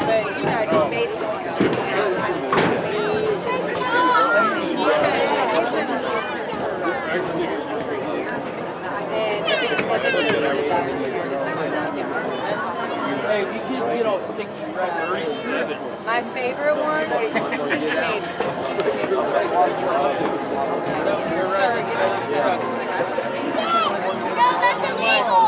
T: but, you know, I just made it.
O: Hey, we can't get all sticky right 37.
T: My favorite one is that's illegal.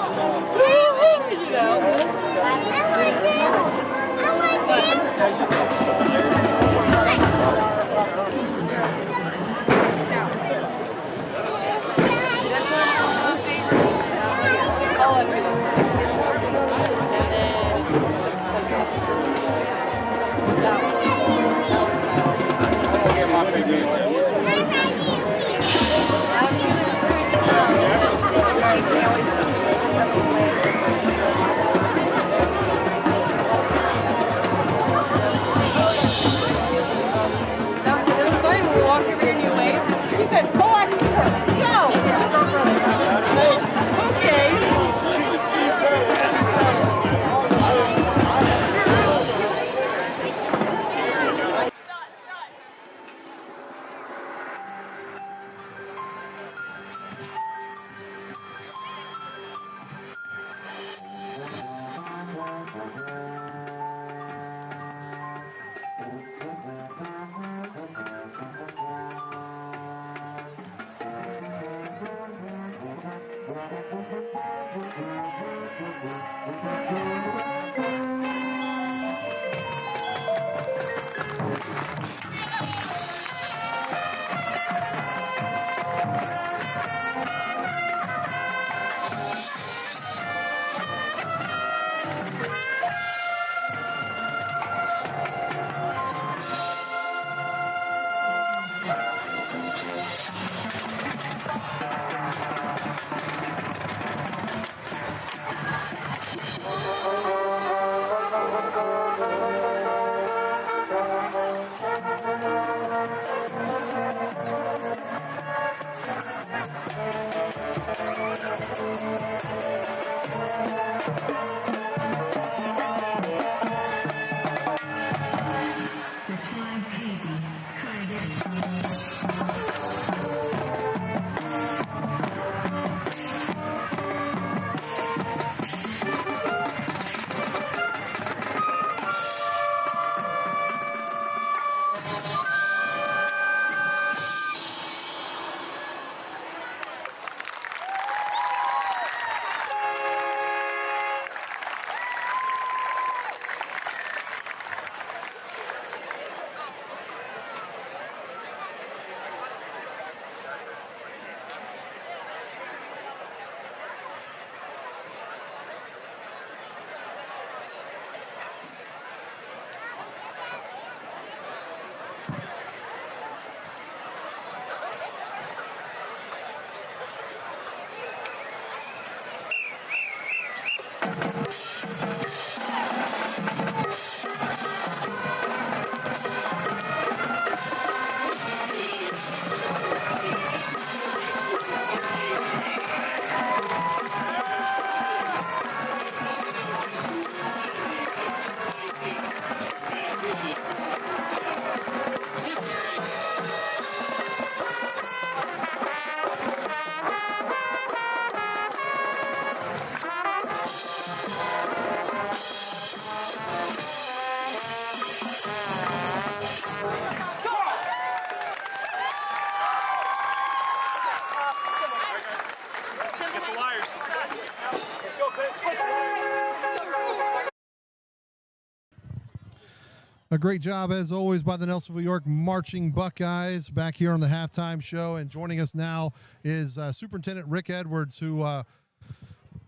E: A great job, as always, by the Nelsonville-York Marching Buckeyes back here on the halftime show. And joining us now is Superintendent Rick Edwards, who,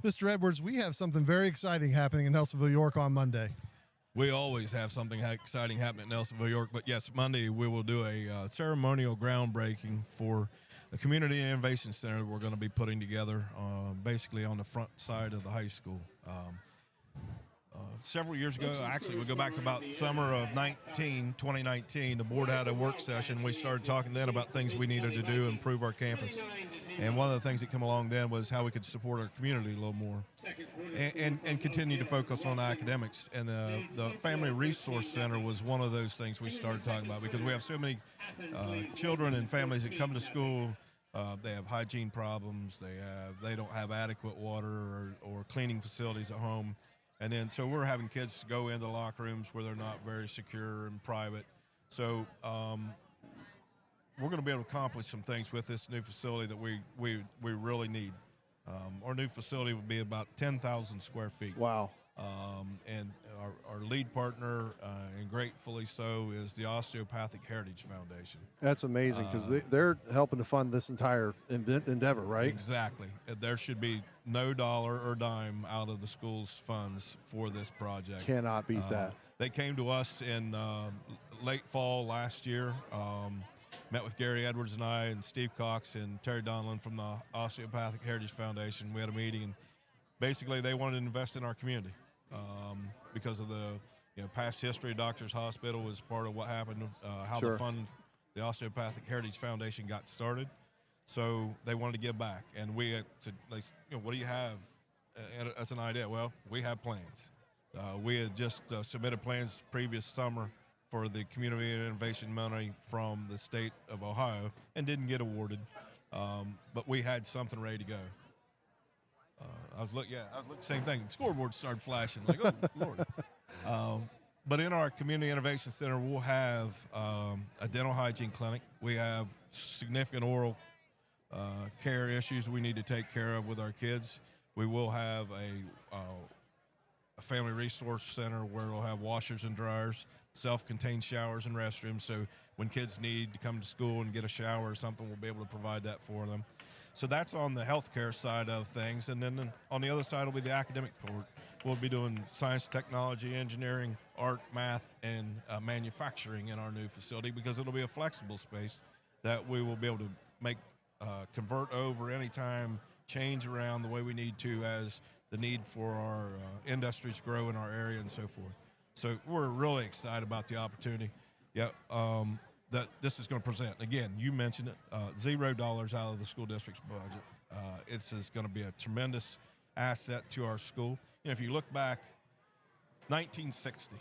E: Mr. Edwards, we have something very exciting happening in Nelsonville-York on Monday.
P: We always have something exciting happening at Nelsonville-York, but yes, Monday we will do a ceremonial groundbreaking for the Community Innovation Center we're going to be putting together basically on the front side of the high school. Several years ago, actually, we go back to about summer of 2019, the board had a work session. We started talking then about things we needed to do to improve our campus. And one of the things that came along then was how we could support our community a little more and continue to focus on academics. And the Family Resource Center was one of those things we started talking about because we have so many children and families that come to school. They have hygiene problems. They don't have adequate water or cleaning facilities at home. And then so we're having kids go into locker rooms where they're not very secure and private. So we're going to be able to accomplish some things with this new facility that we really need. Our new facility will be about 10,000 square feet.
E: Wow.
P: And our lead partner, and gratefully so, is the Osteopathic Heritage Foundation.
E: That's amazing because they're helping to fund this entire endeavor, right?
P: Exactly. There should be no dollar or dime out of the school's funds for this project.
E: Cannot beat that.
P: They came to us in late fall last year, met with Gary Edwards and I and Steve Cox and Terry Donlin from the Osteopathic Heritage Foundation. We had a meeting, and basically they wanted to invest in our community because of the past history of Doctors Hospital was part of what happened, how the Osteopathic Heritage Foundation got started. So they wanted to give back, and we had to, what do you have as an idea? Well, we have plans. We had just submitted plans previous summer for the Community Innovation Money from the state of Ohio and didn't get awarded, but we had something ready to go. I was looking, same thing. The scoreboard started flashing, like, oh, Lord. But in our Community Innovation Center, we'll have a dental hygiene clinic. We have significant oral care issues we need to take care of with our kids. We will have a family resource center where we'll have washers and dryers, self-contained showers and restrooms. So when kids need to come to school and get a shower or something, we'll be able to provide that for them. So that's on the healthcare side of things. And then on the other side will be the academic part. We'll be doing science, technology, engineering, art, math, and manufacturing in our new facility because it'll be a flexible space that we will be able to make convert over anytime, change around the way we need to as the need for our industries grow in our area and so forth. So we're really excited about the opportunity. That this is going to present. Again, you mentioned it, $0 out of the school district's budget. It's going to be a tremendous asset to our school. If you look back, 1960,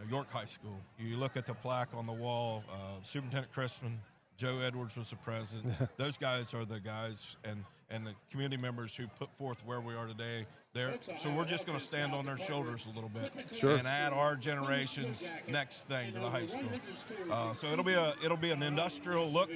P: York High School, you look at the plaque on the wall, Superintendent Christman, Joe Edwards was the president. Those guys are the guys and the community members who put forth where we are today. So we're just going to stand on their shoulders a little bit and add our generation's next thing to the high school. So it'll be an industrial look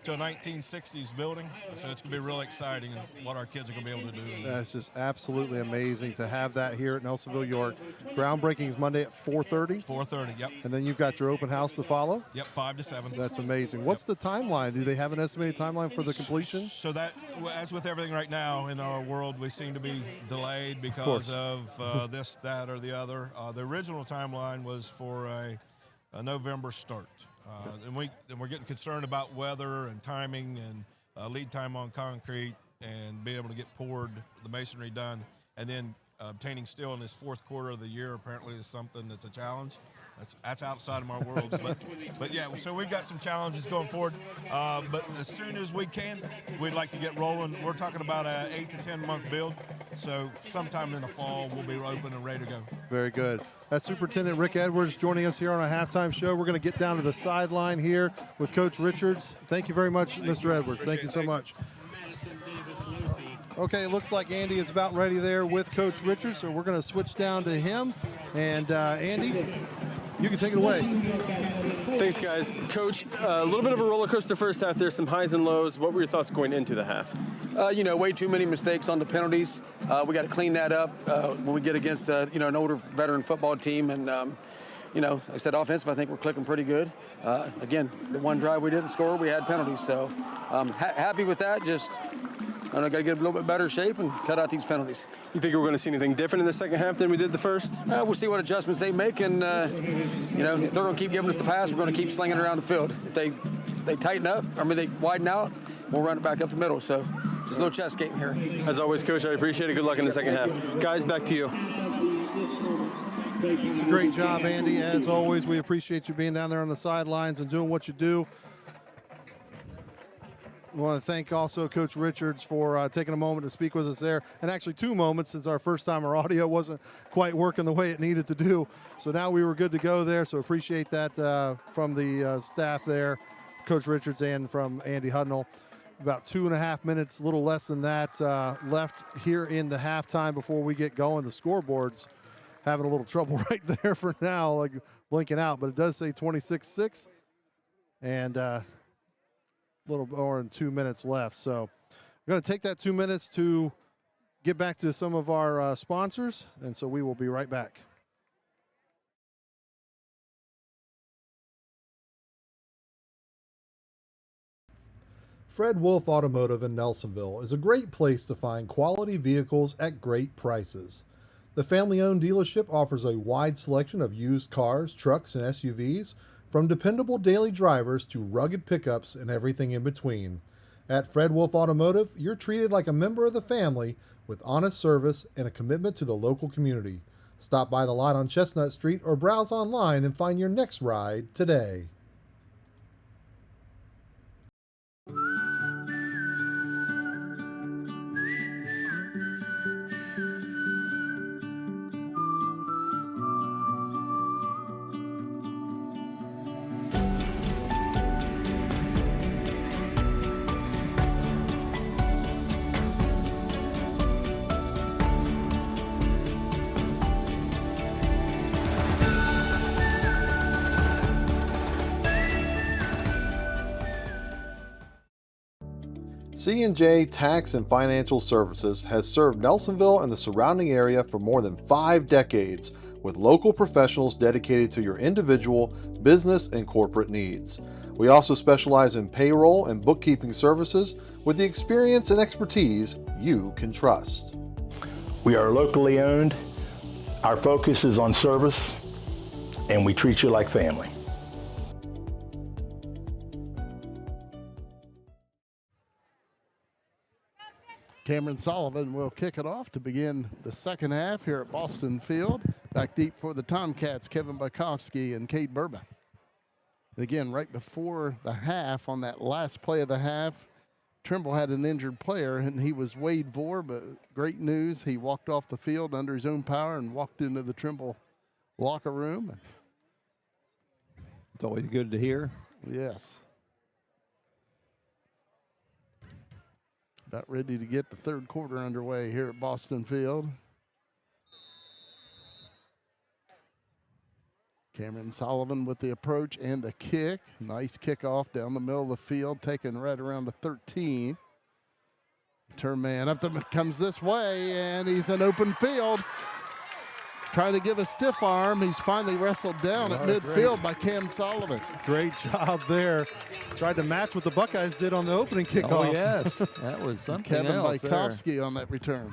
P: to a 1960s building. So it's going to be really exciting what our kids are going to be able to do.
E: That's just absolutely amazing to have that here at Nelsonville-York. Groundbreaking is Monday at 4:30.
P: 4:30, yep.
E: And then you've got your open house to follow.
P: Yep, 5 to 7.
E: That's amazing. What's the timeline? Do they have an estimated timeline for the completion?
P: So that, as with everything right now in our world, we seem to be delayed because of this, that, or the other. The original timeline was for a November start. And we're getting concerned about weather and timing and lead time on concrete and being able to get poured, the masonry done, and then obtaining steel in this fourth quarter of the year apparently is something that's a challenge. That's outside of our world, but yeah. So we've got some challenges going forward. But as soon as we can, we'd like to get rolling. We're talking about an 8 to 10 month build. So sometime in the fall, we'll be open and ready to go.
E: Very good. That's Superintendent Rick Edwards joining us here on a halftime show. We're going to get down to the sideline here with Coach Richards. Thank you very much, Mr. Edwards. Thank you so much. Okay, it looks like Andy is about ready there with Coach Richards, so we're going to switch down to him. And Andy, you can take it away.
K: Thanks, guys. Coach, a little bit of a roller coaster first half there, some highs and lows. What were your thoughts going into the half?
Q: Way too many mistakes on the penalties. We got to clean that up when we get against an older veteran football team. And, you know, like I said, offensive, I think we're clicking pretty good. Again, the one drive we didn't score, we had penalties. So happy with that. Just, I don't know, got to get a little bit better shape and cut out these penalties.
K: You think we're going to see anything different in the second half than we did the first?
Q: We'll see what adjustments they make. And, you know, if they're going to keep giving us the pass, we're going to keep slinging it around the field. If they tighten up, they widen out, we'll run it back up the middle. So just a little chess game here.
K: As always, Coach, I appreciate it. Good luck in the second half. Guys, back to you.
E: It's a great job, Andy. As always, we appreciate you being down there on the sidelines and doing what you do. We want to thank also Coach Richards for taking a moment to speak with us there, and actually 2 moments since our first time our audio wasn't quite working the way it needed to do. So now we were good to go there, so appreciate that from the staff there, Coach Richards and from Andy Hudnall. About 2.5 minutes, a little less than that, left here in the halftime before we get going. The scoreboard's having a little trouble right there for now, like blinking out, but it does say 26-6, and a little more than 2 minutes left. So we're going to take that 2 minutes to get back to some of our sponsors, and so we will be right back.
H: Fred Wolfe Automotive in Nelsonville is a great place to find quality vehicles at great prices. The family-owned dealership offers a wide selection of used cars, trucks, and SUVs, from dependable daily drivers to rugged pickups and everything in between. At Fred Wolfe Automotive, you're treated like a member of the family with honest service and a commitment to the local community. Stop by the lot on Chestnut Street or browse online and find your next ride today. C&J Tax and Financial Services has served Nelsonville and the surrounding area for more than 5 decades, with local professionals dedicated to your individual, business, and corporate needs. We also specialize in payroll and bookkeeping services with the experience and expertise you can trust.
F: We are locally owned. Our focus is on service, and we treat you like family.
C: Cameron Sullivan will kick it off to begin the second half here at Boston Field. Back deep for the Tomcats, Kevin Bukowski and Kate Burba. Again, right before the half, on that last play of the half, Trimble had an injured player, and he was Wade Vore, but great news, he walked off the field under his own power and walked into the Trimble locker room.
D: It's always good to hear.
C: Yes. About ready to get the third quarter underway here at Boston Field. Cameron Sullivan with the approach and the kick. Nice kickoff down the middle of the field, taken right around the 13. Turn man up comes this way, and he's in open field. Trying to give a stiff arm. He's finally wrestled down at midfield by Cam Sullivan.
E: Great job there. Tried to match what the Buckeyes did on the opening kickoff.
D: Oh, yes. That was something
C: Kevin
D: else
C: Bukowski on that return.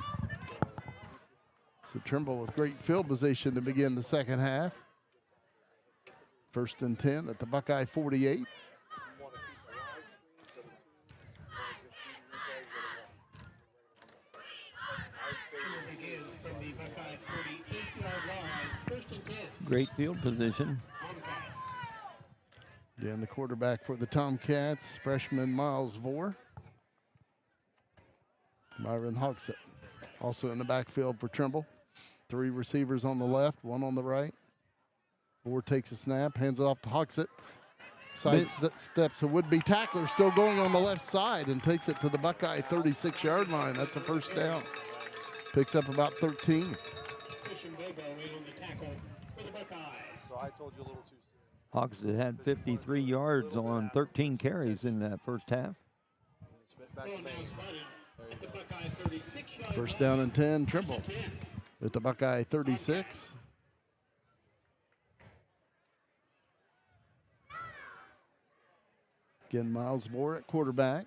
C: So Trimble with great field position to begin the second half. 1st and 10 at the Buckeye 48.
D: Great field position.
C: Again, the quarterback for the Tomcats, freshman Miles Vore. Myron Hogsett also in the backfield for Trimble. 3 receivers on the left, 1 on the right. Vore takes a snap, hands it off to Hogsett. Side steps a would-be tackler, still going on the left side, and takes it to the Buckeye 36-yard line. That's a first down. Picks up about 13.
E: So I told you a little too soon.
D: Hawks had 53 yards on 13 carries in that first half.
C: First down and 10, Trimble at the Buckeye 36. Again, Miles Vore at quarterback.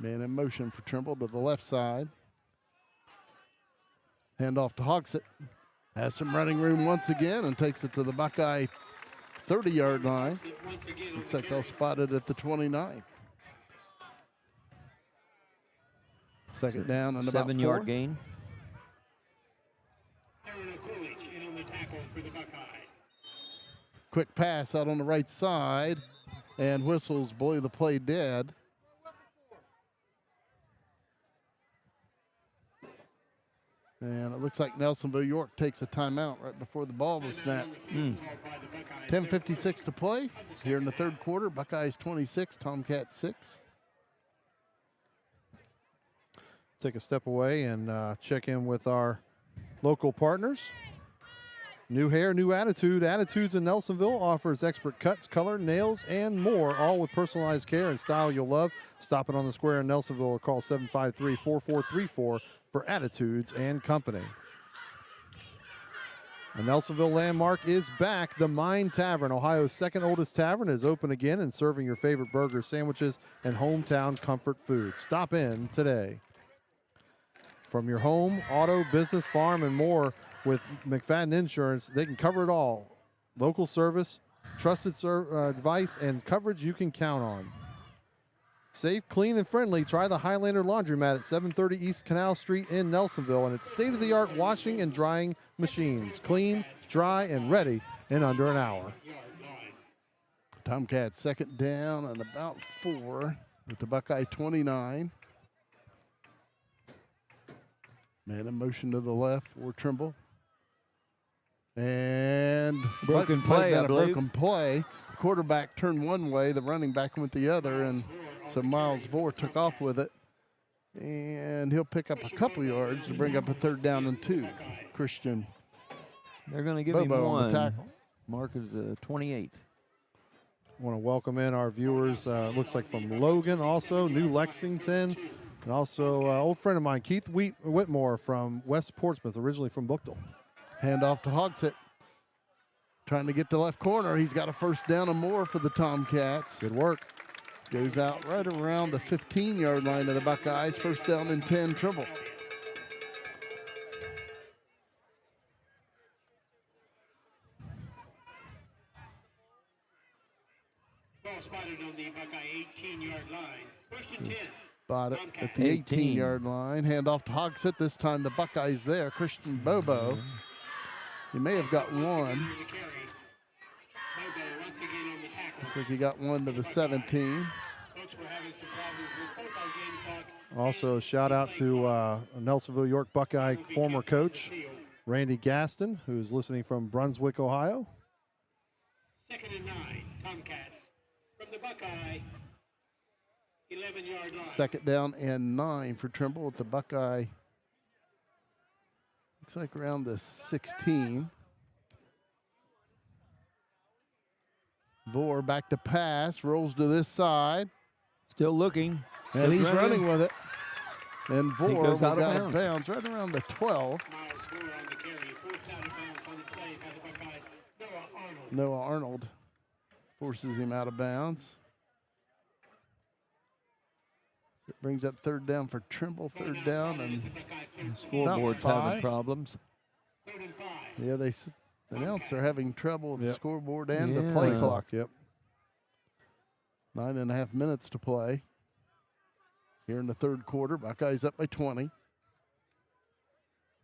C: Man in motion for Trimble to the left side. Hand off to Hogsett. Has some running room once again and takes it to the Buckeye 30-yard line. Looks like they'll spot it at the 29. Second down and about
D: 7-yard gain.
C: Quick pass out on the right side, and whistles blow the play dead. And it looks like Nelsonville-York takes a timeout right before the ball was snapped. 10:56 to play here in the third quarter. Buckeyes 26, Tomcats 6.
E: Take a step away and check in with our local partners. New hair, new attitude. Attitudes in Nelsonville offers expert cuts, color, nails, and more, all with personalized care and style you'll love. Stop it on the square in Nelsonville or call 753-4434 for Attitudes and Company. The Nelsonville landmark is back. The Mine Tavern, Ohio's second oldest tavern, is open again and serving your favorite burgers, sandwiches, and hometown comfort food. Stop in today. From your home, auto, business, farm, and more, with McFadden Insurance, they can cover it all. Local service, trusted advice, and coverage you can count on. Safe, clean, and friendly. Try the Highlander Laundromat at 730 East Canal Street in Nelsonville and its state-of-the-art washing and drying machines. Clean, dry, and ready in under an hour.
C: Tomcats second down and about 4 with the Buckeye 29. Man in motion to the left for Trimble. And
D: broken play, I believe.
C: Broken play. The quarterback turned one way, the running back went the other, and so Miles Vore took off with it. And he'll pick up a couple yards to bring up a third down and 2. Christian.
D: They're going to give
C: Bobo
D: him one.
C: On the tackle.
D: Mark is 28.
E: I want to welcome in our viewers, looks like from Logan also, New Lexington, and also old friend of mine, Keith Whitmore from West Portsmouth, originally from Bookdale.
C: Hand off to Hogsett. Trying to get to left corner. He's got a first down and more for the Tomcats.
E: Good work.
C: Goes out right around the 15-yard line of the Buckeyes. First down and 10, Trimble.
B: Ball spotted on the Buckeye 18-yard line. First and 10.
C: Spot it at the 18-yard line. Hand off to Hogsett. This time the Buckeyes there. Christian Bobo. He may have got one. Looks like he got one to the 17.
E: Also, shout out to Nelsonville-York Buckeye former coach, Randy Gaston, who's listening from Brunswick, Ohio.
B: Second and 9, Tomcats from the Buckeye 11-yard line.
C: Second down and 9 for Trimble at the Buckeye. Looks like around the 16. Vore back to pass, rolls to this side.
D: Still looking.
C: And he's running with it. And Vore goes out of bounds right around the 12. Noah Arnold forces him out of bounds. So it brings up third down for Trimble, third down, and
D: scoreboard's having problems.
C: Yeah, they announced they're having trouble with the scoreboard and the play clock. 9.5 minutes to play here in the third quarter. Buckeyes up by 20.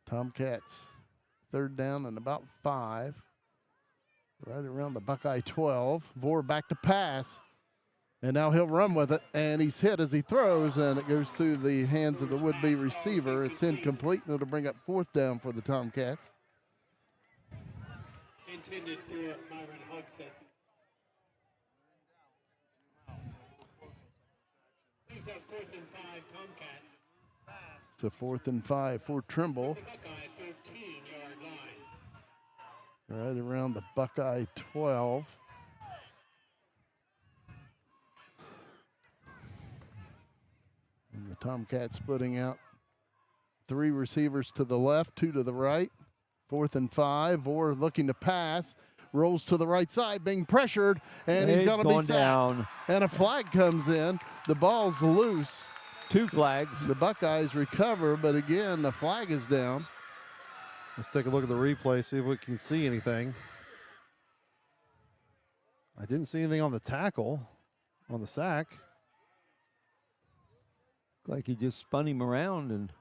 C: Tomcats third down and about 5. Right around the Buckeye 12. Vore back to pass. And now he'll run with it, and he's hit as he throws, and it goes through the hands of the would-be receiver. It's incomplete, and it'll bring up fourth down for the Tomcats.
B: Intended for Myron Hogsett. Brings up 4th and 5, Tomcats.
C: It's a 4th and 5 for Trimble.
B: Buckeye 13-yard line.
C: Right around the Buckeye 12. And the Tomcats putting out 3 receivers to the left, 2 to the right. 4th and 5. Vore looking to pass. rolls to the right side, being pressured, and he's going to be sacked.
D: Down.
C: And a flag comes in. The ball's loose.
D: 2 flags.
C: The Buckeyes recover, but again, the flag is down.
E: Let's take a look at the replay, see if we can see anything. I didn't see anything on the tackle, on the sack.
D: Like he just spun him around and.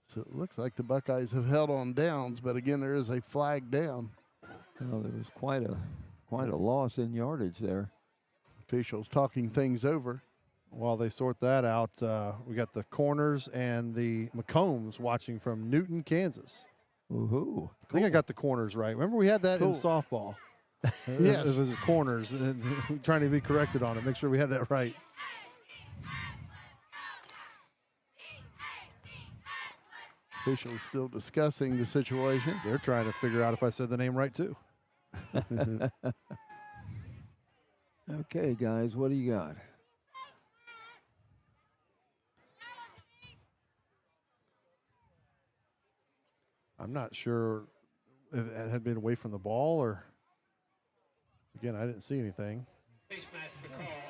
C: So it looks like the Buckeyes have held on downs, but again, there is a flag down.
D: Well, there was quite a loss in yardage there.
C: Officials talking things over.
E: While they sort that out, we got the corners and the McCombs watching from Newton, Kansas.
D: Woohoo!
E: I think I got the corners right. Remember we had that in softball.
C: Yes.
E: It was corners. Trying to be corrected on it. Make sure we had that right.
C: Officials still discussing the situation.
E: They're trying to figure out if I said the name right, too.
D: Okay, guys, what do you got?
E: I'm not sure if it had been away from the ball or, again, I didn't see anything.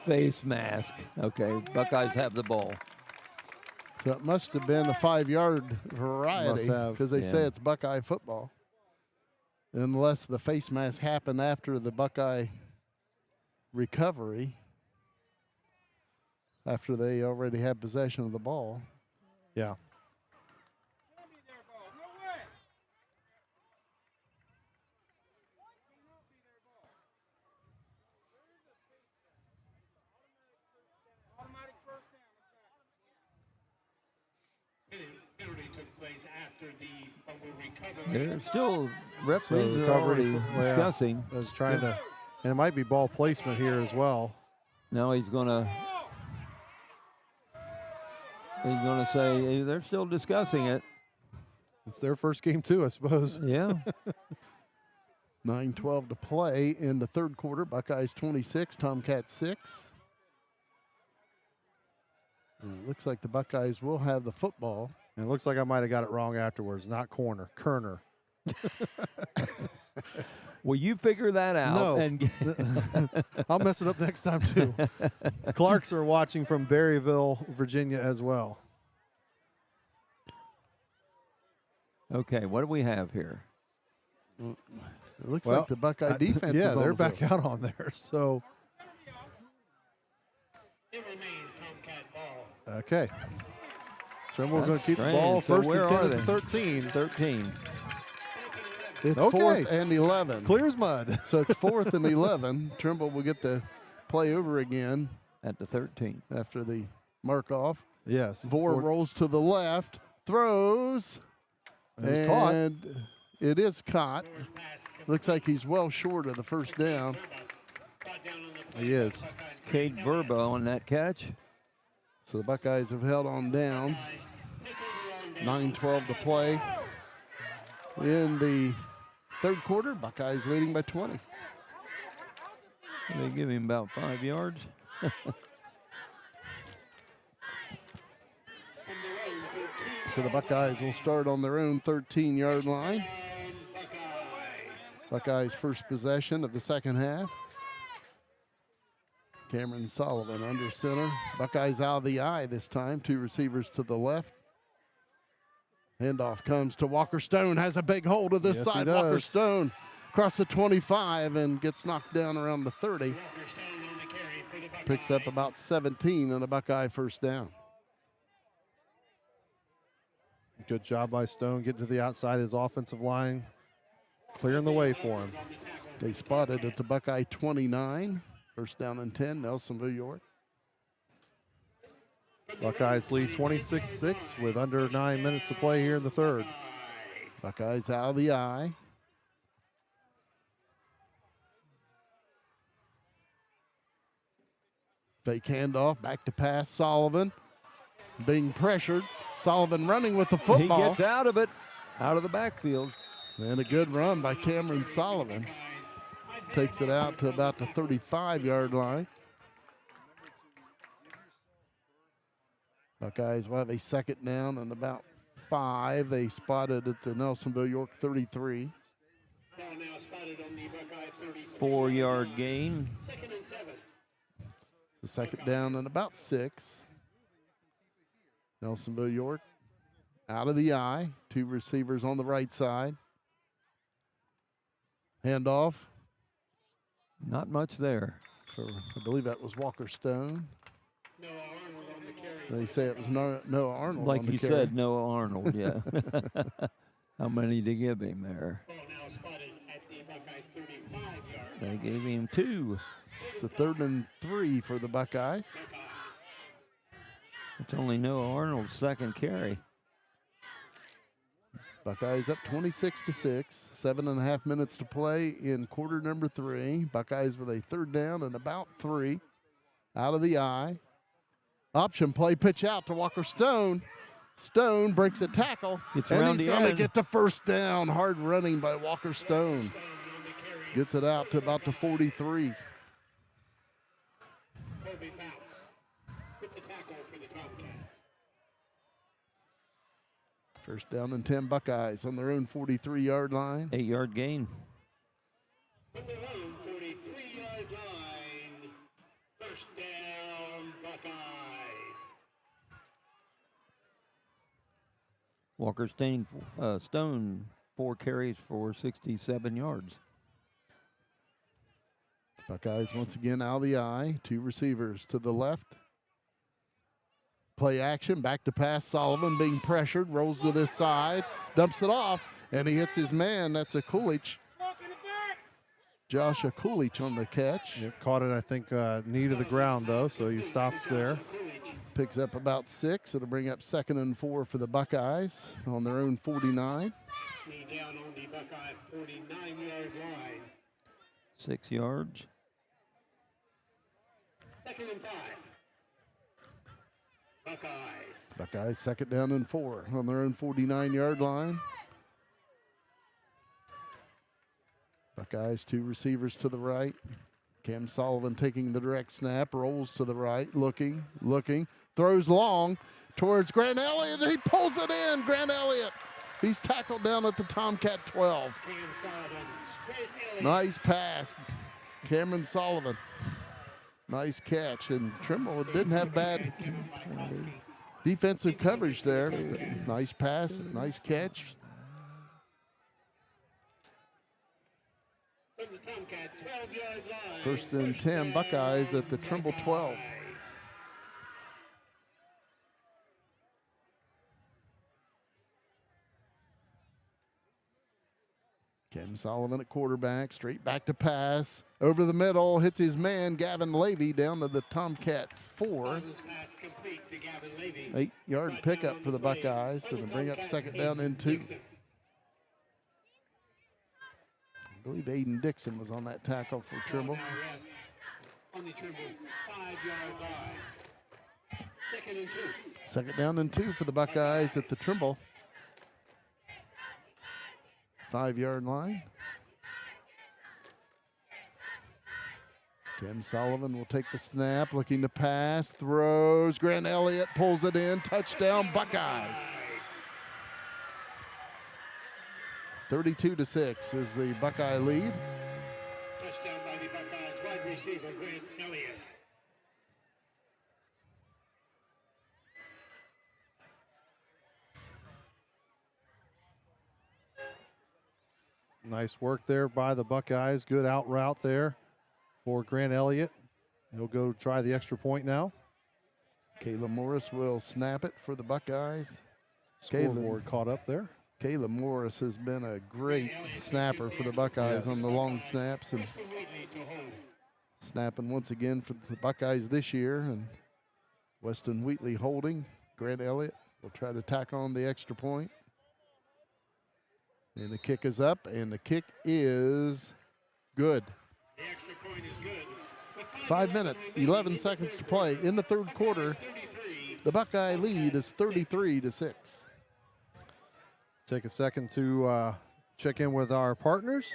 D: Face mask. Okay, Buckeyes have the ball.
C: So it must have been a 5-yard variety because they say it's Buckeye football. Unless the face mask happened after the Buckeye recovery, after they already had possession of the ball.
E: Yeah.
D: They're still referees are already discussing.
E: I was trying to, and it might be ball placement here as well.
D: Now he's gonna say they're still discussing it.
E: It's their first game too, I suppose.
D: Yeah.
C: 9:12 to play in the third quarter. Buckeyes 26, Tomcats 6. And it looks like the Buckeyes will have the football.
E: And it looks like I might have got it wrong afterwards. Not corner, Kerner.
D: Will you figure that out?
E: No.
D: And
E: I'll mess it up next time, too. Clarks are watching from Berryville, Virginia, as well.
D: Okay, what do we have here?
C: It looks like the Buckeye defense is on
E: they're
C: the
E: back
C: field.
E: out on there. So, okay. Trimble's going to keep the ball.
D: So
E: First
D: where
E: and 10
D: are
E: at
D: they?
E: the 13.
D: 13.
C: It's
E: Okay.
C: 4th and 11.
E: Clear as mud.
C: So it's 4th and 11. Trimble will get the play over again.
D: At the 13.
C: After the mark off.
E: Yes.
C: Vore rolls to the left, throws.
E: It's caught.
C: And it is caught. Looks like he's well short of the first down.
E: He is.
D: Cade Verba on that catch.
C: So the Buckeyes have held on downs. 9:12 to play. In the third quarter, Buckeyes leading by 20.
D: They give him about 5 yards.
C: So the Buckeyes will start on their own 13-yard line. Buckeyes' first possession of the second half. Cameron Sullivan under center. Buckeyes out of the eye this time. 2 receivers to the left. Handoff comes to Walker Stone. Has a big hold of this
E: Yes,
C: side.
E: he does.
C: Walker Stone across the 25 and gets knocked down around the 30. Picks up about 17 and a Buckeye first down.
E: Good job by Stone getting to the outside of his offensive line, clearing the way for him.
C: They spotted at the Buckeye 29. First down and 10, Nelsonville-York.
E: Buckeyes lead 26-6 with under 9 minutes to play here in the third.
C: Buckeyes out of the eye. Fake handoff, back to pass, Sullivan. Being pressured. Sullivan running with the football.
D: He gets out of it, out of the backfield.
C: And a good run by Cameron Sullivan. Takes it out to about the 35-yard line. Buckeyes will have a second down and about 5. They spotted at the Nelsonville-York 33.
D: 4-yard gain.
C: The second down and about 6. Nelsonville-York out of the eye. 2 receivers on the right side. Handoff.
D: Not much there.
C: I believe that was Walker Stone. They say it was Noah Arnold.
D: Like
C: on the
D: you
C: carry.
D: said, Noah Arnold, yeah. How many to give him there? They gave him 2.
C: It's a 3rd and 3 for the Buckeyes.
D: It's only Noah Arnold's second carry.
C: Buckeyes up 26-6. 7.5 minutes to play in quarter number 3. Buckeyes with a 3rd down and about 3. Out of the eye. Option play, pitch out to Walker Stone. Stone breaks a tackle, and he's going to get the first down. Hard running by Walker Stone. Gets it out to about the 43. First down and 10 Buckeyes on their own 43-yard line.
D: 8-yard gain.
B: From their own 43-yard line. First down, Buckeyes.
D: Walker Stone 4 carries for 67 yards.
C: Buckeyes once again out of the eye. 2 receivers to the left. Play action, back to pass. Sullivan being pressured, rolls to this side, dumps it off, and he hits his man. That's a Coolidge. Josh Coolidge on the catch.
E: Yep, caught it, I think, knee to the ground, though, so he stops there.
C: Picks up about 6. It'll bring up 2nd and 4 for the Buckeyes on their own 49.
B: Down on the Buckeye 49-yard line.
D: 6 yards.
B: 2nd and 5. Buckeyes.
C: Buckeyes 2nd down and 4 on their own 49-yard line. Buckeyes 2 receivers to the right. Cam Sullivan taking the direct snap, rolls to the right, looking, throws long towards Grant Elliott, and he pulls it in. Grant Elliott, he's tackled down at the Tomcat 12. Nice pass, Cameron Sullivan. Nice catch, and Trimble didn't have bad defensive coverage there. Nice pass, nice catch. First and 10 Buckeyes at the Trimble 12. Cam Sullivan at quarterback, straight back to pass. Over the middle, hits his man, Gavin Levy, down to the Tomcat 4. 8-yard pickup for the Buckeyes, so they bring up 2nd down and 2. I believe Aiden Dixon was on that tackle for Trimble.
B: On the Trimble 5-yard line. 2nd and 2.
C: 2nd down and 2 for the Buckeyes at the Trimble 5-yard line. Cam Sullivan will take the snap, looking to pass, throws. Grant Elliott pulls it in. Touchdown, Buckeyes. 32-6 is the Buckeye lead.
B: Touchdown by the Buckeyes wide receiver Grant Elliott.
E: Nice work there by the Buckeyes. Good out route there for Grant Elliott. He'll go try the extra point now.
C: Kayla Morris will snap it for the Buckeyes.
E: Scoreboard caught up there.
C: Kayla Morris has been a great snapper for the Buckeyes on the long snaps, and snapping once again for the Buckeyes this year. And Weston Wheatley holding. Grant Elliott will try to tack on the extra point. And the kick is up, and the kick is good.
B: The extra point is good.
C: 5 minutes, 11 seconds to play in the 3rd quarter. The Buckeye lead is 33-6.
E: Take a second to check in with our partners.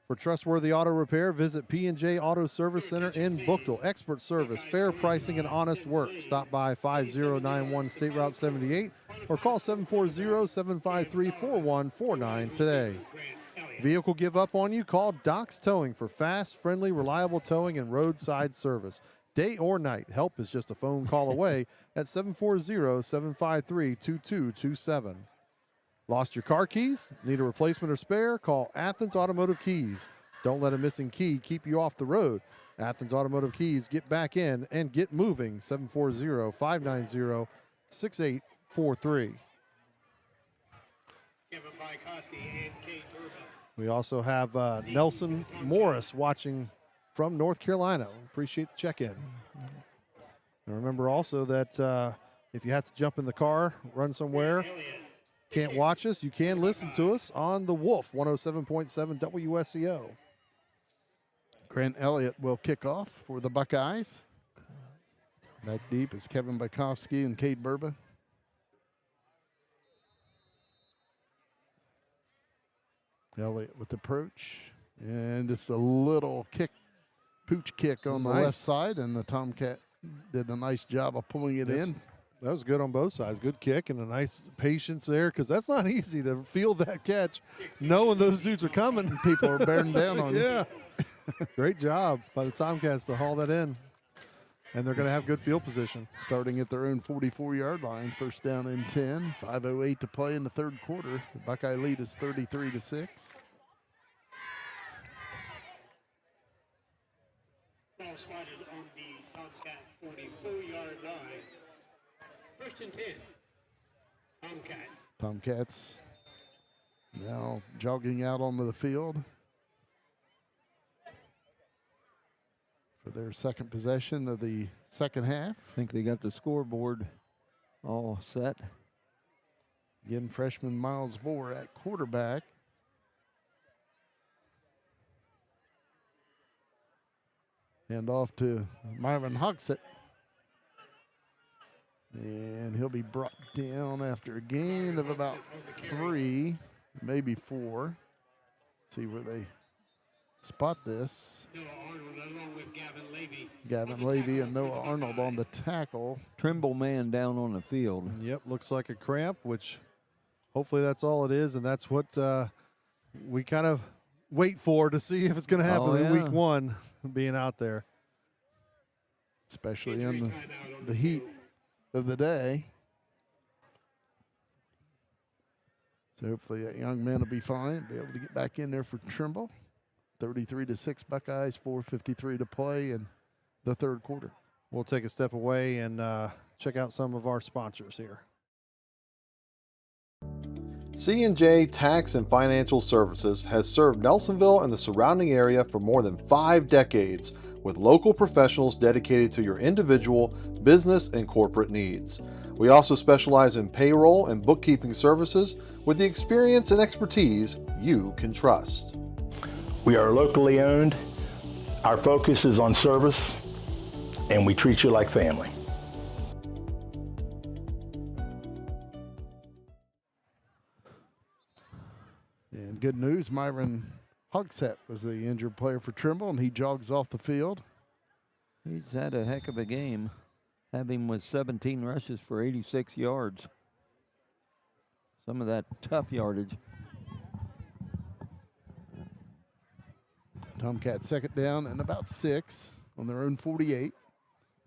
E: For trustworthy auto repair, visit P&J Auto Service Center in Bookville. Expert service, fair pricing, and honest work. Stop by 5091 State Route 78 or call 740-753-4149 today. Vehicle give up on you? Call Doc's Towing for fast, friendly, reliable towing and roadside service. Day or night, help is just a phone call away at 740-753-2227. Lost your car keys? Need a replacement or spare? Call Athens Automotive Keys. Don't let a missing key keep you off the road. Athens Automotive Keys, get back in and get moving. 740-590-6843. We also have Nelson Morris watching from North Carolina. Appreciate the check-in. And remember also that if you have to jump in the car, run somewhere, can't watch us, you can listen to us on the Wolfe 107.7 WSCO.
C: Grant Elliott will kick off for the Buckeyes. Back deep is Kevin Bykowski and Cade Burba. Elliott with the approach. And just a little kick, pooch kick on the left side, and the Tomcat did a nice job of pulling it in.
E: That was good on both sides. Good kick and a nice patience there, because that's not easy to field that catch knowing those dudes are coming.
C: People are bearing down on you.
E: Yeah. Great job by the Tomcats to haul that in. And they're going to have good field position.
C: Starting at their own 44-yard line, first down and 10. 5:08 to play in the third quarter. The Buckeye lead is 33-6.
B: Ball spotted on the Tomcat 44-yard line. First and 10. Tomcats.
C: Tomcats now jogging out onto the field for their second possession of the second half.
D: I think they got the scoreboard all set.
C: Again, freshman Miles Vore at quarterback. Hand off to Myron Hogsett. And he'll be brought down after a gain of about 3, maybe 4. See where they spot this. Gavin Levy and Noah Arnold on the tackle.
D: Trimble man down on the field.
E: Yep, looks like a cramp, which hopefully that's all it is, and that's what we kind of wait for to see if it's going to happen in week 1, being out there.
C: Especially in the heat of the day. So hopefully that young man will be fine, be able to get back in there for Trimble. 33-6 Buckeyes, 4:53 to play in the third quarter.
E: We'll take a step away and check out some of our sponsors here.
H: C&J Tax and Financial Services has served Nelsonville and the surrounding area for more than 5 decades, with local professionals dedicated to your individual, business, and corporate needs. We also specialize in payroll and bookkeeping services with the experience and expertise you can trust.
F: We are locally owned. Our focus is on service, and we treat you like family.
C: And good news, Myron Hogsett was the injured player for Trimble, and he jogs off the field.
D: He's had a heck of a game. Have him with 17 rushes for 86 yards. Some of that tough yardage.
C: Tomcats second down and about 6 on their own 48.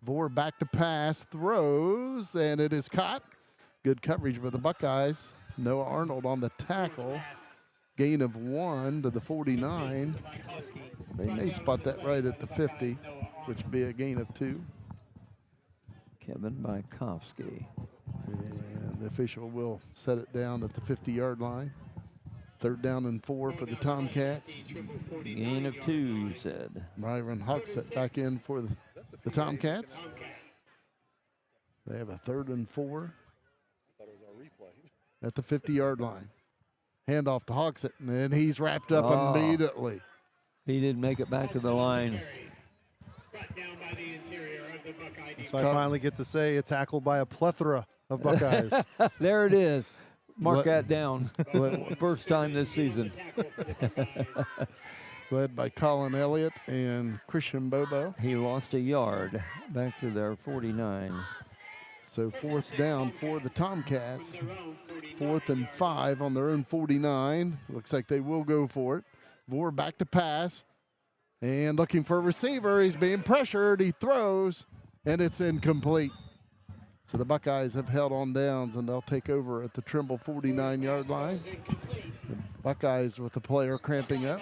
C: Vore back to pass, throws, and it is caught. Good coverage by the Buckeyes. Noah Arnold on the tackle. Gain of 1 to the 49. They may spot that right at the 50, which would be a gain of 2.
D: Kevin Bykowski.
C: And the official will set it down at the 50-yard line. Third down and 4 for the Tomcats.
D: Gain of 2, you said.
C: Myron Hogsett back in for the Tomcats. They have a 3rd and 4 at the 50-yard line. Handoff to Hogsett, and he's wrapped up immediately.
D: He didn't make it back to the line.
E: So I finally get to say a tackle by a plethora of Buckeyes.
D: There it is. Mark that down. First time this season.
C: led by Colin Elliott and Christian Bobo.
D: He lost a yard back to their 49.
C: So 4th down for the Tomcats. 4th and 5 on their own 49. Looks like they will go for it. Vore back to pass. And looking for a receiver. He's being pressured. He throws, and it's incomplete. So the Buckeyes have held on downs, and they'll take over at the Trimble 49-yard line. The Buckeyes with the player cramping up.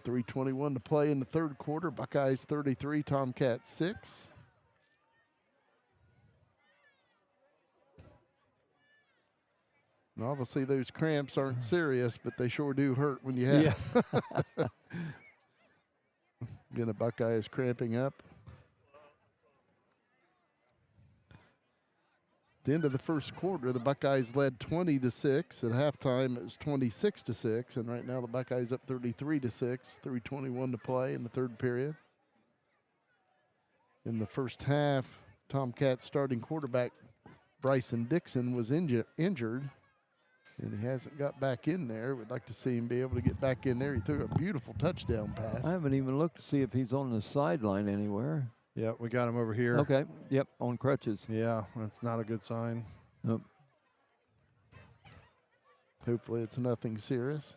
C: 3:21 to play in the third quarter. Buckeyes 33, Tomcats 6. And obviously those cramps aren't serious, but they sure do hurt when you have. Yeah. Again, the Buckeyes cramping up. At the end of the first quarter, the Buckeyes led 20-6. At halftime, it was 26-6, and right now the Buckeyes up 33-6. 3:21 to play in the third period. In the first half, Tomcats starting quarterback Bryson Dixon was injured, and he hasn't got back in there. We'd like to see him be able to get back in there. He threw a beautiful touchdown pass.
D: I haven't even looked to see if he's on the sideline anywhere.
E: Yeah, we got him over here.
D: Okay, yep, on crutches.
E: Yeah, that's not a good sign.
D: Nope.
C: Hopefully it's nothing serious.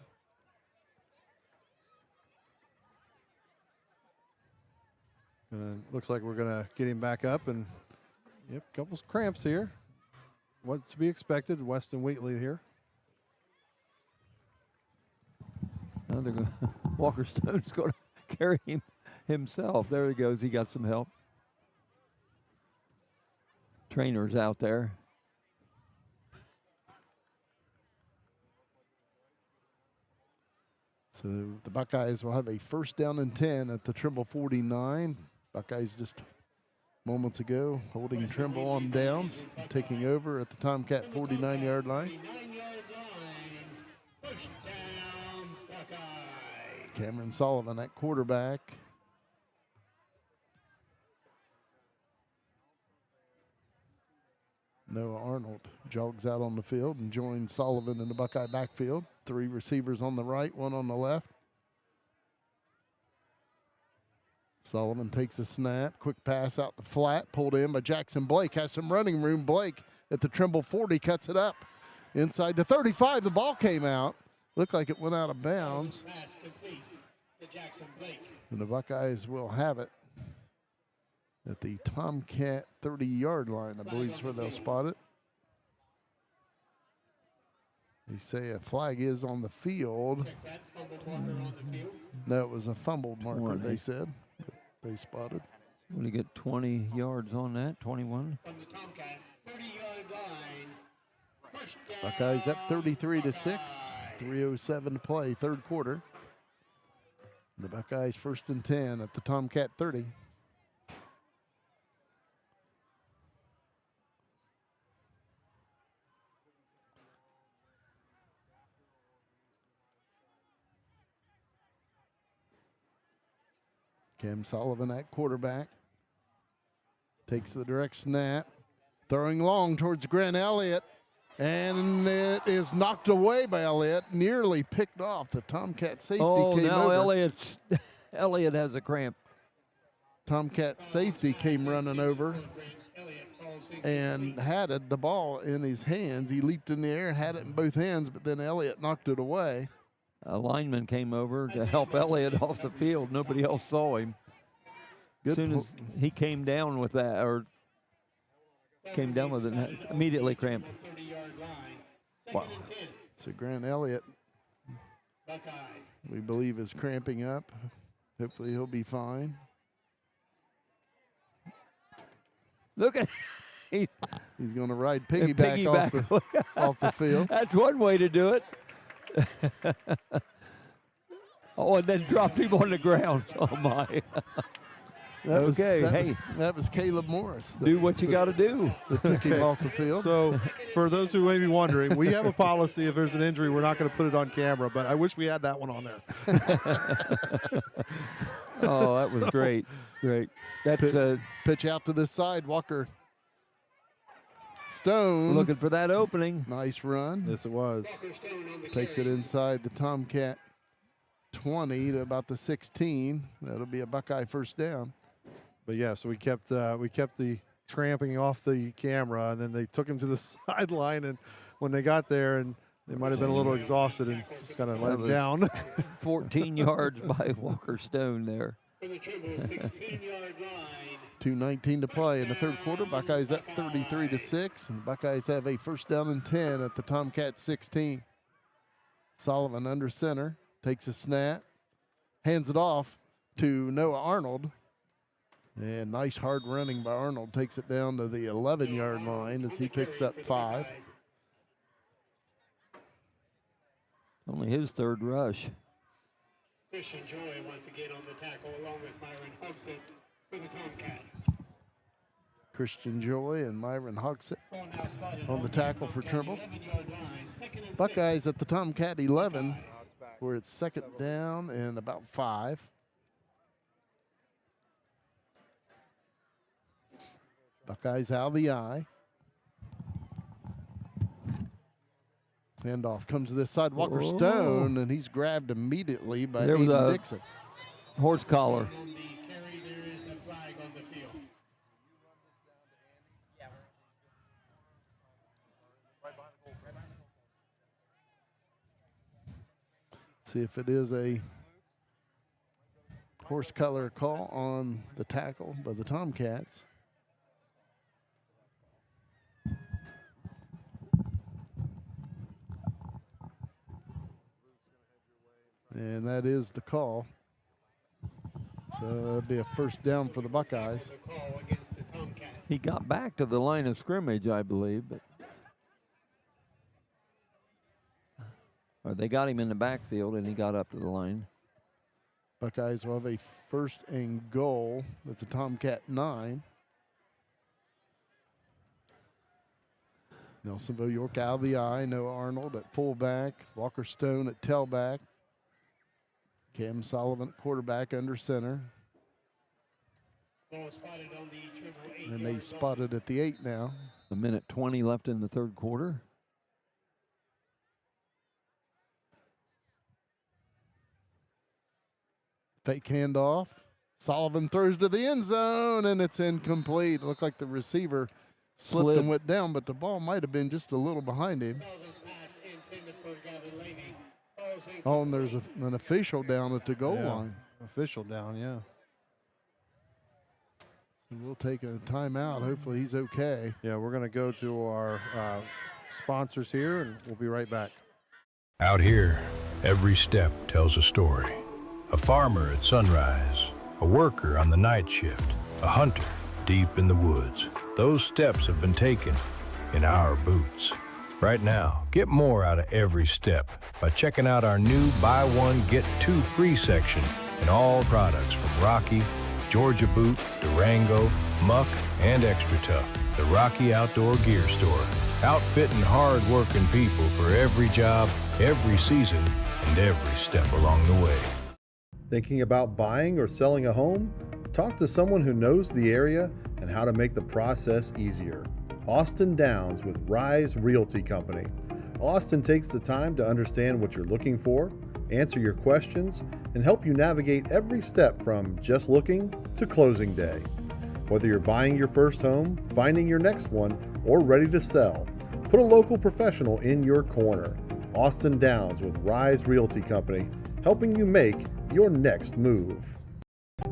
E: Looks like we're going to get him back up. And, yep, a couple cramps here. What's to be expected, Weston Wheatley here.
D: Now they're going Walker Stone's going to carry him himself. There he goes. He got some help. Trainer's out there.
C: So the Buckeyes will have a 1st down and 10 at the Trimble 49. Buckeyes just moments ago holding Trimble on downs, taking over at the Tomcat 49-yard line. Cameron Sullivan at quarterback. Noah Arnold jogs out on the field and joins Sullivan in the Buckeye backfield. 3 receivers on the right, 1 on the left. Sullivan takes a snap, quick pass out the flat, pulled in by Jackson Blake. Has some running room. Blake at the Trimble 40 cuts it up. Inside the 35, the ball came out. Looked like it went out of bounds. And the Buckeyes will have it at the Tomcat 30-yard line, I believe is where they'll spot it. They say a flag is on the field. No, it was a fumbled marker, they said. They spotted.
D: Will he get 20 yards on that? 21?
C: Buckeyes up 33-6. 3:07 to play, third quarter. The Buckeyes 1st and 10 at the Tomcat 30. Cam Sullivan at quarterback. Takes the direct snap. Throwing long towards Grant Elliott. And it is knocked away by Elliott. Nearly picked off. The Tomcat safety came
D: now
C: over.
D: Elliott has a cramp.
C: Tomcat safety came running over and had the ball in his hands. He leaped in the air, had it in both hands, but then Elliott knocked it away.
D: A lineman came over to help Elliott off the field. Nobody else saw him. As soon as he came down with that, or came down with it, immediately cramped. Wow.
C: So Grant Elliott, we believe, is cramping up. Hopefully he'll be fine.
D: Look at
C: he's going to ride piggyback off the field.
D: That's one way to do it. Oh, and then drop him on the ground. Oh, my.
C: That was Caleb Morris.
D: Do what you got to do.
C: That took him off the field.
E: So, for those who may be wondering, we have a policy if there's an injury, we're not going to put it on camera, but I wish we had that one on there.
D: Oh, that was great. Great. That's
C: pitch out to this side. Walker Stone
D: looking for that opening.
C: Nice run.
E: Yes, it was.
C: Takes it inside the Tomcat 20 to about the 16. That'll be a Buckeye first down.
E: But yeah, so we kept the tramping off the camera, and then they took him to the sideline. And when they got there, and they might have been a little exhausted and just kind of let him down.
D: 14 yards by Walker Stone there.
C: 2:19 to play in the third quarter. Buckeyes up 33-6, and Buckeyes have a first down and 10 at the Tomcat 16. Sullivan under center, takes a snap, hands it off to Noah Arnold. And nice hard running by Arnold, takes it down to the 11-yard line as he picks up 5.
D: Only his third rush.
B: Christian Joy once again on the tackle along with Myron Hogsett for the Tomcats.
C: Christian Joy and Myron Hogsett on the tackle for Trimble. Buckeyes at the Tomcat 11, where it's second down and about 5. Buckeyes out of the eye. Handoff comes to this side. Walker Stone, and he's grabbed immediately by
D: There was
C: Aiden
D: a
C: Dixon.
D: Horse collar.
C: See if it is a horse collar call on the tackle by the Tomcats. And that is the call. So it'll be a first down for the Buckeyes.
D: He got back to the line of scrimmage, I believe. But or they got him in the backfield, and he got up to the line.
C: Buckeyes will have a first and goal at the Tomcat 9. Nelsonville-York out of the eye. Noah Arnold at fullback. Walker Stone at tailback. Cam Sullivan at quarterback under center. And they spotted at the 8 now.
D: A minute 20 left in the third quarter.
C: Fake handoff. Sullivan throws to the end zone, and it's incomplete. Looked like the receiver slipped and went down, but the ball might have been just a little behind him. Oh, and there's an official down at the goal line.
E: Official down, yeah.
C: So we'll take a timeout. Hopefully he's okay.
E: Yeah, we're going to go to our sponsors here, and we'll be right back.
G: Out here, every step tells a story. A farmer at sunrise, a worker on the night shift, a hunter deep in the woods. Those steps have been taken in our boots. Right now, get more out of every step by checking out our new Buy One, Get Two Free section in all products from Rocky, Georgia Boot, Durango, Muck, and Extra Tough. The Rocky Outdoor Gear Store. Outfitting hard-working people for every job, every season, and every step along the way.
H: Thinking about buying or selling a home? Talk to someone who knows the area and how to make the process easier. Austin Downs with Rise Realty Company. Austin takes the time to understand what you're looking for, answer your questions, and help you navigate every step from just looking to closing day. Whether you're buying your first home, finding your next one, or ready to sell, put a local professional in your corner. Austin Downs with Rise Realty Company, helping you make your next move.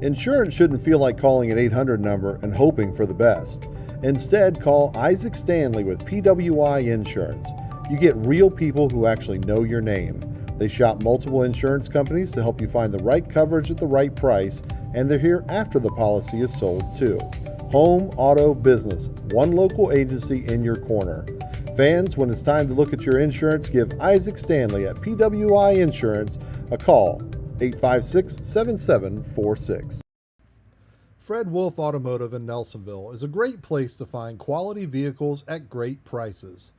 H: Insurance shouldn't feel like calling an 800 number and hoping for the best. Instead, call Isaac Standley with PWI Insurance. You get real people who actually know your name. They shop multiple insurance companies to help you find the right coverage at the right price, and they're here after the policy is sold too. Home, auto, business, one local agency in your corner. Fans, when it's time to look at your insurance, give Isaac Standley at PWI Insurance a call, 856-7746.
E: Fred Wolfe Automotive in Nelsonville is a great place to find quality vehicles at great prices.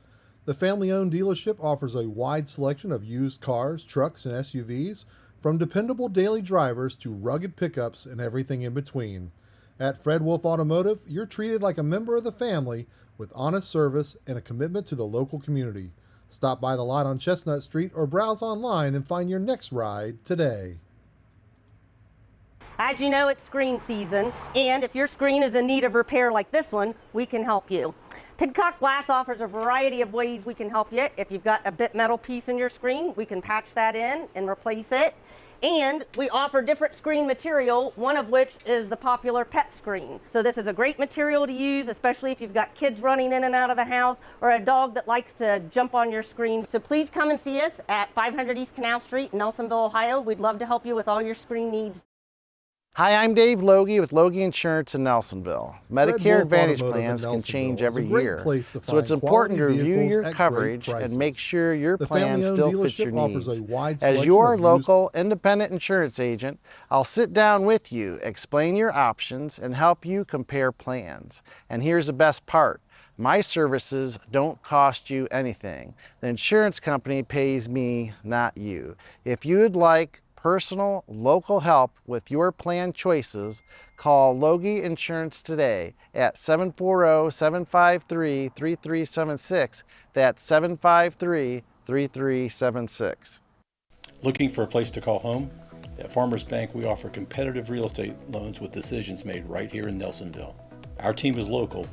E: The family-owned dealership offers a wide selection of used cars, trucks, and SUVs, from dependable daily drivers to rugged pickups and everything in between.
H: At Fred Wolfe Automotive, you're treated like a member of the family with honest service and a commitment to the local community. Stop by the lot on Chestnut Street or browse online and find your next ride today.
I: As you know, it's screen season, and if your screen is in need of repair like this one, we can help you. Pidcock Glass offers a variety of ways we can help you. If you've got a bit metal piece in your screen, we can patch that in and replace it. And we offer different screen material, one of which is the popular pet screen. So this is a great material to use, especially if you've got kids running in and out of the house or a dog that likes to jump on your screen. So please come and see us at 500 East Canal Street in Nelsonville, Ohio. We'd love to help you with all your screen needs.
J: Hi, I'm Dave Loge with Loge Insurance in Nelsonville. Medicare Advantage plans can change every year, so it's important to review your coverage and make sure your plan still fits your needs. As your local independent insurance agent, I'll sit down with you, explain your options, and help you compare plans. And here's the best part. My services don't cost you anything. The insurance company pays me, not you. If you would like personal local help with your plan choices, call Loge Insurance today at 740-753-3376. That's 753-3376.
F: Looking for a place to call home? At Farmers Bank, we offer competitive real estate loans with decisions made right here in Nelsonville. Our team is local,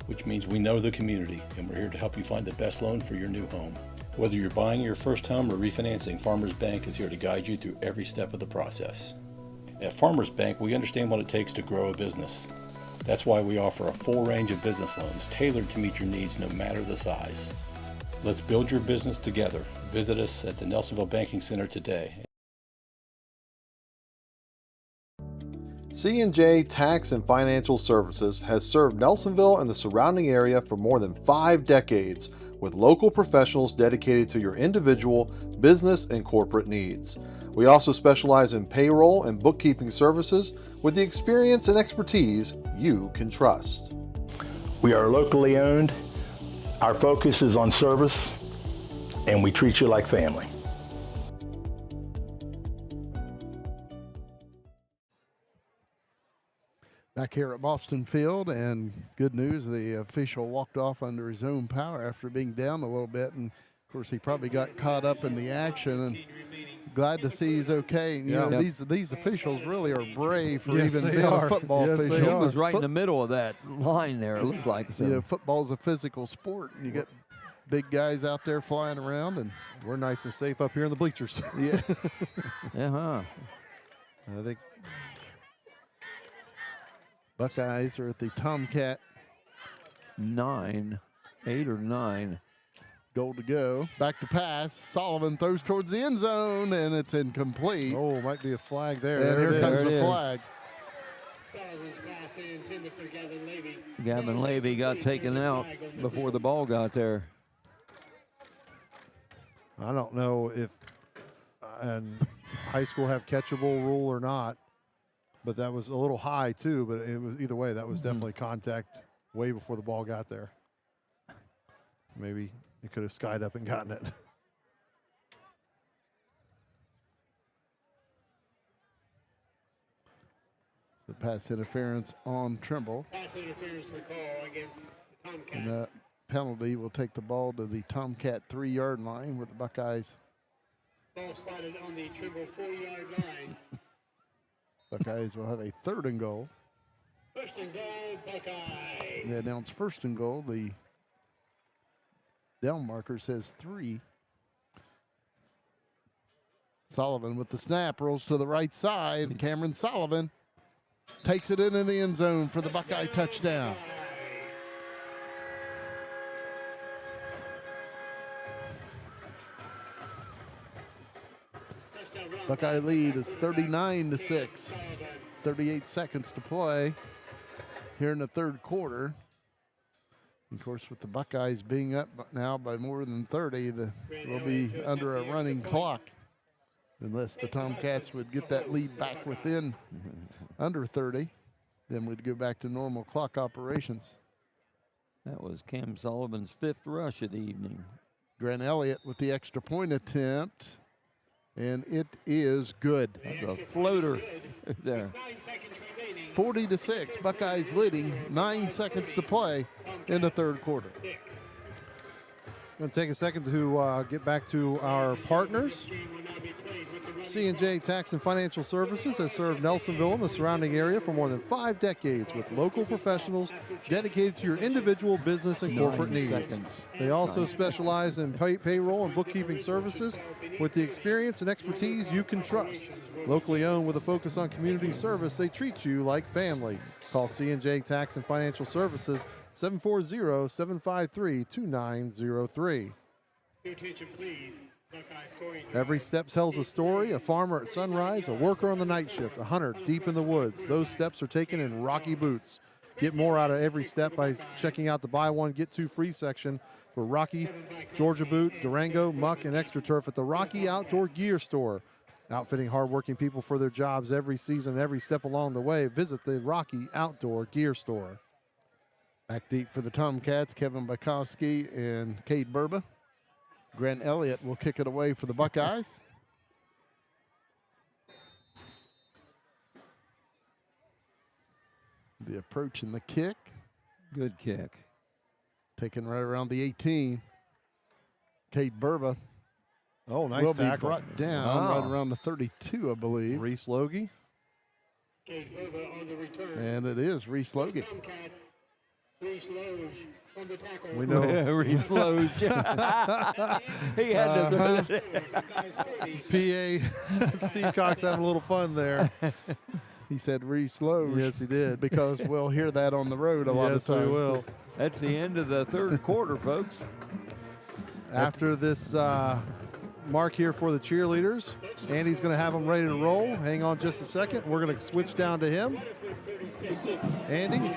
F: which means we know the community, and we're here to help you find the best loan for your new home. Whether you're buying your first home or refinancing, Farmers Bank is here to guide you through every step of the process. At Farmers Bank, we understand what it takes to grow a business. That's why we offer a full range of business loans tailored to meet your needs no matter the size. Let's build your business together. Visit us at the Nelsonville Banking Center today.
H: C&J Tax and Financial Services has served Nelsonville and the surrounding area for more than 5 decades, with local professionals dedicated to your individual, business, and corporate needs. We also specialize in payroll and bookkeeping services with the experience and expertise you can trust.
F: We are locally owned. Our focus is on service, and we treat you like family.
C: Back here at Boston Field, and good news, the official walked off under his own power after being down a little bit, and of course he probably got caught up in the action, and glad to see he's okay. You know, these officials really are brave for even being a football official.
D: He was right in the middle of that line there, it looked like. So.
C: You know, football's a physical sport, and you get big guys out there flying around, and
E: we're nice and safe up here in the bleachers.
C: Yeah.
D: I
C: think Buckeyes are at the Tomcat
D: 8 or 9.
C: Goal to go. Back to pass. Sullivan throws towards the end zone, and it's incomplete.
E: Oh, might be a flag there.
C: And here comes the flag.
D: Gavin Levy got taken out before the ball got there.
E: I don't know if high school have catchable rule or not. But that was a little high, too. But it was either way, that was definitely contact way before the ball got there. Maybe he could have skied up and gotten it.
C: The pass interference on Trimble.
B: Pass interference the call against the Tomcats.
C: And that penalty will take the ball to the Tomcat 3-yard line with the Buckeyes.
B: Ball spotted on the Trimble 4-yard line.
C: Buckeyes will have a 3rd and goal.
B: First and goal, Buckeyes.
C: They announce 1st and goal. The down marker says 3. Sullivan with the snap, rolls to the right side. Cameron Sullivan takes it into the end zone for the Buckeye touchdown. Buckeye lead is 39-6. 38 seconds to play here in the 3rd quarter. Of course, with the Buckeyes being up now by more than 30, we'll be under a running clock unless the Tomcats would get that lead back within under 30. Then we'd go back to normal clock operations.
D: That was Cam Sullivan's 5th rush of the evening.
C: Grant Elliott with the extra point attempt. And it is good.
D: That's a floater there.
B: 9 seconds remaining.
C: 40-6. Buckeyes leading, 9 seconds to play in the third quarter.
E: Going to take a second to get back to our partners. C&J Tax and Financial Services has served Nelsonville and the surrounding area for more than 5 decades with local professionals dedicated to your individual business and corporate needs. They also specialize in payroll and bookkeeping services with the experience and expertise you can trust. Locally owned with a focus on community service, they treat you like family. Call C&J Tax and Financial Services 740-753-2903.
B: Attention, please.
E: Every step tells a story. A farmer at sunrise, a worker on the night shift, a hunter deep in the woods. Those steps are taken in rocky boots. Get more out of every step by checking out the buy one, get two free section for Rocky, Georgia Boot, Durango, Muck, and Extra Turf at the Rocky Outdoor Gear Store. Outfitting hardworking people for their jobs every season, every step along the way. Visit the Rocky Outdoor Gear Store.
C: Back deep for the Tomcats, Kevin Bukowski and Cade Burba. Grant Elliott will kick it away for the Buckeyes. The approach and the kick.
D: Good kick.
C: Taken right around the 18. Cade Burba.
E: Oh, nice
C: will
E: tackle.
C: Be brought down right around the 32, I believe.
E: Reese Loge.
C: And it is Reese Loge.
E: We know
D: Reese Loge. He had to.
E: PA Steve Cox having a little fun there.
C: He said Reese Loge.
E: Yes, he did.
C: Because we'll hear that on the road a lot of times.
E: Yes, we will.
D: That's the end of the third quarter, folks.
E: After this mark here for the cheerleaders, Andy's going to have them ready to roll. Hang on just a second. We're going to switch down to him. Andy,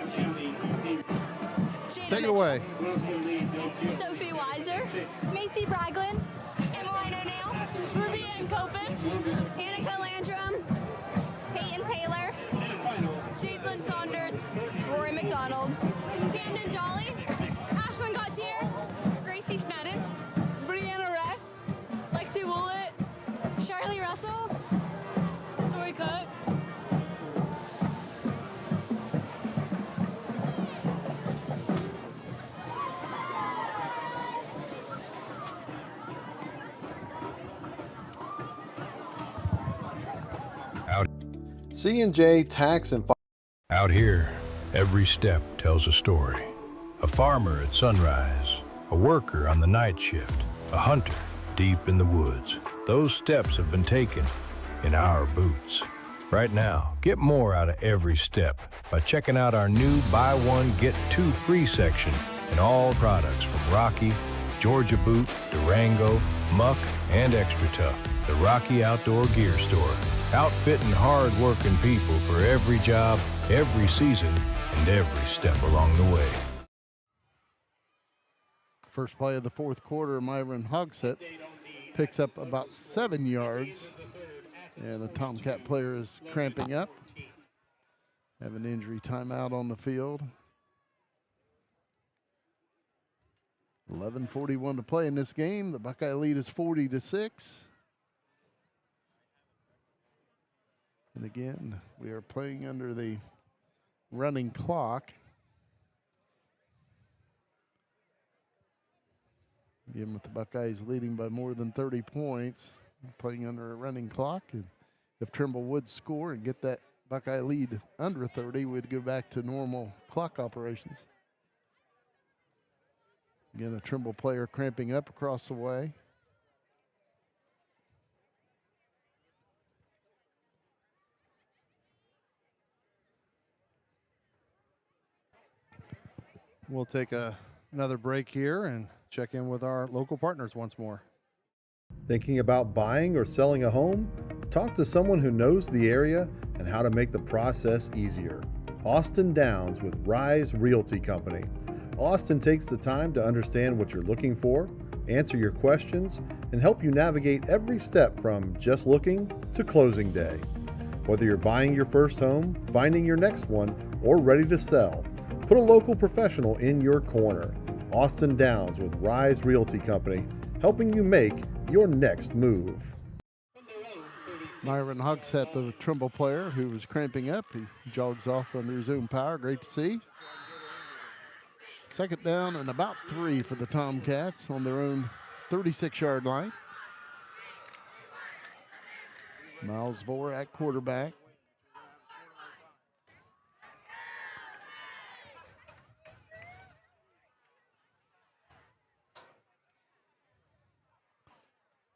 E: take it away.
R: Sophie Weiser, Macy Braglin, Emmeline O'Neill, Ruby Ann Copus, Annika Landrum, Peyton Taylor, Jadlyn Saunders, Rory McDonald, Camden Jolly, Ashlyn Gautier, Gracie Snedden, Brianna Rett, Lexi Woolett, Charlie Russell, Tori Cook.
H: C&J Tax and
G: Out here, every step tells a story. A farmer at sunrise, a worker on the night shift, a hunter deep in the woods. Those steps have been taken in our boots. Right now, get more out of every step by checking out our new buy one, get two free section in all products from Rocky, Georgia Boot, Durango, Muck, and Extra Tough. The Rocky Outdoor Gear Store. Outfitting hard-working people for every job, every season, and every step along the way.
C: First play of the fourth quarter, Myron Hogsett picks up about 7 yards. And the Tomcat player is cramping up. Have an injury timeout on the field. 11:41 to play in this game. The Buckeye lead is 40-6. And again, we are playing under the running clock. Again, with the Buckeyes leading by more than 30 points, playing under a running clock. And if Trimble would score and get that Buckeye lead under 30, we'd go back to normal clock operations. Again, a Trimble player cramping up across the way.
E: We'll take another break here and check in with our local partners once more.
H: Thinking about buying or selling a home? Talk to someone who knows the area and how to make the process easier. Austin Downs with Rise Realty Company. Austin takes the time to understand what you're looking for, answer your questions, and help you navigate every step from just looking to closing day. Whether you're buying your first home, finding your next one, or ready to sell, put a local professional in your corner. Austin Downs with Rise Realty Company, helping you make your next move.
C: Myron Hogsett, the Trimble player who was cramping up. He jogs off under his own power. Great to see. Second down and about 3 for the Tomcats on their own 36-yard line. Miles Vore at quarterback.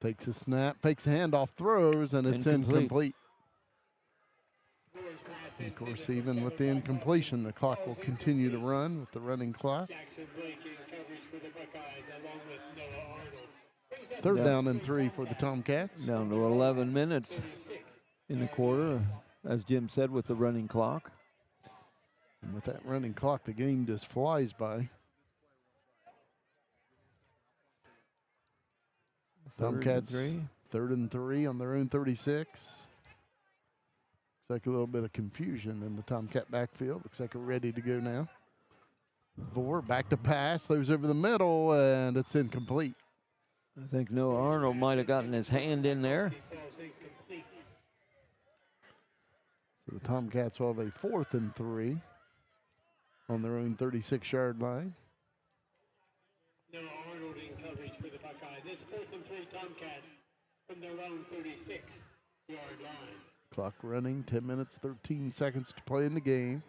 C: Takes a snap, fakes a handoff, throws, and it's incomplete. And of course, even with the incompletion, the clock will continue to run with the running clock. Third down and 3 for the Tomcats.
D: Down to 11 minutes in the quarter, as Jim said, with the running clock.
C: And with that running clock, the game just flies by. Tomcats, 3rd and 3 on their own 36. Looks like a little bit of confusion in the Tomcat backfield. Looks like we're ready to go now. Vore back to pass, throws over the middle, and it's incomplete.
D: I think Noah Arnold might have gotten his hand in there.
C: So the Tomcats will have a 4th and 3 on their own 36-yard line.
B: Noah Arnold in coverage for the Buckeyes. It's 4th and 3 Tomcats from their own 36-yard line.
C: Clock running, 10 minutes, 13 seconds to play in the game.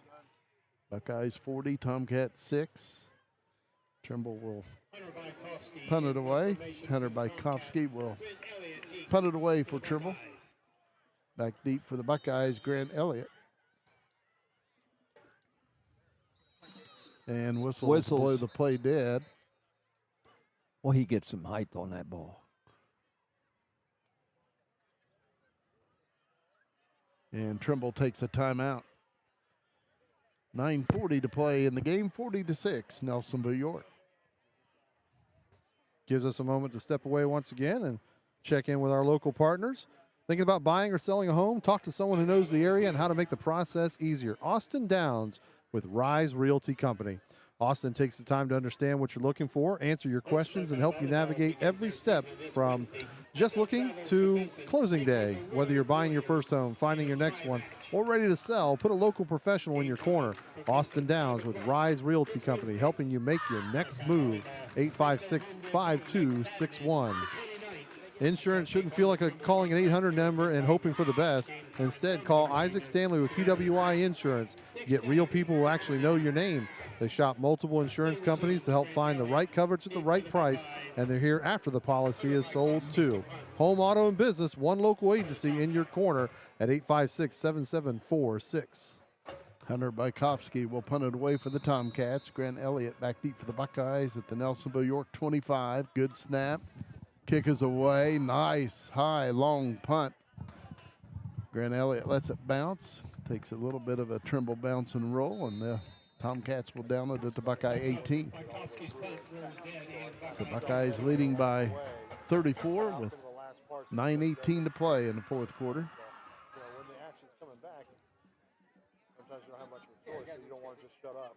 C: Buckeyes 40, Tomcats 6. Trimble will punt it away. Hunter Bykovsky will punt it away for Trimble. Back deep for the Buckeyes, Grant Elliott. And whistles blow the play dead.
D: Well, he gets some height on that ball.
C: And Trimble takes a timeout. 9:40 to play in the game, 40-6, Nelsonville-York.
E: Gives us a moment to step away once again and check in with our local partners. Thinking about buying or selling a home? Talk to someone who knows the area and how to make the process easier. Austin Downs with Rise Realty Company. Austin takes the time to understand what you're looking for, answer your questions, and help you navigate every step from just looking to closing day. Whether you're buying your first home, finding your next one, or ready to sell, put a local professional in your corner. Austin Downs with Rise Realty Company, helping you make your next move. 856-5261. Insurance shouldn't feel like calling an 800 number and hoping for the best. Instead, call Isaac Stanley with PWI Insurance. Get real people who actually know your name. They shop multiple insurance companies to help find the right coverage at the right price, and they're here after the policy is sold too. Home, auto, and business, one local agency in your corner at 856-7746.
C: Hunter Bykovsky will punt it away for the Tomcats. Grant Elliott back deep for the Buckeyes at the Nelsonville-York 25. Good snap. Kick is away. Nice, high, long punt. Grant Elliott lets it bounce. Takes a little bit of a Trimble bounce and roll, and the Tomcats will down it at the Buckeye 18. So Buckeyes leading by 34 with 9:18 to play in the fourth quarter.
E: When the action's coming back, sometimes you don't have much of a choice, but you don't want to just shut up.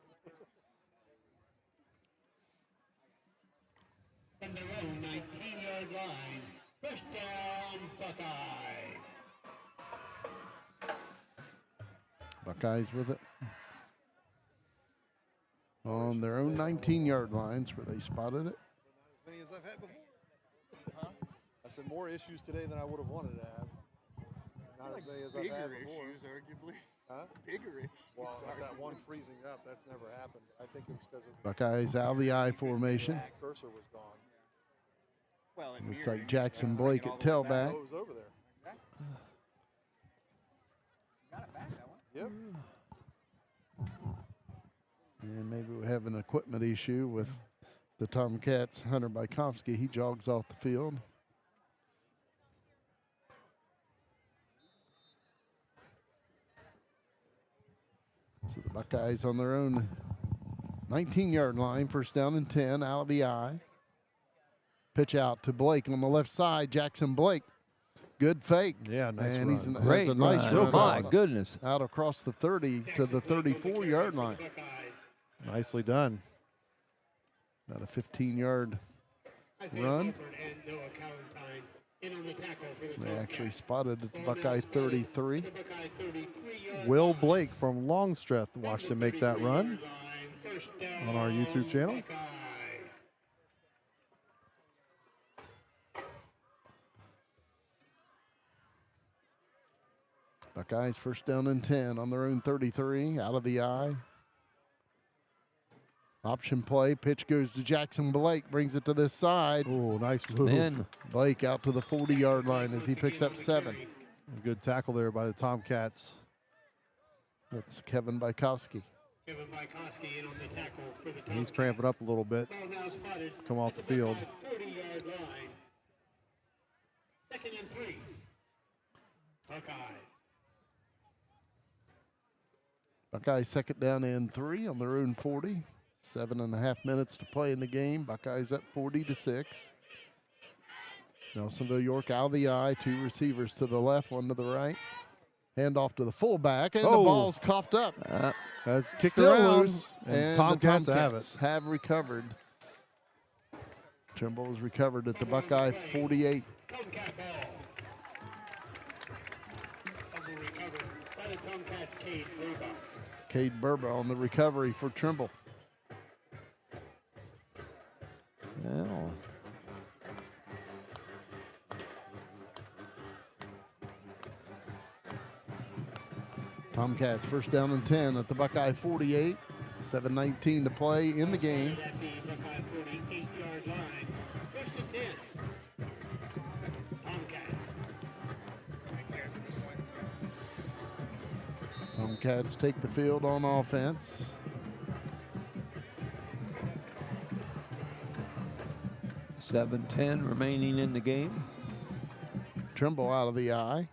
B: From their own 19-yard line, first down, Buckeyes.
C: Buckeyes with it on their own 19-yard lines where they spotted it.
E: Not as many as I've had before. Huh? I said more issues today than I would have wanted to have. Not as many as I've had before.
S: Issues, arguably.
E: Huh?
S: Bigger issues.
E: Well, that one freezing up, that's never happened. I think it's because of
C: Buckeyes out of the I formation.
E: Cursor was gone.
S: Well,
C: Looks like Jackson Blake at tailback.
E: Oh, it was over there.
S: Got it back, that one.
E: Yep.
C: And maybe we have an equipment issue with the Tomcats. Hunter Bykovsky, he jogs off the field. So the Buckeyes on their own 19-yard line, first down and 10, out of the I. Pitch out to Blake on the left side. Jackson Blake, good fake.
E: Yeah, nice
C: and
E: run.
C: He's
D: Great
C: has a nice
D: run.
C: run
D: My
C: out,
D: goodness.
C: out across the 30 to the 34-yard line.
E: Nicely done.
C: About a 15-yard run.
B: And Noah Callentine
C: They actually spotted at the Buckeye 33.
E: Will Blake from Longstreth watched him make that run on our YouTube channel.
C: Buckeyes first down and 10 on their own 33, out of the eye. Option play, pitch goes to Jackson Blake, brings it to this side.
E: Oh, nice move.
D: In.
C: Blake out to the 40-yard line as he picks up 7.
E: A good tackle there by the Tomcats.
C: That's Kevin Bykowski.
B: Kevin Bykowski in on the tackle for the
E: He's cramping up a little bit. Come off the field.
B: 40-yard line. 2nd and 3. Buckeyes.
C: Buckeyes second down and 3 on their own 40. 7.5 minutes to play in the game. Buckeyes up 40-6. Nelsonville-York out of the eye. 2 receivers to the left, 1 to the right. Hand off to the fullback, and the ball's coughed up.
E: That's kicked
C: Still
E: around,
C: loose,
E: and
C: the
E: Tomcats
C: have recovered. Trimble was recovered at the Buckeye 48.
B: Tomcat ball. Fumble recovered by the Tomcats,
C: Cade Burba on the recovery for Trimble.
D: Well,
C: Tomcats first down and 10 at the Buckeye 48. 7:19 to play in the game.
B: At the Buckeye 48-yard line. 1st and 10. Tomcats.
C: Tomcats take the field on offense.
D: $7:10 remaining in the game.
C: Trimble out of the eye.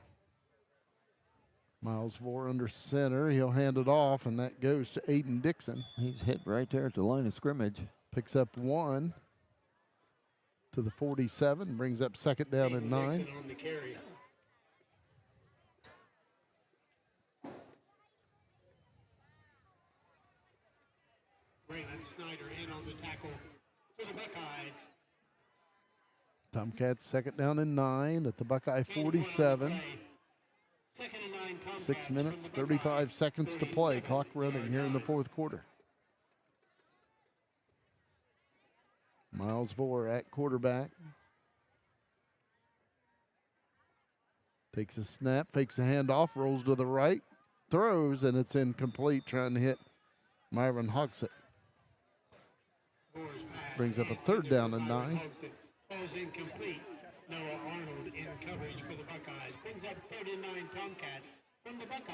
C: Miles Vore under center. He'll hand it off, and that goes to Aiden Dixon.
D: He's hit right there at the line of scrimmage.
C: Picks up 1 to the 47, brings up 2nd down and 9.
B: Dixon on the carry. Braylon Snyder in on the tackle for the Buckeyes.
C: Tomcats 2nd down and 9 at the Buckeye 47.
B: 2nd and 9, Tomcats.
C: 6 minutes, 35 seconds to play. Clock running here in the 4th quarter. Miles Vore at quarterback. Takes a snap, fakes a handoff, rolls to the right, throws, and it's incomplete, trying to hit Myron Hogsett. Brings up a 3rd down and 9.
B: Falls incomplete. Noah Arnold in coverage for the Buckeyes. Brings up 3rd and 9 Tomcats from the Buckeye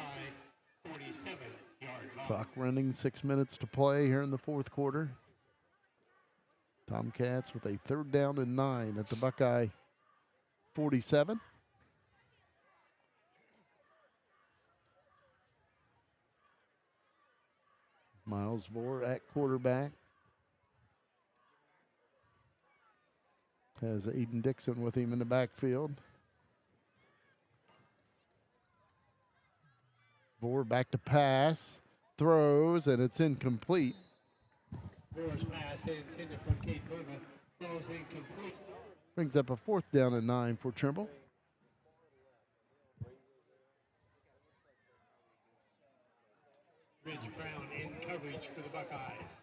B: 47-yard line.
C: Clock running, 6 minutes to play here in the 4th quarter. Tomcats with a 3rd down and 9 at the Buckeye 47. Miles Vore at quarterback. Has Aiden Dixon with him in the backfield. Vore back to pass, throws, and it's incomplete.
B: Vore's pass intended for Kate Burba. Throws incomplete.
C: Brings up a 4th down and 9 for Trimble.
B: Ridge Brown in coverage for the Buckeyes.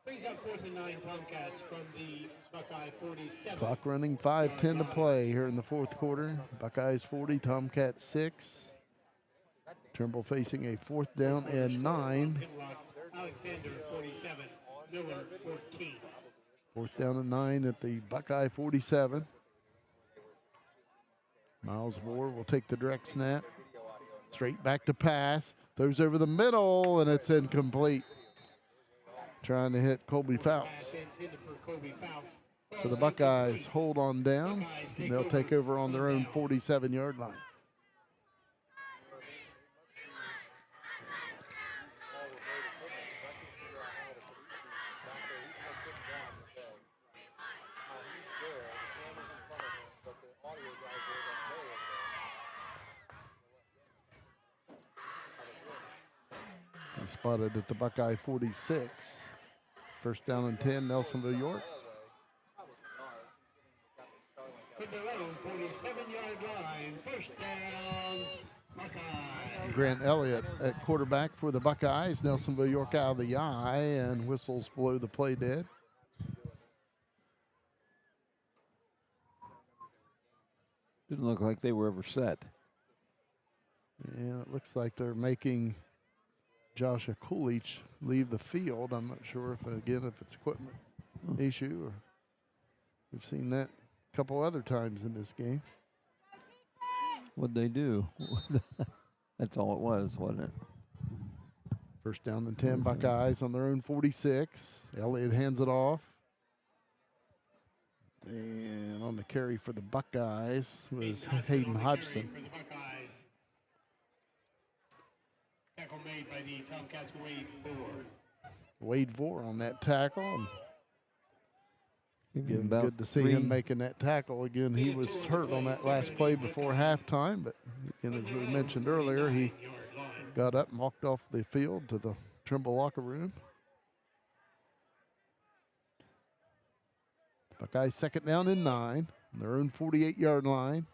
B: Brings up 4th and 9 Tomcats from the Buckeye 47.
C: Clock running, 5:10 to play here in the 4th quarter. Buckeyes 40, Tomcats 6. Trimble facing a 4th down and 9.
B: Alexander 47, Miller 14.
C: 4th down and 9 at the Buckeye 47. Miles Vore will take the direct snap. Straight back to pass. Throws over the middle, and it's incomplete. Trying to hit Colby Fouts. So the Buckeyes hold on downs. And they'll take over on their own 47-yard line. Spotted at the Buckeye 46. 1st down and 10, Nelsonville-York.
B: From the
C: Grant Elliott at quarterback for the Buckeyes. Nelsonville-York out of the eye, and whistles blow the play dead.
D: Didn't look like they were ever set.
C: And it looks like they're making Josh Akulich leave the field. I'm not sure if it's equipment issue or we've seen that a couple other times in this game.
D: What'd they do? That's all it was, wasn't it?
C: First down and 10, Buckeyes on their own 46. Elliott hands it off. And on the carry for the Buckeyes was Hayden Hodgson.
B: Tackle made by the Tomcats,
C: Wade Vore on that tackle. Again,
D: about
C: good to see him making that tackle. Again, he was hurt on that last play before halftime, but again, as we mentioned earlier, he got up and walked off the field to the Trimble locker room. Buckeyes second down and 9, their own 48-yard line.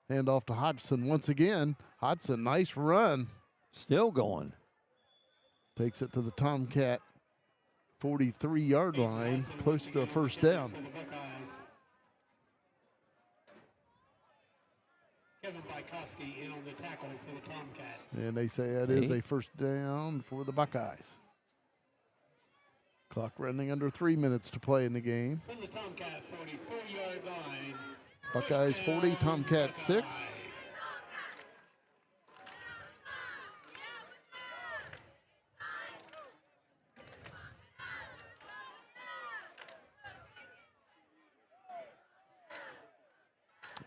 C: Hand off to Hodgson once again. Hodgson, nice run.
D: Still going.
C: Takes it to the Tomcat 43-yard line, close to a first down.
B: Kevin Bykowski in on the tackle for the Tomcats.
C: And they say that is a first down for the Buckeyes. Clock running under 3 minutes to play in the game.
B: From the Tomcat 44-yard line.
C: Buckeyes 40, Tomcats 6.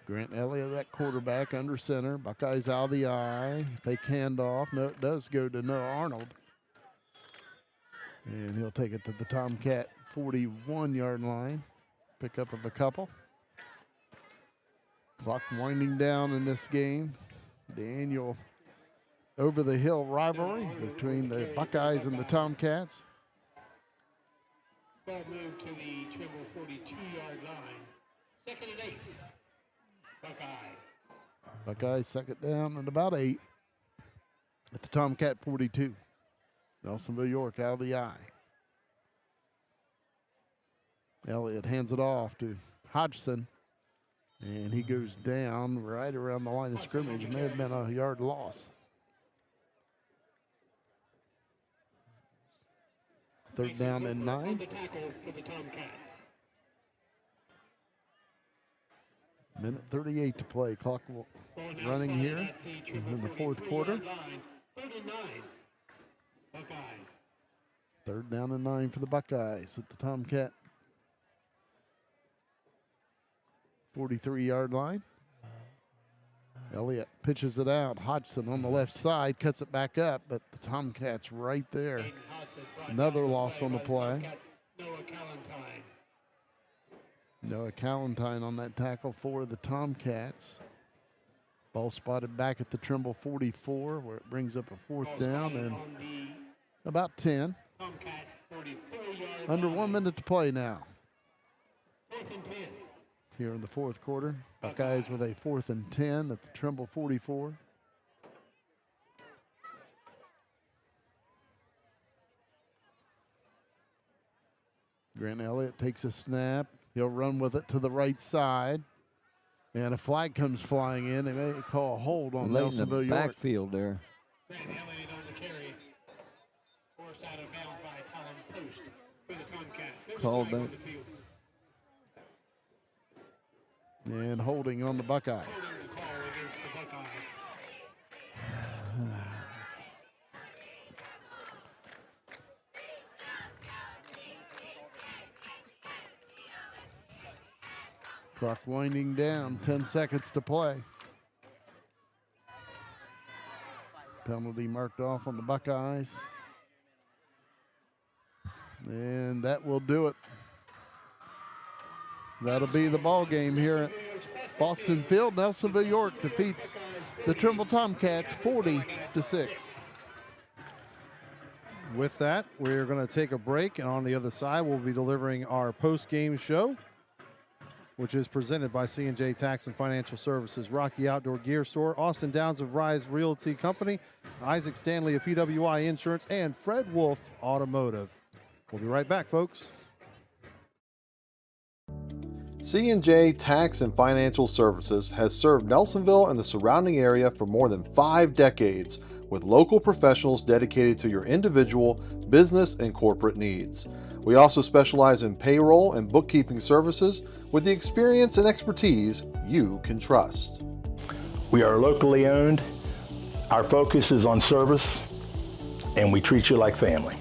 C: Grant Elliott at quarterback under center. Buckeyes out of the eye. Fake handoff. No, it does go to Noah Arnold. And he'll take it to the Tomcat 41-yard line. Pickup of a couple. Clock winding down in this game. The annual over-the-hill rivalry between the Buckeyes and the Tomcats.
B: Ball moved to the Trimble 42-yard line. Second and 8. Buckeyes.
C: Buckeyes second down and about 8 at the Tomcat 42. Nelsonville-York out of the eye. Elliott hands it off to Hodgson, and he goes down right around the line of scrimmage. It may have been a yard loss. Third down and 9. Minute 38 to play. Clock running here in the fourth quarter. Third down and 9 for the Buckeyes at the Tomcat 43-yard line. Elliott pitches it out. Hodgson on the left side cuts it back up, but the Tomcats right there. Another loss on the play. Noah Callentine on that tackle for the Tomcats. Ball spotted back at the Trimble 44, where it brings up a fourth down and about 10. Under 1 minute to play now. Here in the fourth quarter. Buckeyes with a 4th and 10 at the Trimble 44. Grant Elliott takes a snap. He'll run with it to the right side. And a flag comes flying in. They may call a hold on Nelsonville-York.
D: Backfield there.
B: Grant Elliott on the carry. Forced out of bounds by Colin Post for the Tomcats.
D: Called back.
C: And holding on the Buckeyes. Clock winding down, 10 seconds to play. Penalty marked off on the Buckeyes. And that will do it. That'll be the ball game here at Boston Field. Nelsonville-York defeats the Trimble Tomcats 40-6.
E: With that, we're going to take a break, and on the other side, we'll be delivering our post-game show. which is presented by C&J Tax and Financial Services, Rocky Outdoor Gear Store, Austin Downs of Rise Realty Company, Isaac Stanley of PWI Insurance, and Fred Wolfe Automotive. We'll be right back, folks.
H: C&J Tax and Financial Services has served Nelsonville and the surrounding area for more than 5 decades, with local professionals dedicated to your individual, business, and corporate needs. We also specialize in payroll and bookkeeping services with the experience and expertise you can trust.
A: We are locally owned. Our focus is on service, and we treat you like family.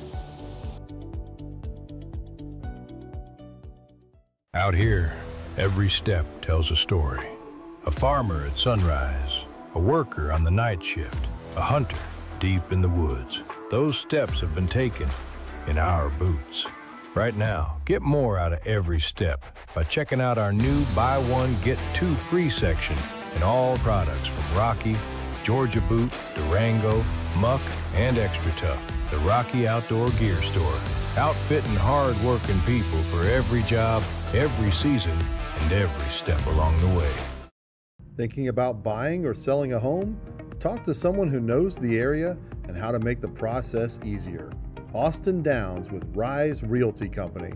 G: Out here, every step tells a story. A farmer at sunrise, a worker on the night shift, a hunter deep in the woods. Those steps have been taken in our boots. Right now, get more out of every step by checking out our new Buy One, Get Two Free section in all products from Rocky, Georgia Boot, Durango, Muck, and Extra Tough. The Rocky Outdoor Gear Store. Outfitting hard-working people for every job, every season, and every step along the way.
H: Thinking about buying or selling a home? Talk to someone who knows the area and how to make the process easier. Austin Downs with Rise Realty Company.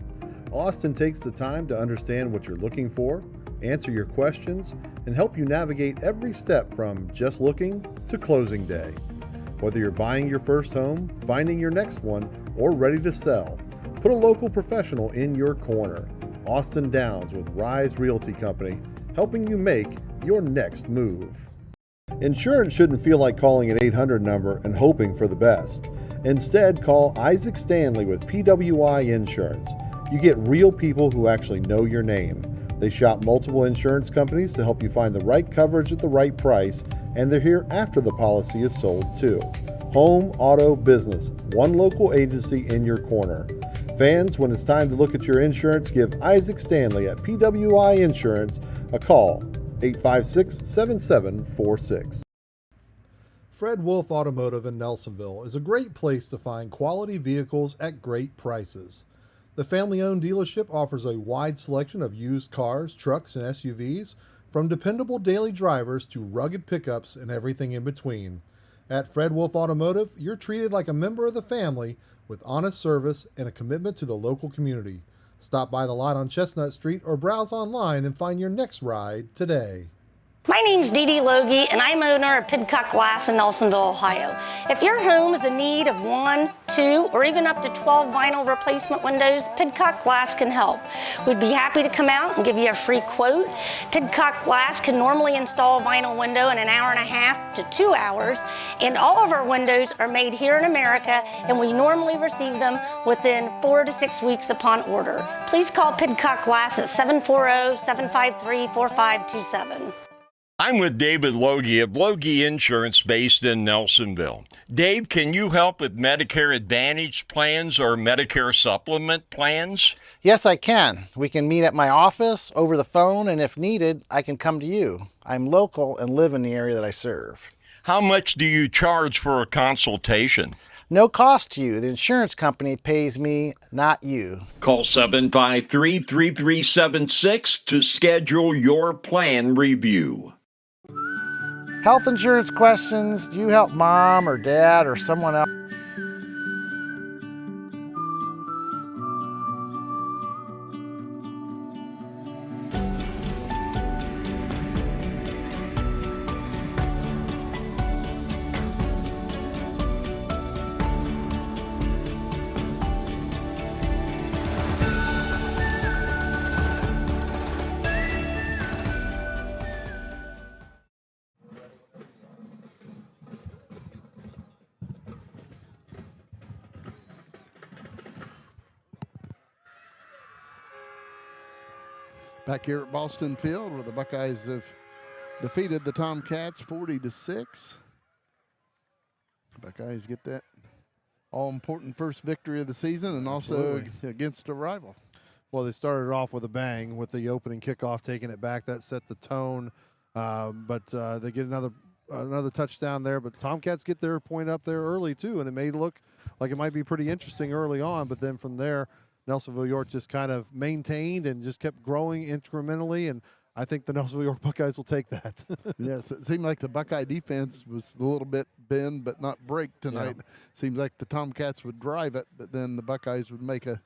H: Austin takes the time to understand what you're looking for, answer your questions, and help you navigate every step from just looking to closing day. Whether you're buying your first home, finding your next one, or ready to sell, put a local professional in your corner. Austin Downs with Rise Realty Company, helping you make your next move. Insurance shouldn't feel like calling an 800 number and hoping for the best. Instead, call Isaac Stanley with PWI Insurance. You get real people who actually know your name. They shop multiple insurance companies to help you find the right coverage at the right price, and they're here after the policy is sold too. Home, auto, business, one local agency in your corner. Fans, when it's time to look at your insurance, give Isaac Stanley at PWI Insurance a call, 856-7746.
E: Fred Wolfe Automotive in Nelsonville is a great place to find quality vehicles at great prices. The family-owned dealership offers a wide selection of used cars, trucks, and SUVs, from dependable daily drivers to rugged pickups and everything in between. At Fred Wolfe Automotive, you're treated like a member of the family with honest service and a commitment to the local community. Stop by the lot on Chestnut Street or browse online and find your next ride today.
N: My name's Dee Dee Loge, and I'm owner of Pidcock Glass in Nelsonville, Ohio. If your home is in need of 1, 2, or even up to 12 vinyl replacement windows, Pidcock Glass can help. We'd be happy to come out and give you a free quote. Pidcock Glass can normally install a vinyl window in an hour and a half to 2 hours, and all of our windows are made here in America, and we normally receive them within 4 to 6 weeks upon order. Please call Pidcock Glass at 740-753-4527.
L: I'm with David Loge of Loge Insurance based in Nelsonville. Dave, can you help with Medicare Advantage plans or Medicare Supplement plans?
J: Yes, I can. We can meet at my office, over the phone, and if needed, I can come to you. I'm local and live in the area that I serve.
L: How much do you charge for a consultation?
J: No cost to you. The insurance company pays me, not you.
L: Call 753-3376 to schedule your plan review.
J: Health insurance questions? Do you help mom or dad or someone else?
C: Back here at Boston Field, where the Buckeyes have defeated the Tomcats 40-6. Buckeyes get that all-important first victory of the season, and also against a rival.
E: Well, they started off with a bang with the opening kickoff, taking it back. That set the tone, but they get another touchdown there. But Tomcats get their point up there early, too, and it may look like it might be pretty interesting early on. But then from there, Nelsonville-York just kind of maintained and just kept growing incrementally, and I think the Nelsonville-York Buckeyes will take that.
C: Yes, it seemed like the Buckeye defense was a little bit bend but not break tonight.
E: Yeah.
C: Seems like the Tomcats would drive it, but then the Buckeyes would make a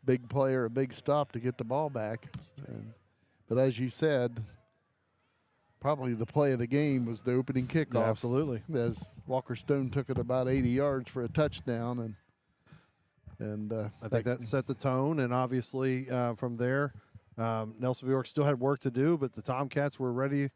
C: big play or a big stop to get the ball back. But as you said, probably the play of the game was the opening kickoff.
E: Yeah, absolutely.
C: As Walker Stone took it about 80 yards for a touchdown, and
E: I think that set the tone, and obviously from there, Nelsonville-York still had work to do, but the Tomcats were ready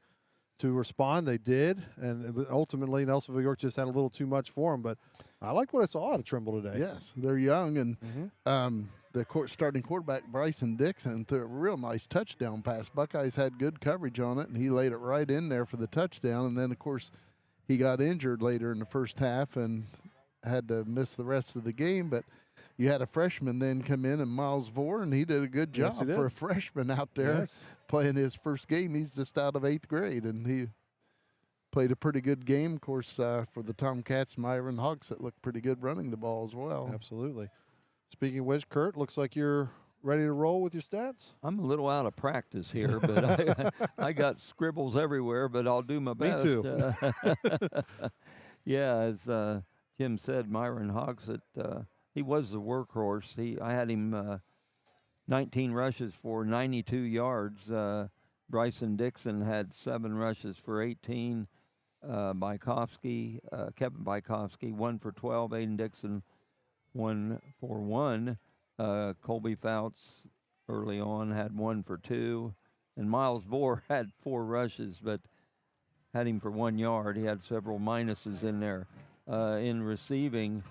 E: to respond. They did, and ultimately Nelsonville-York just had a little too much for them. But I like what I saw out of Trimble today.
C: Yes, they're young, and the starting quarterback, Bryson Dixon, threw a real nice touchdown pass. Buckeyes had good coverage on it, and he laid it right in there for the touchdown. And then, of course, he got injured later in the first half and had to miss the rest of the game. But you had a freshman then come in, and Miles Vore, and he did a good job
E: Yes,
C: for a freshman out there
E: Yes.
C: playing his first game. He's just out of 8th grade, and he played a pretty good game. Of course, for the Tomcats, Myron Hogsett looked pretty good running the ball as well.
E: Absolutely. Speaking of which, Kurt, looks like you're ready to roll with your stats.
D: I'm a little out of practice here, but I got scribbles everywhere, but I'll do my best.
E: Me too.
D: Yeah, as Jim said, Myron Hogsett, he was the workhorse. I had him 19 rushes for 92 yards. Bryson Dixon had 7 rushes for 18. Kevin Bykovsky, 1 for 12. Aiden Dixon, 1 for 1. Colby Fouts early on had 1 for 2. And Miles Vore had 4 rushes, but had him for 1 yard. He had several minuses in there. In receiving,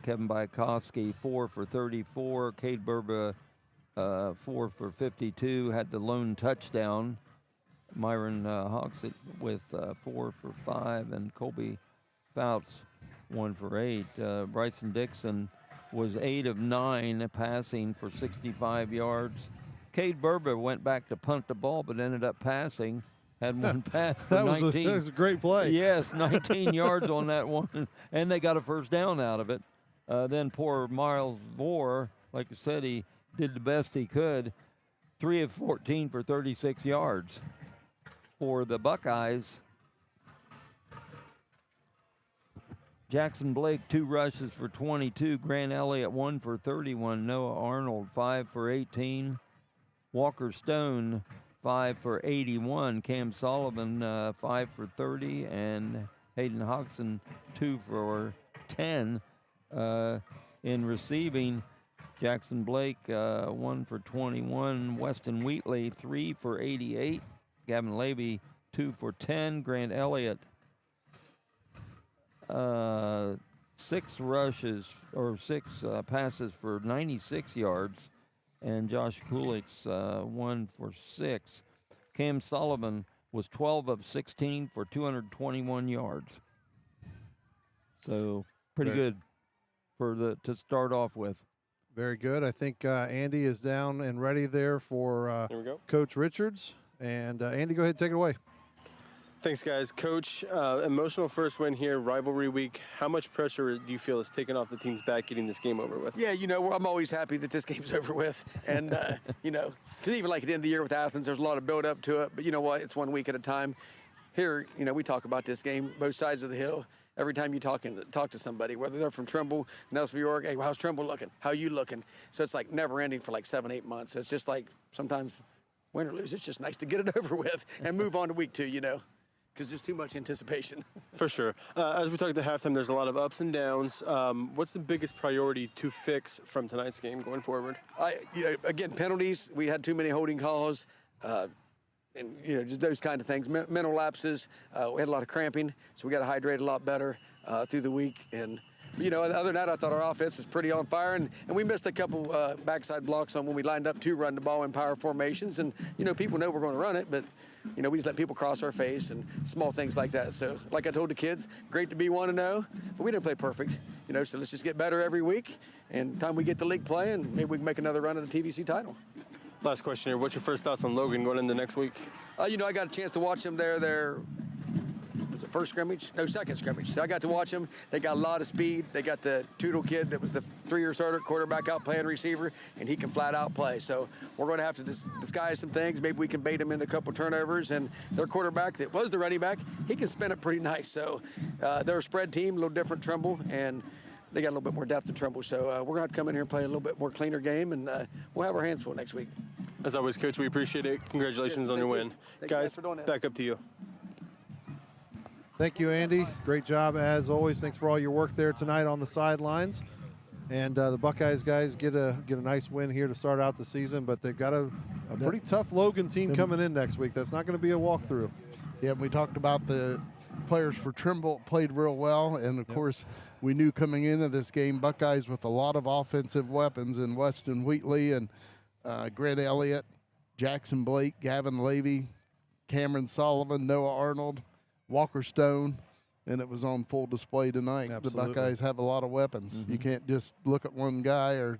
D: Kevin Bykovsky, 4 for 34. Cade Burba, 4 for 52, had the lone touchdown. Myron Hogsett with 4 for 5, and Colby Fouts 1 for 8. Bryson Dixon was 8 of 9 passing for 65 yards. Cade Burba went back to punt the ball, but ended up passing. Had 1 pass for 19.
E: That was a great play.
D: Yes, 19 yards on that one, and they got a first down out of it. Then poor Miles Vore, like I said, he did the best he could. 3 of 14 for 36 yards. For the Buckeyes, Jackson Blake, 2 rushes for 22. Grant Elliott, 1 for 31. Noah Arnold, 5 for 18. Walker Stone, 5 for 81. Cam Sullivan, 5 for 30. And Hayden Hodgson, 2 for 10. In receiving, Jackson Blake, 1 for 21. Weston Wheatley, 3 for 88. Gavin Levy, 2 for 10. Grant Elliott, 6 rushes or 6 passes for 96 yards. And Josh Kulik's 1 for 6. Cam Sullivan was 12 of 16 for 221 yards. So pretty good to start off with.
E: Very good. I think Andy is down and ready there for
K: Here we go.
E: Coach Richards. And Andy, go ahead and take it away.
K: Thanks, guys. Coach, emotional first win here, rivalry week. How much pressure do you feel is taken off the team's back getting this game over with?
Q: Yeah, I'm always happy that this game's over with. And, because even like at the end of the year with Athens, there's a lot of build up to it. But you know what? It's 1 week at a time. Here, we talk about this game, both sides of the hill. Every time you talk to somebody, whether they're from Trimble, Nelsonville-York, hey, how's Trimble looking? How you looking? So it's like never ending for like 7-8 months. So it's just like sometimes win or lose, it's just nice to get it over with and move on to week 2, because there's too much anticipation.
K: For sure. As we talk at the halftime, there's a lot of ups and downs. What's the biggest priority to fix from tonight's game going forward?
Q: Again, penalties. We had too many holding calls. And just those kind of things. Mental lapses. We had a lot of cramping, so we got to hydrate a lot better through the week. And other than that, I thought our offense was pretty on fire, and we missed a couple backside blocks on when we lined up to run the ball in power formations. And people know we're going to run it, but we just let people cross our face and small things like that. So, like I told the kids, great to be 1-0, but we didn't play perfect. So let's just get better every week. And time we get the league playing, maybe we can make another run at the TVC title.
K: Last question here. What's your first thoughts on Logan going into next week?
Q: I got a chance to watch them there. Was it first scrimmage, no, second scrimmage. So I got to watch them. They got a lot of speed. They got the Tootle kid that was the 3-year starter quarterback out playing receiver, and he can flat out play. So we're going to have to disguise some things. Maybe we can bait them into a couple turnovers. And their quarterback that was the running back, he can spin it pretty nice. So they're a spread team, a little different Trimble, and they got a little bit more depth than Trimble. So we're going to have to come in here and play a little bit more cleaner game, and we'll have our hands full next week.
K: As always, Coach, we appreciate it. Congratulations on your win. Guys, back up to you.
E: Thank you, Andy. Great job as always. Thanks for all your work there tonight on the sidelines. And the Buckeyes guys get a nice win here to start out the season, but they've got a pretty tough Logan team coming in next week. That's not going to be a walkthrough.
C: Yeah, we talked about the players for Trimble played real well, and of course we knew coming into this game Buckeyes with a lot of offensive weapons in Weston Wheatley and Grant Elliott, Jackson Blake, Gavin Levy, Cameron Sullivan, Noah Arnold, Walker Stone, and it was on full display tonight.
E: Absolutely.
C: The Buckeyes have a lot of weapons. You can't just look at one guy or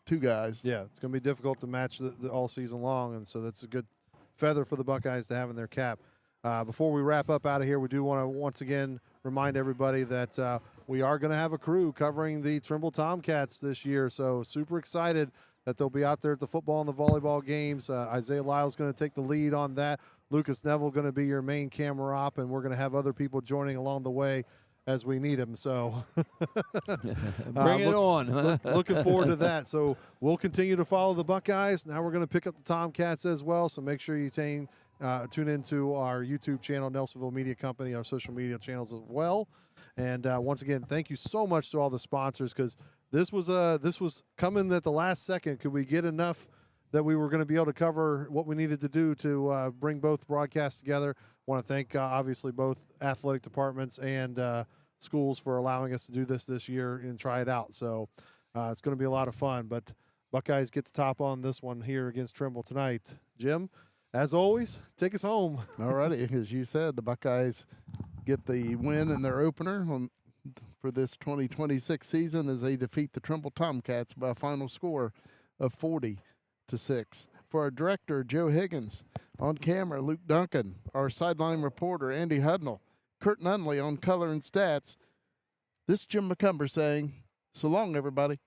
C: two guys.
E: Yeah, it's going to be difficult to match the all season long, and so that's a good feather for the Buckeyes to have in their cap. Before we wrap up out of here, we do want to once again remind everybody that we are going to have a crew covering the Trimble Tomcats this year, so super excited that they'll be out there at the football and the volleyball games. Isaiah Lyle's going to take the lead on that. Lucas Neville going to be your main camera op, and we're going to have other people joining along the way as we need them. So
D: bring it on.
E: Looking forward to that. So we'll continue to follow the Buckeyes. Now we're going to pick up the Tomcats as well. So make sure you tune into our YouTube channel, Nelsonville Media Company, our social media channels as well. And once again, thank you so much to all the sponsors, because this was coming at the last second. Could we get enough that we were going to be able to cover what we needed to do to bring both broadcasts together? I want to thank, obviously, both athletic departments and schools for allowing us to do this year and try it out. So it's going to be a lot of fun. But Buckeyes get the top on this one here against Trimble tonight. Jim, as always, take us home.
C: All righty. As you said, the Buckeyes get the win in their opener for this 2026 season as they defeat the Trimble Tomcats by a final score of 40-6. For our director, Joe Higgins, on camera, Luke Duncan, our sideline reporter, Andy Hudnall, Kurt Nunnally on color and stats, this is Jim McCumber saying, so long, everybody.